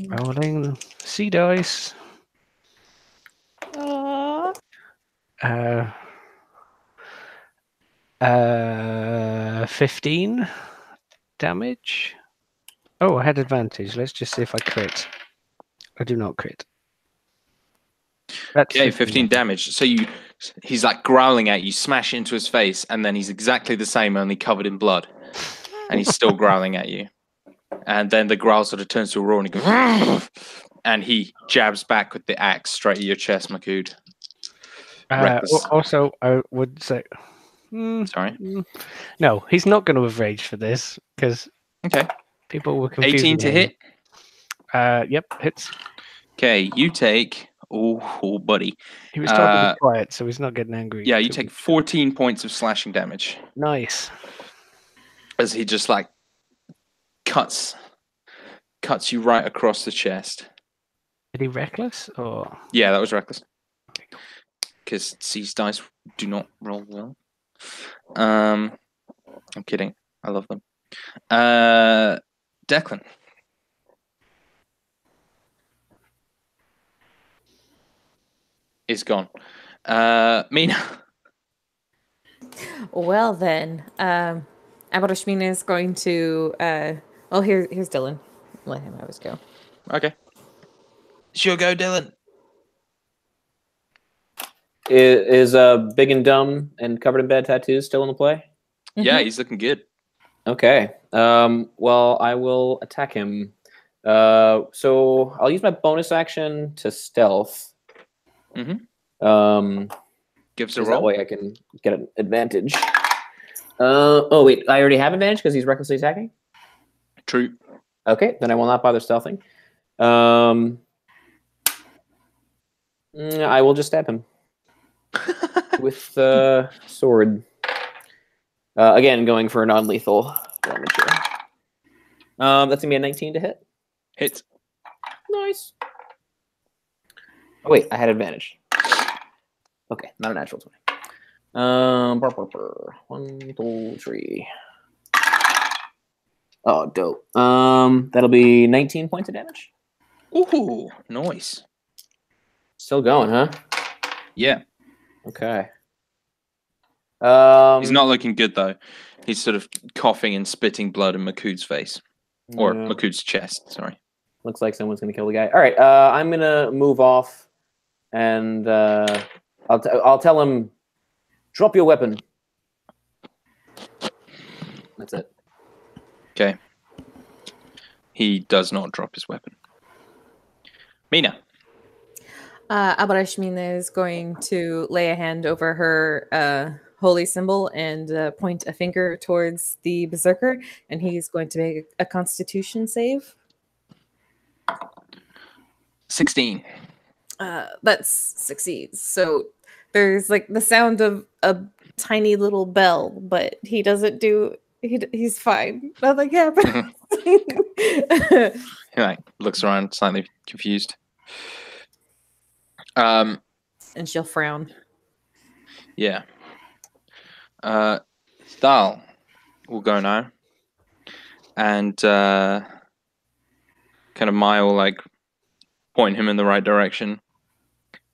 Rolling C dice. 15 damage. Oh, I had advantage. Let's just see if I crit. I do not crit. That's Okay, 15 damage. So he's like growling at you, smash into his face, and then he's exactly the same, only covered in blood. And he's still growling at you. And then the growl sort of turns to a roar and he goes, and he jabs back with the axe straight at your chest, Makud. Reckless. Also, I would say... Sorry. No, he's not going to have raged for this, because Okay. people were confused. 18 to hit? Yep, hits. Okay, you take... Oh, buddy. He was told to be quiet, so he's not getting angry. Yeah, you take 14 points of slashing damage. Nice. As he just like cuts you right across the chest. Is he reckless or? Yeah, that was reckless. Because these dice do not roll well. I'm kidding. I love them. Declan. Is gone. Mina. Well then, Abarashmina is going to. Well, here's Dylan. Let him always go. Okay. Sure, go, Dylan. Is big and dumb and covered in bad tattoos still in the play? Yeah, he's looking good. Okay. Well, I will attack him. So I'll use my bonus action to stealth. Mm-hmm. Give us a roll. That way I can get an advantage. Oh wait, I already have advantage because he's recklessly attacking. True. Okay, then I will not bother stealthing. I will just stab him with the sword. Again, going for a non-lethal damage here. That's gonna be a 19 to hit. Hit. Nice. Oh wait, I had advantage. Okay, not a natural 20. 1, 2, 3. Oh, dope. That'll be 19 points of damage. Ooh, nice. Still going, huh? Yeah. Okay. He's not looking good though. He's sort of coughing and spitting blood in Makood's face. Or Yeah. Makood's chest, sorry. Looks like someone's gonna kill the guy. All right, I'm gonna move off, and I'll tell him, drop your weapon. That's it. Okay. He does not drop his weapon. Mina. Abarashmina is going to lay a hand over her holy symbol and point a finger towards the berserker, and he's going to make a constitution save. 16. That's succeeds. So there's like the sound of a tiny little bell, but he doesn't do. He's fine. Nothing happened. He like looks around, slightly confused. And she'll frown. Yeah. Thal will go now, and kind of Maya will like point him in the right direction,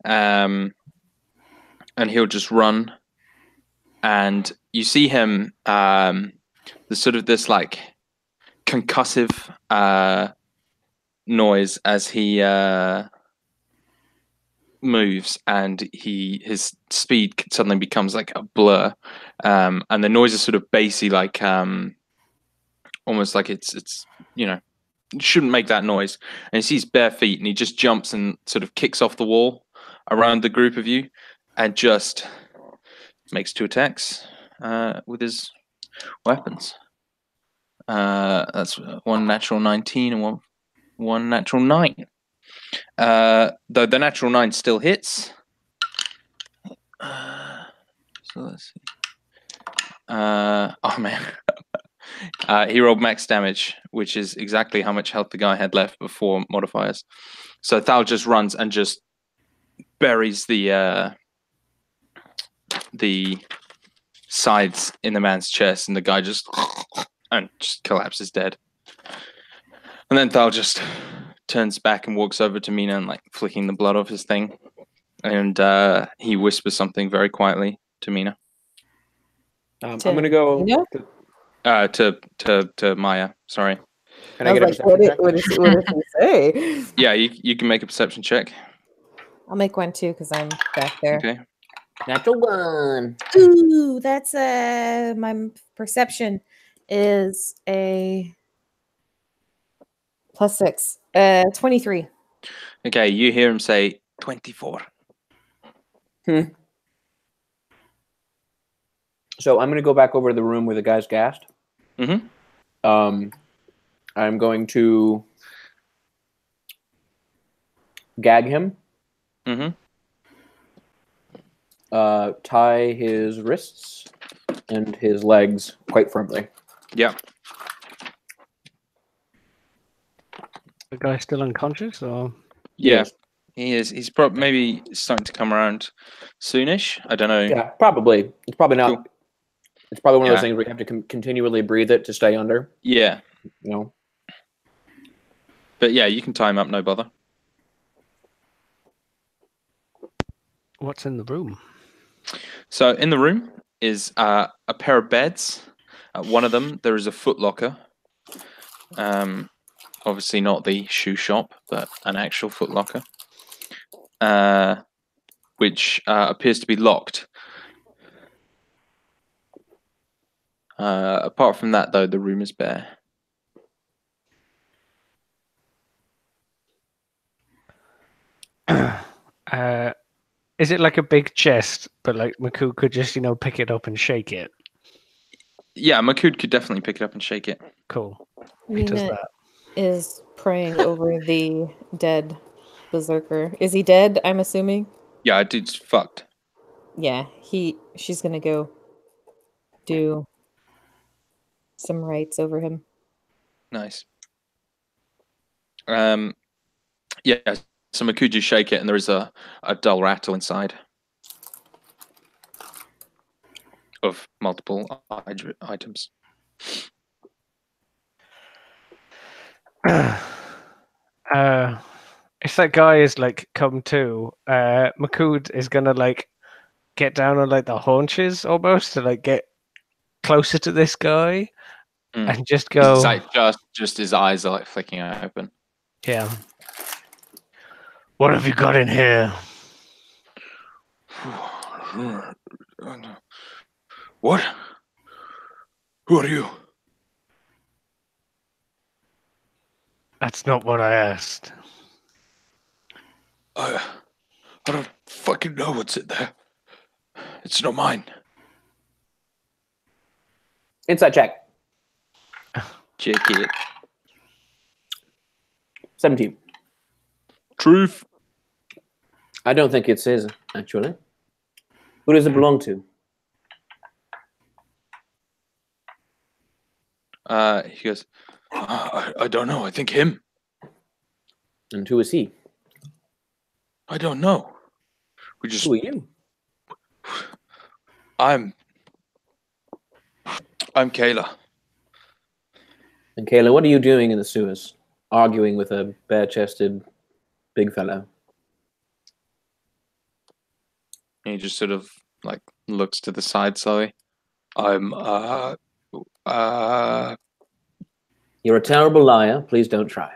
and he'll just run, and you see him. There's sort of this like concussive noise as he moves, and his speed suddenly becomes like a blur, and the noise is sort of bassy, like almost like it's you shouldn't make that noise. And he sees bare feet, and he just jumps and sort of kicks off the wall around the group of you, and just makes 2 attacks with his weapons. That's 1 natural 19 and one natural 9. Though the natural 9 still hits. So let's see. Oh man. He rolled max damage, which is exactly how much health the guy had left before modifiers. So Thal just runs and just buries the sides in the man's chest, and the guy just collapses dead. And then Thal just turns back and walks over to Mina and like flicking the blood off his thing, and he whispers something very quietly to Mina. I'm gonna go to Maya. Sorry. Can I get a perception check? What did he say? Yeah, you can make a perception check. I'll make one too because I'm back there. Okay. Natural 1. Ooh, that's my perception is a +6. 23. Okay, you hear him say 24. So I'm gonna go back over to the room where the guy's gassed. Mm-hmm. I'm going to gag him. Mm-hmm. Tie his wrists and his legs quite firmly. Yeah. The guy's still unconscious, or Yeah. He is. He's probably maybe starting to come around soonish. I don't know. Yeah, probably. It's probably not. Cool. It's probably one of those things where you have to continually breathe it to stay under. Yeah. You know. But yeah, you can tie him up, no bother. what's in the room? So in the room is a pair of beds. One of them, there is a footlocker. Obviously not the shoe shop, but an actual footlocker, which appears to be locked. Apart from that, though, the room is bare. Is it like a big chest, but like Makood could just, pick it up and shake it? Yeah, Makood could definitely pick it up and shake it. Cool. He does Mina that. is praying over the dead berserker. Is he dead? I'm assuming. Yeah, dude's fucked. Yeah, she's gonna go do some rites over him. Nice. Yeah, so Makuju shake it, and there is a dull rattle inside of multiple items. If that guy is like come to, Makud is gonna like get down on like the haunches almost to like get closer to this guy and just go. It's like just his eyes are like flicking open. Yeah. What have you got in here? What? Who are you? That's not what I asked. I don't fucking know what's in there. It's not mine. Insight check. Check it. 17. Truth. I don't think it's his, actually. Who does it belong to? He goes, I don't know. I think him. And who is he? I don't know. We just. Who are you? I'm Kayla. And Kayla, what are you doing in the sewers? Arguing with a bare-chested big fellow. And he just sort of like looks to the side slowly. You're a terrible liar. Please don't try.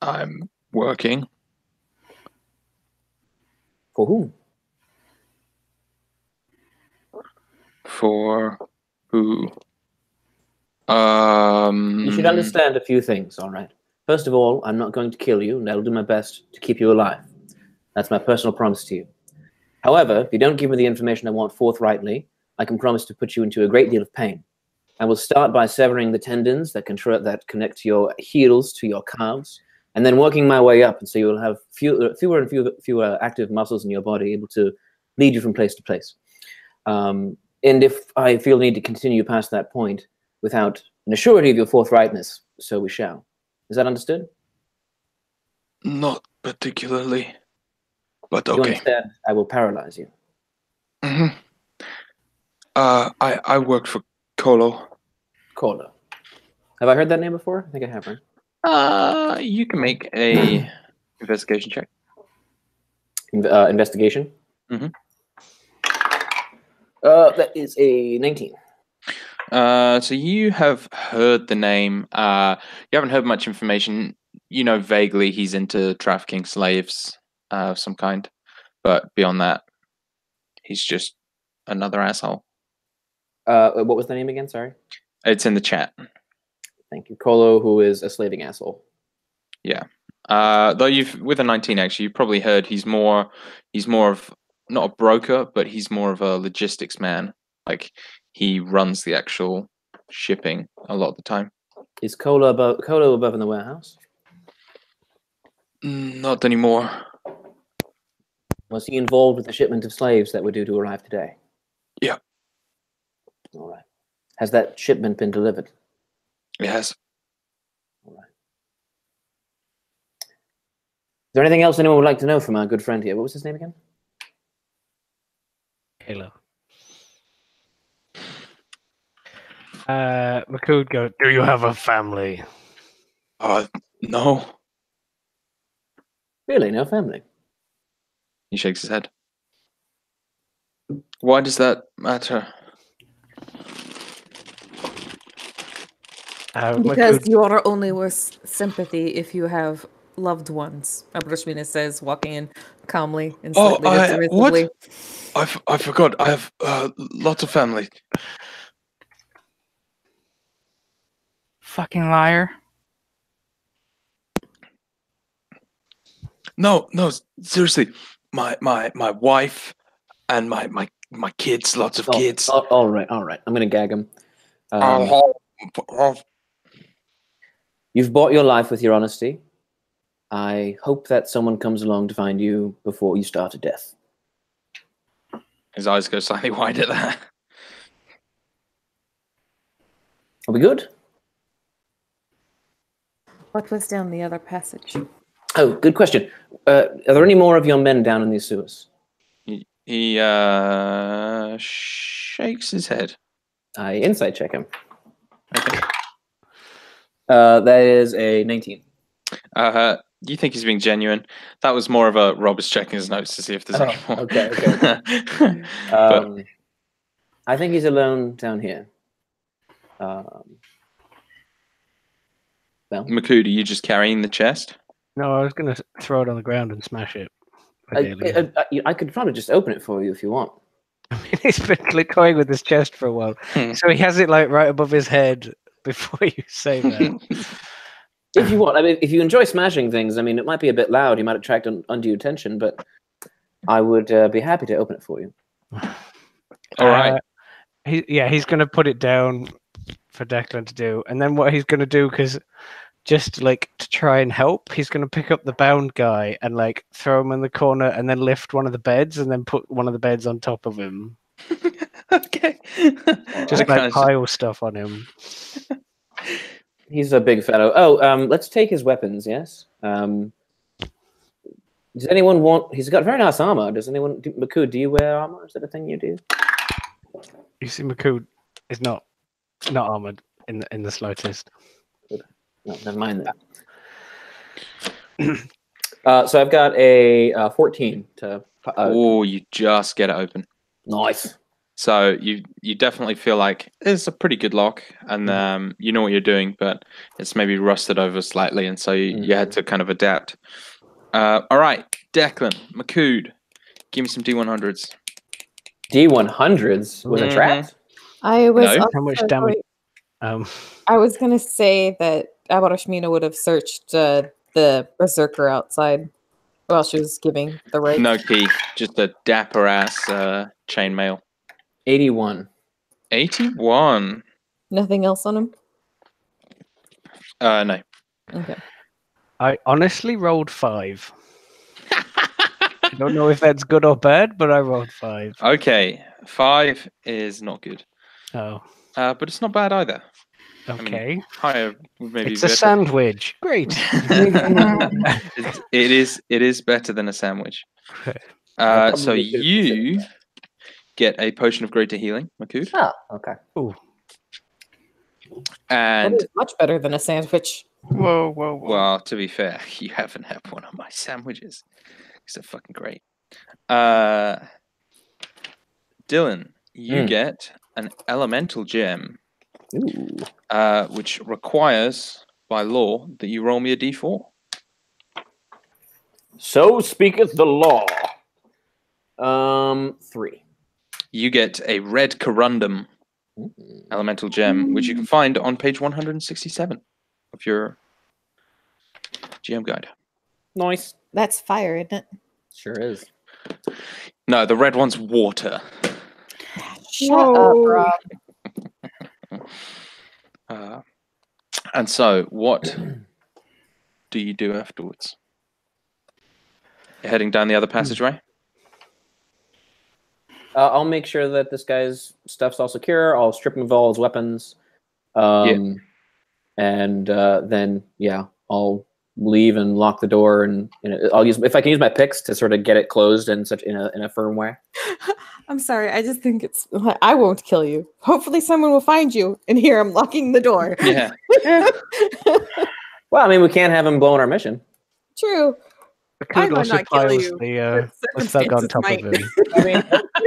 I'm working. For whom? For who? You should understand a few things, all right? First of all, I'm not going to kill you, and I'll do my best to keep you alive. That's my personal promise to you. However, if you don't give me the information I want forthrightly, I can promise to put you into a great deal of pain. I will start by severing the tendons that connect your heels to your calves, and then working my way up, and so you will have fewer and fewer active muscles in your body able to lead you from place to place. And if I feel the need to continue past that point without an assurity of your forthrightness, so we shall. Is that understood? Not particularly, but You okay. understand? I will paralyze you. Mm-hmm. I worked for Colo. Colo. Have I heard that name before? I think I have, right? You can make a investigation check. Investigation? Mm-hmm. That is a 19. So you have heard the name. You haven't heard much information. You know vaguely he's into trafficking slaves of some kind. But beyond that, he's just another asshole. What was the name again? Sorry. It's in the chat. Thank you. Colo, who is a slaving asshole. Yeah. Though you've with a 19 actually, you've probably heard he's more of not a broker, but he's more of a logistics man. Like he runs the actual shipping a lot of the time. Is Colo above in the warehouse? Not anymore. Was he involved with the shipment of slaves that were due to arrive today? Yeah. All right. Has that shipment been delivered? It has. All right. Is there anything else anyone would like to know from our good friend here? What was his name again? Halo. Makud go, do you have a family? No. Really, no family? He shakes his head. Why does that matter? Because Makud, you are only worth sympathy if you have loved ones. Abrushmina says, walking in calmly and slightly dismissively. What? I forgot. I have lots of family. Fucking liar. No, seriously. My wife and my kids, lots of kids. All right. I'm going to gag him. You've bought your life with your honesty. I hope that someone comes along to find you before you starve to death. His eyes go slightly wide at that. Are we good? What was down the other passage? Oh, good question. Are there any more of your men down in these sewers? He shakes his head. I insight check him. Okay. That is a 19. You think he's being genuine? That was more of a Robert's checking his notes to see if there's any more. Okay. But I think he's alone down here. Well, Makud, are you just carrying the chest? No, I was going to throw it on the ground and smash it. I could probably just open it for you if you want. I mean, he's been going with his chest for a while, so he has it like right above his head before you say that. If you want, I mean, if you enjoy smashing things, I mean, it might be a bit loud. You might attract undue attention, but I would be happy to open it for you. All right. He's going to put it down for Declan to do, and then what he's going to do, because just like to try and help, he's going to pick up the bound guy and like throw him in the corner, and then lift one of the beds, and then put one of the beds on top of him. Okay. Just like pile stuff on him. He's a big fellow. Oh, let's take his weapons. Yes. Does anyone want? He's got very nice armor. Does anyone? Makud, do you wear armor? Is that a thing you do? You see, Makud is not armored in the slightest. No, never mind that. So I've got a 14 to. Oh, you just get it open. Nice. So you definitely feel like it's a pretty good lock, and you know what you're doing, but it's maybe rusted over slightly, and so you had to kind of adapt. All right, Declan, Makud, give me some D100s. D100s with a trap? I was No. How much damage? I was gonna say that Abarashmina would have searched the berserker outside while she was giving the right. No key, just a dapper ass chainmail. 81. 81. Nothing else on him. No. Okay. I honestly rolled 5. I don't know if that's good or bad, but I rolled 5. Okay, 5 is not good. Oh, But it's not bad either. okay. I mean, higher would maybe It's be a better. sandwich. Great. It is better than a sandwich. So you get a potion of greater healing, Makud. Oh, okay. Ooh. And That is much better than a sandwich. Whoa, whoa, whoa. well, to be fair, you haven't had one of my sandwiches. They're fucking great. Dylan, you get an elemental gem, which requires by law that you roll me a d4. So speaketh the law. 3. You get a red corundum elemental gem, which you can find on page 167 of your GM guide. Nice. That's fire, isn't it? Sure is. No, the red one's water. Shut up, Rob. And so, what do you do afterwards? You're heading down the other passageway? I'll make sure that this guy's stuff's all secure. I'll strip him of all his weapons. And then, I'll leave and lock the door, and I'll use, if I can use my picks to sort of get it closed in a firm way. I'm sorry. I just think it's. I won't kill you. Hopefully, someone will find you. And here I'm locking the door. Yeah. Well, I mean, we can't have him blowing our mission. True. I might not kill you. The thug on top of him. I mean,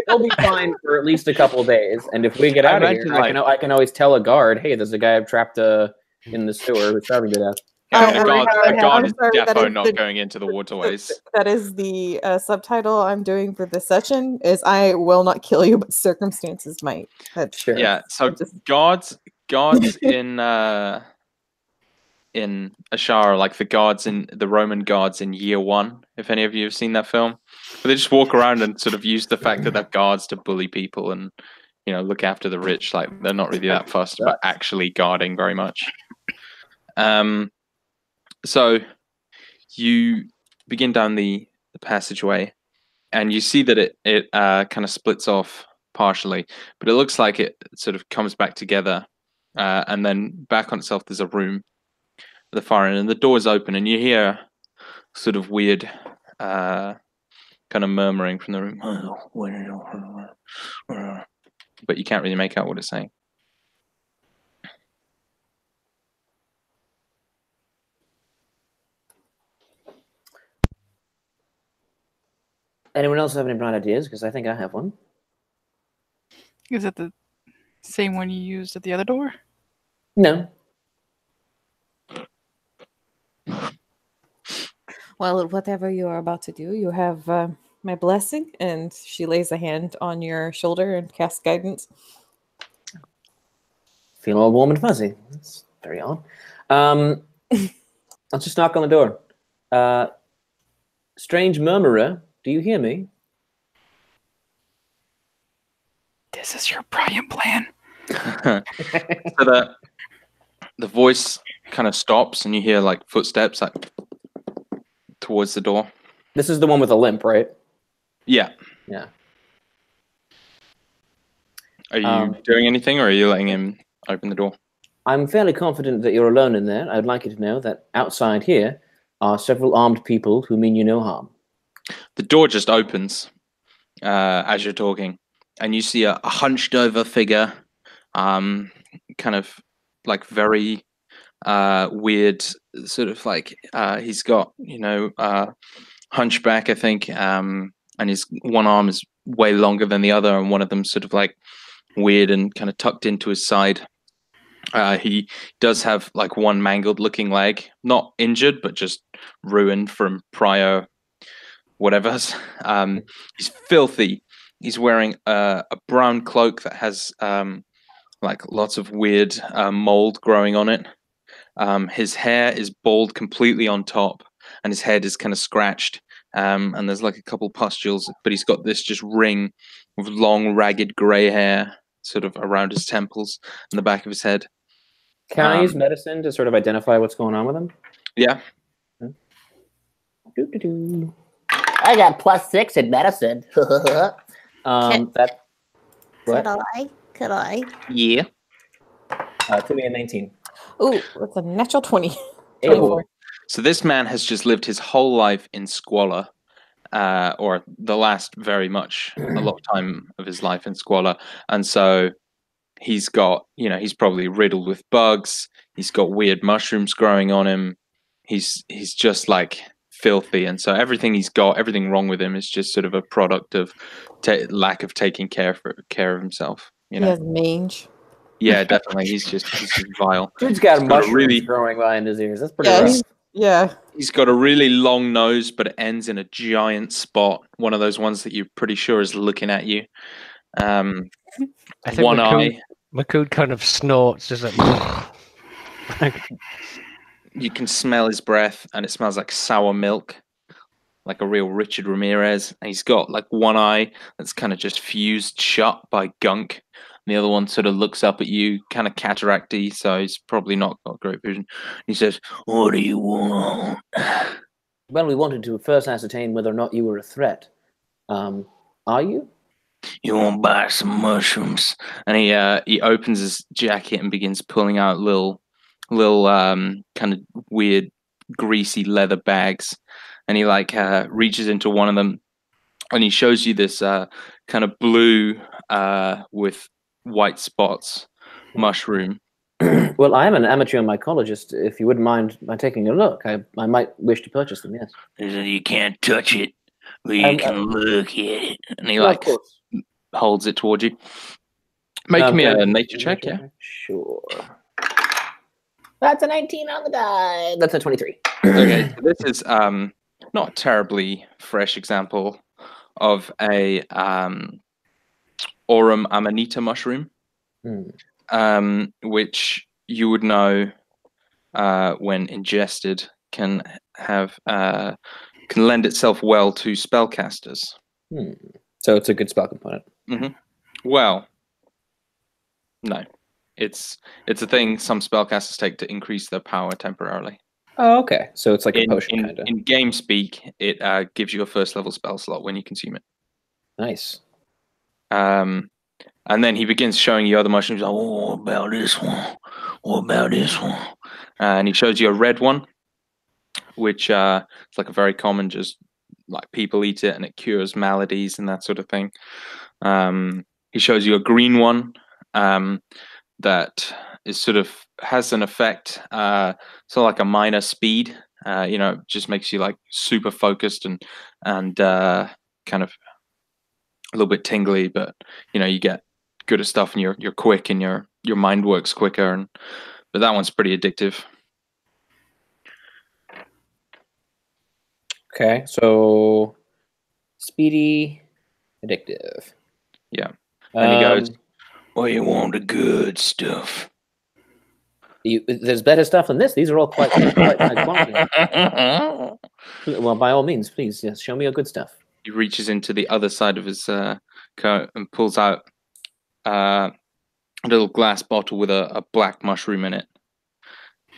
he'll be fine for at least a couple of days. And if we get out of here, I can always tell a guard, hey, there's a guy I've trapped in the sewer who's starving to death. Yeah, a guard is defo not going into the waterways. That is the subtitle I'm doing for this session. Is I will not kill you, but circumstances might. That's Sure. Yeah. So guards in Ashara, like the guards in the Roman guards in Year One. If any of you have seen that film, but they just walk around and sort of use the fact that they're guards to bully people and look after the rich. Like they're not really that fussed about actually guarding very much. So you begin down the passageway, and you see that it kind of splits off partially, but it looks like it sort of comes back together, and then back on itself. There's a room at the far end, and the door's open, and you hear sort of weird kind of murmuring from the room, but you can't really make out what it's saying. Anyone else have any bright ideas? Because I think I have one. Is it the same one you used at the other door? No. Well, whatever you are about to do, you have my blessing. And she lays a hand on your shoulder and casts guidance. Feel all warm and fuzzy. That's very odd. I'll just knock on the door. Strange murmurer, do you hear me? This is your brilliant plan. So the voice kind of stops, and you hear like footsteps like towards the door. This is the one with a limp, right? Yeah. Yeah. Are you doing anything, or are you letting him open the door? I'm fairly confident that you're alone in there. I'd like you to know that outside here are several armed people who mean you no harm. The door just opens as you're talking, and you see a hunched over figure, kind of like very weird, sort of like he's got, hunchback, I think, and his one arm is way longer than the other, and one of them sort of like weird and kind of tucked into his side. He does have like one mangled looking leg, not injured, but just ruined from prior whatever's. He's filthy. He's wearing a brown cloak that has like lots of weird mold growing on it. His hair is bald completely on top, and his head is kind of scratched. And there's like a couple pustules, but he's got this just ring of long, ragged grey hair sort of around his temples and the back of his head. Can I use medicine to sort of identify what's going on with him? Yeah. I got +6 in medicine. That. What? Could I? Yeah. To me at 19. Oh, that's a natural 20. Hey, 24. So this man has just lived his whole life in squalor, or the last very much a lot of time of his life in squalor, and so he's got, he's probably riddled with bugs. He's got weird mushrooms growing on him. He's just like filthy, and so everything wrong with him is just sort of a product of lack of taking care of himself. He has mange. Yeah, definitely. He's just vile. Dude's got He's mushrooms growing behind his ears. That's pretty rough. Yeah. He's got a really long nose, but it ends in a giant spot. One of those ones that you're pretty sure is looking at you. I think one eye. Makood kind of snorts, just like. You can smell his breath, and it smells like sour milk, like a real Richard Ramirez. And he's got like one eye that's kind of just fused shut by gunk. And the other one sort of looks up at you, kind of cataracty, so he's probably not got great vision. He says, "What do you want?" Well, we wanted to first ascertain whether or not you were a threat. Are you? You want to buy some mushrooms? And he opens his jacket and begins pulling out little kind of weird greasy leather bags, and he like reaches into one of them, and he shows you this kind of blue with white spots mushroom. Well, I am an amateur mycologist. If you wouldn't mind my taking a look, I might wish to purchase them, yes. You can't touch it, but you can look at it. And he like holds it towards you. Make me a nature check, yeah? Sure. That's a 19 on the die. That's a 23. Okay, so this is not a terribly fresh example of a Aurum amanita mushroom, which you would know when ingested can lend itself well to spellcasters. So it's a good spell component. Well, no. It's a thing some spellcasters take to increase their power temporarily. Oh, okay. So it's like a In, potion, in, kind of. in game speak, it gives you a first level spell slot when you consume it. Nice. And then he begins showing you other mushrooms. Like, oh, what about this one? What about this one? And he shows you a red one, which it's like a very common, just like people eat it and it cures maladies and that sort of thing. He shows you a green one that is sort of has an effect, sort of like a minor speed. Just makes you like super focused and kind of a little bit tingly, but you get good at stuff and you're quick and your mind works quicker. But that one's pretty addictive. Okay, so speedy, addictive. Yeah. And he goes, Well, you want the good stuff. There's better stuff than this. These are all quite high quality. Well, by all means, please, yes, show me your good stuff. He reaches into the other side of his coat and pulls out a little glass bottle with a black mushroom in it.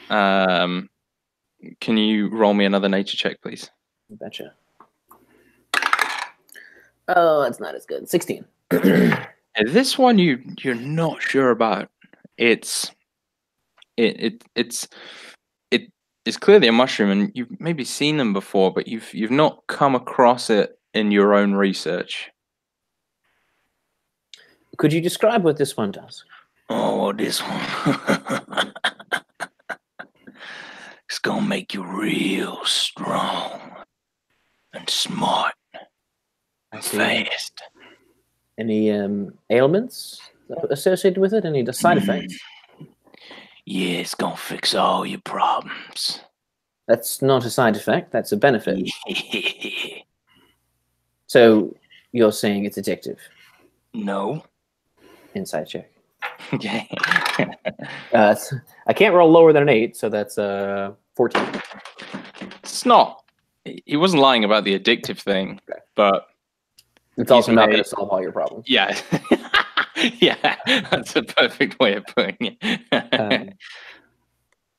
Can you roll me another nature check, please? Betcha. Oh, that's not as good. 16. This one you're not sure about. It's clearly a mushroom, and you've maybe seen them before, but you've not come across it in your own research. Could you describe what this one does? Oh, this one. It's gonna make you real strong and smart and fast. Any ailments associated with it? Any side effects? Yeah, it's gonna fix all your problems. That's not a side effect. That's a benefit. So you're saying it's addictive? No. Insight check. Okay. I can't roll lower than an 8, so that's 14. It's not. He wasn't lying about the addictive thing, but it's also not going to solve all your problems. Yeah. Yeah, that's a perfect way of putting it.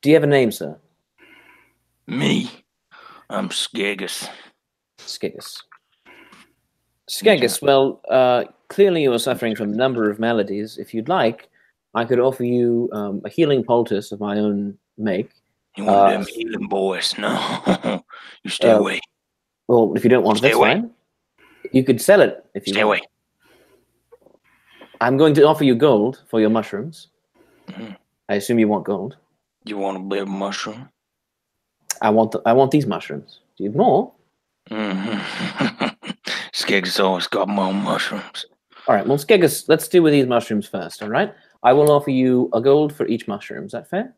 Do you have a name, sir? Me? I'm Skegus. Skegus. Skegus, well, clearly you are suffering from a number of maladies. If you'd like, I could offer you a healing poultice of my own make. You want them healing boys? No. You stay away. Well, if you don't want it, that's fine. You could sell it if you want. Stay away. I'm going to offer you gold for your mushrooms. Mm-hmm. I assume you want gold. You want a bit of mushroom? I want these mushrooms. Do you have more? Mm-hmm. Skegus always got more mushrooms. All right, well, Skegus, let's deal with these mushrooms first, all right? I will offer you a gold for each mushroom. Is that fair?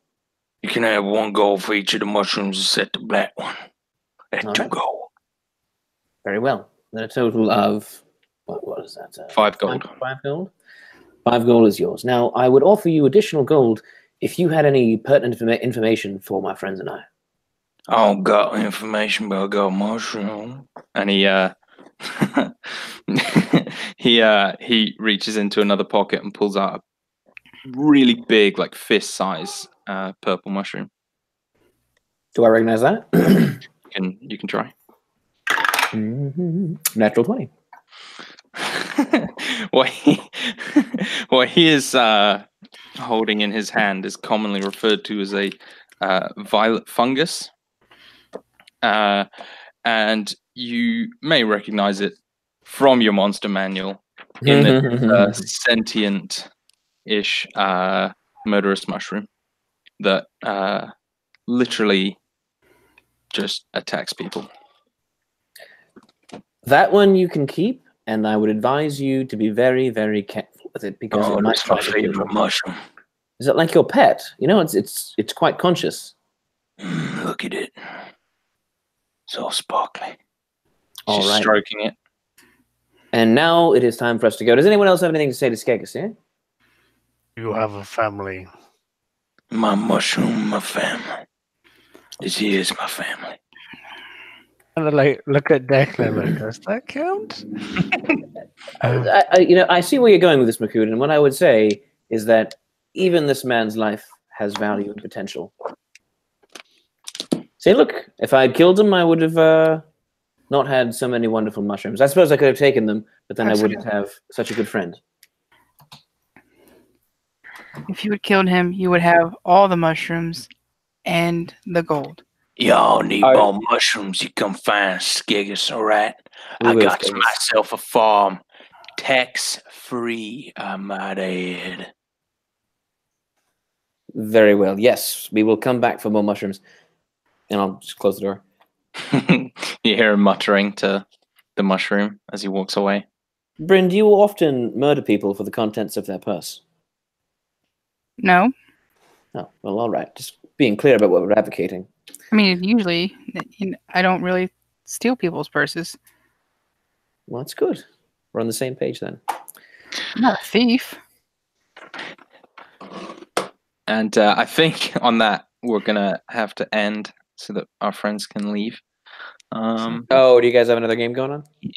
You can have 1 gold for each of the mushrooms except the black one. That's 2 gold. Very well. Then a total of, what is that? 5 gold. 5 gold? 5 gold is yours. Now, I would offer you additional gold if you had any pertinent information for my friends and I. I don't got information, but I got mushroom. And he reaches into another pocket and pulls out a really big, like fist size purple mushroom. Do I recognize that? You can try. Natural 20. what he is holding in his hand is commonly referred to as a violet fungus, and you may recognize it from your monster manual in the sentient-ish murderous mushroom that literally just attacks people. That one you can keep, and I would advise you to be very, very careful with it because it might try to kill you. Mushroom. Is it like your pet? You know, it's quite conscious. Look at it. It's all sparkly. All She's right. stroking it. And now it is time for us to go. Does anyone else have anything to say to Skegus here? You have a family. My mushroom, my family. This here is my family. And I like look at Declan like, does that count? I see where you're going with this, Makud, and what I would say is that even this man's life has value and potential. Say, look, if I had killed him, I would have not had so many wonderful mushrooms. I suppose I could have taken them, but then I wouldn't have such a good friend. If you had killed him, you would have all the mushrooms and the gold. Y'all need All right. more mushrooms. You come find Skiggis, all right? We I will, got Skiggis. myself a farm. Tax-free, I might add. Very well. Yes, we will come back for more mushrooms. And I'll just close the door. You hear him muttering to the mushroom as he walks away. Bryn, do you often murder people for the contents of their purse? No, Oh, well, all right. Just being clear about what we're advocating. I mean usually I don't really steal people's purses. Well, that's good. We're on the same page then. I'm not a thief. And I think on that, we're going to have to end so that our friends can leave. Oh, do you guys have another game going on? Yeah.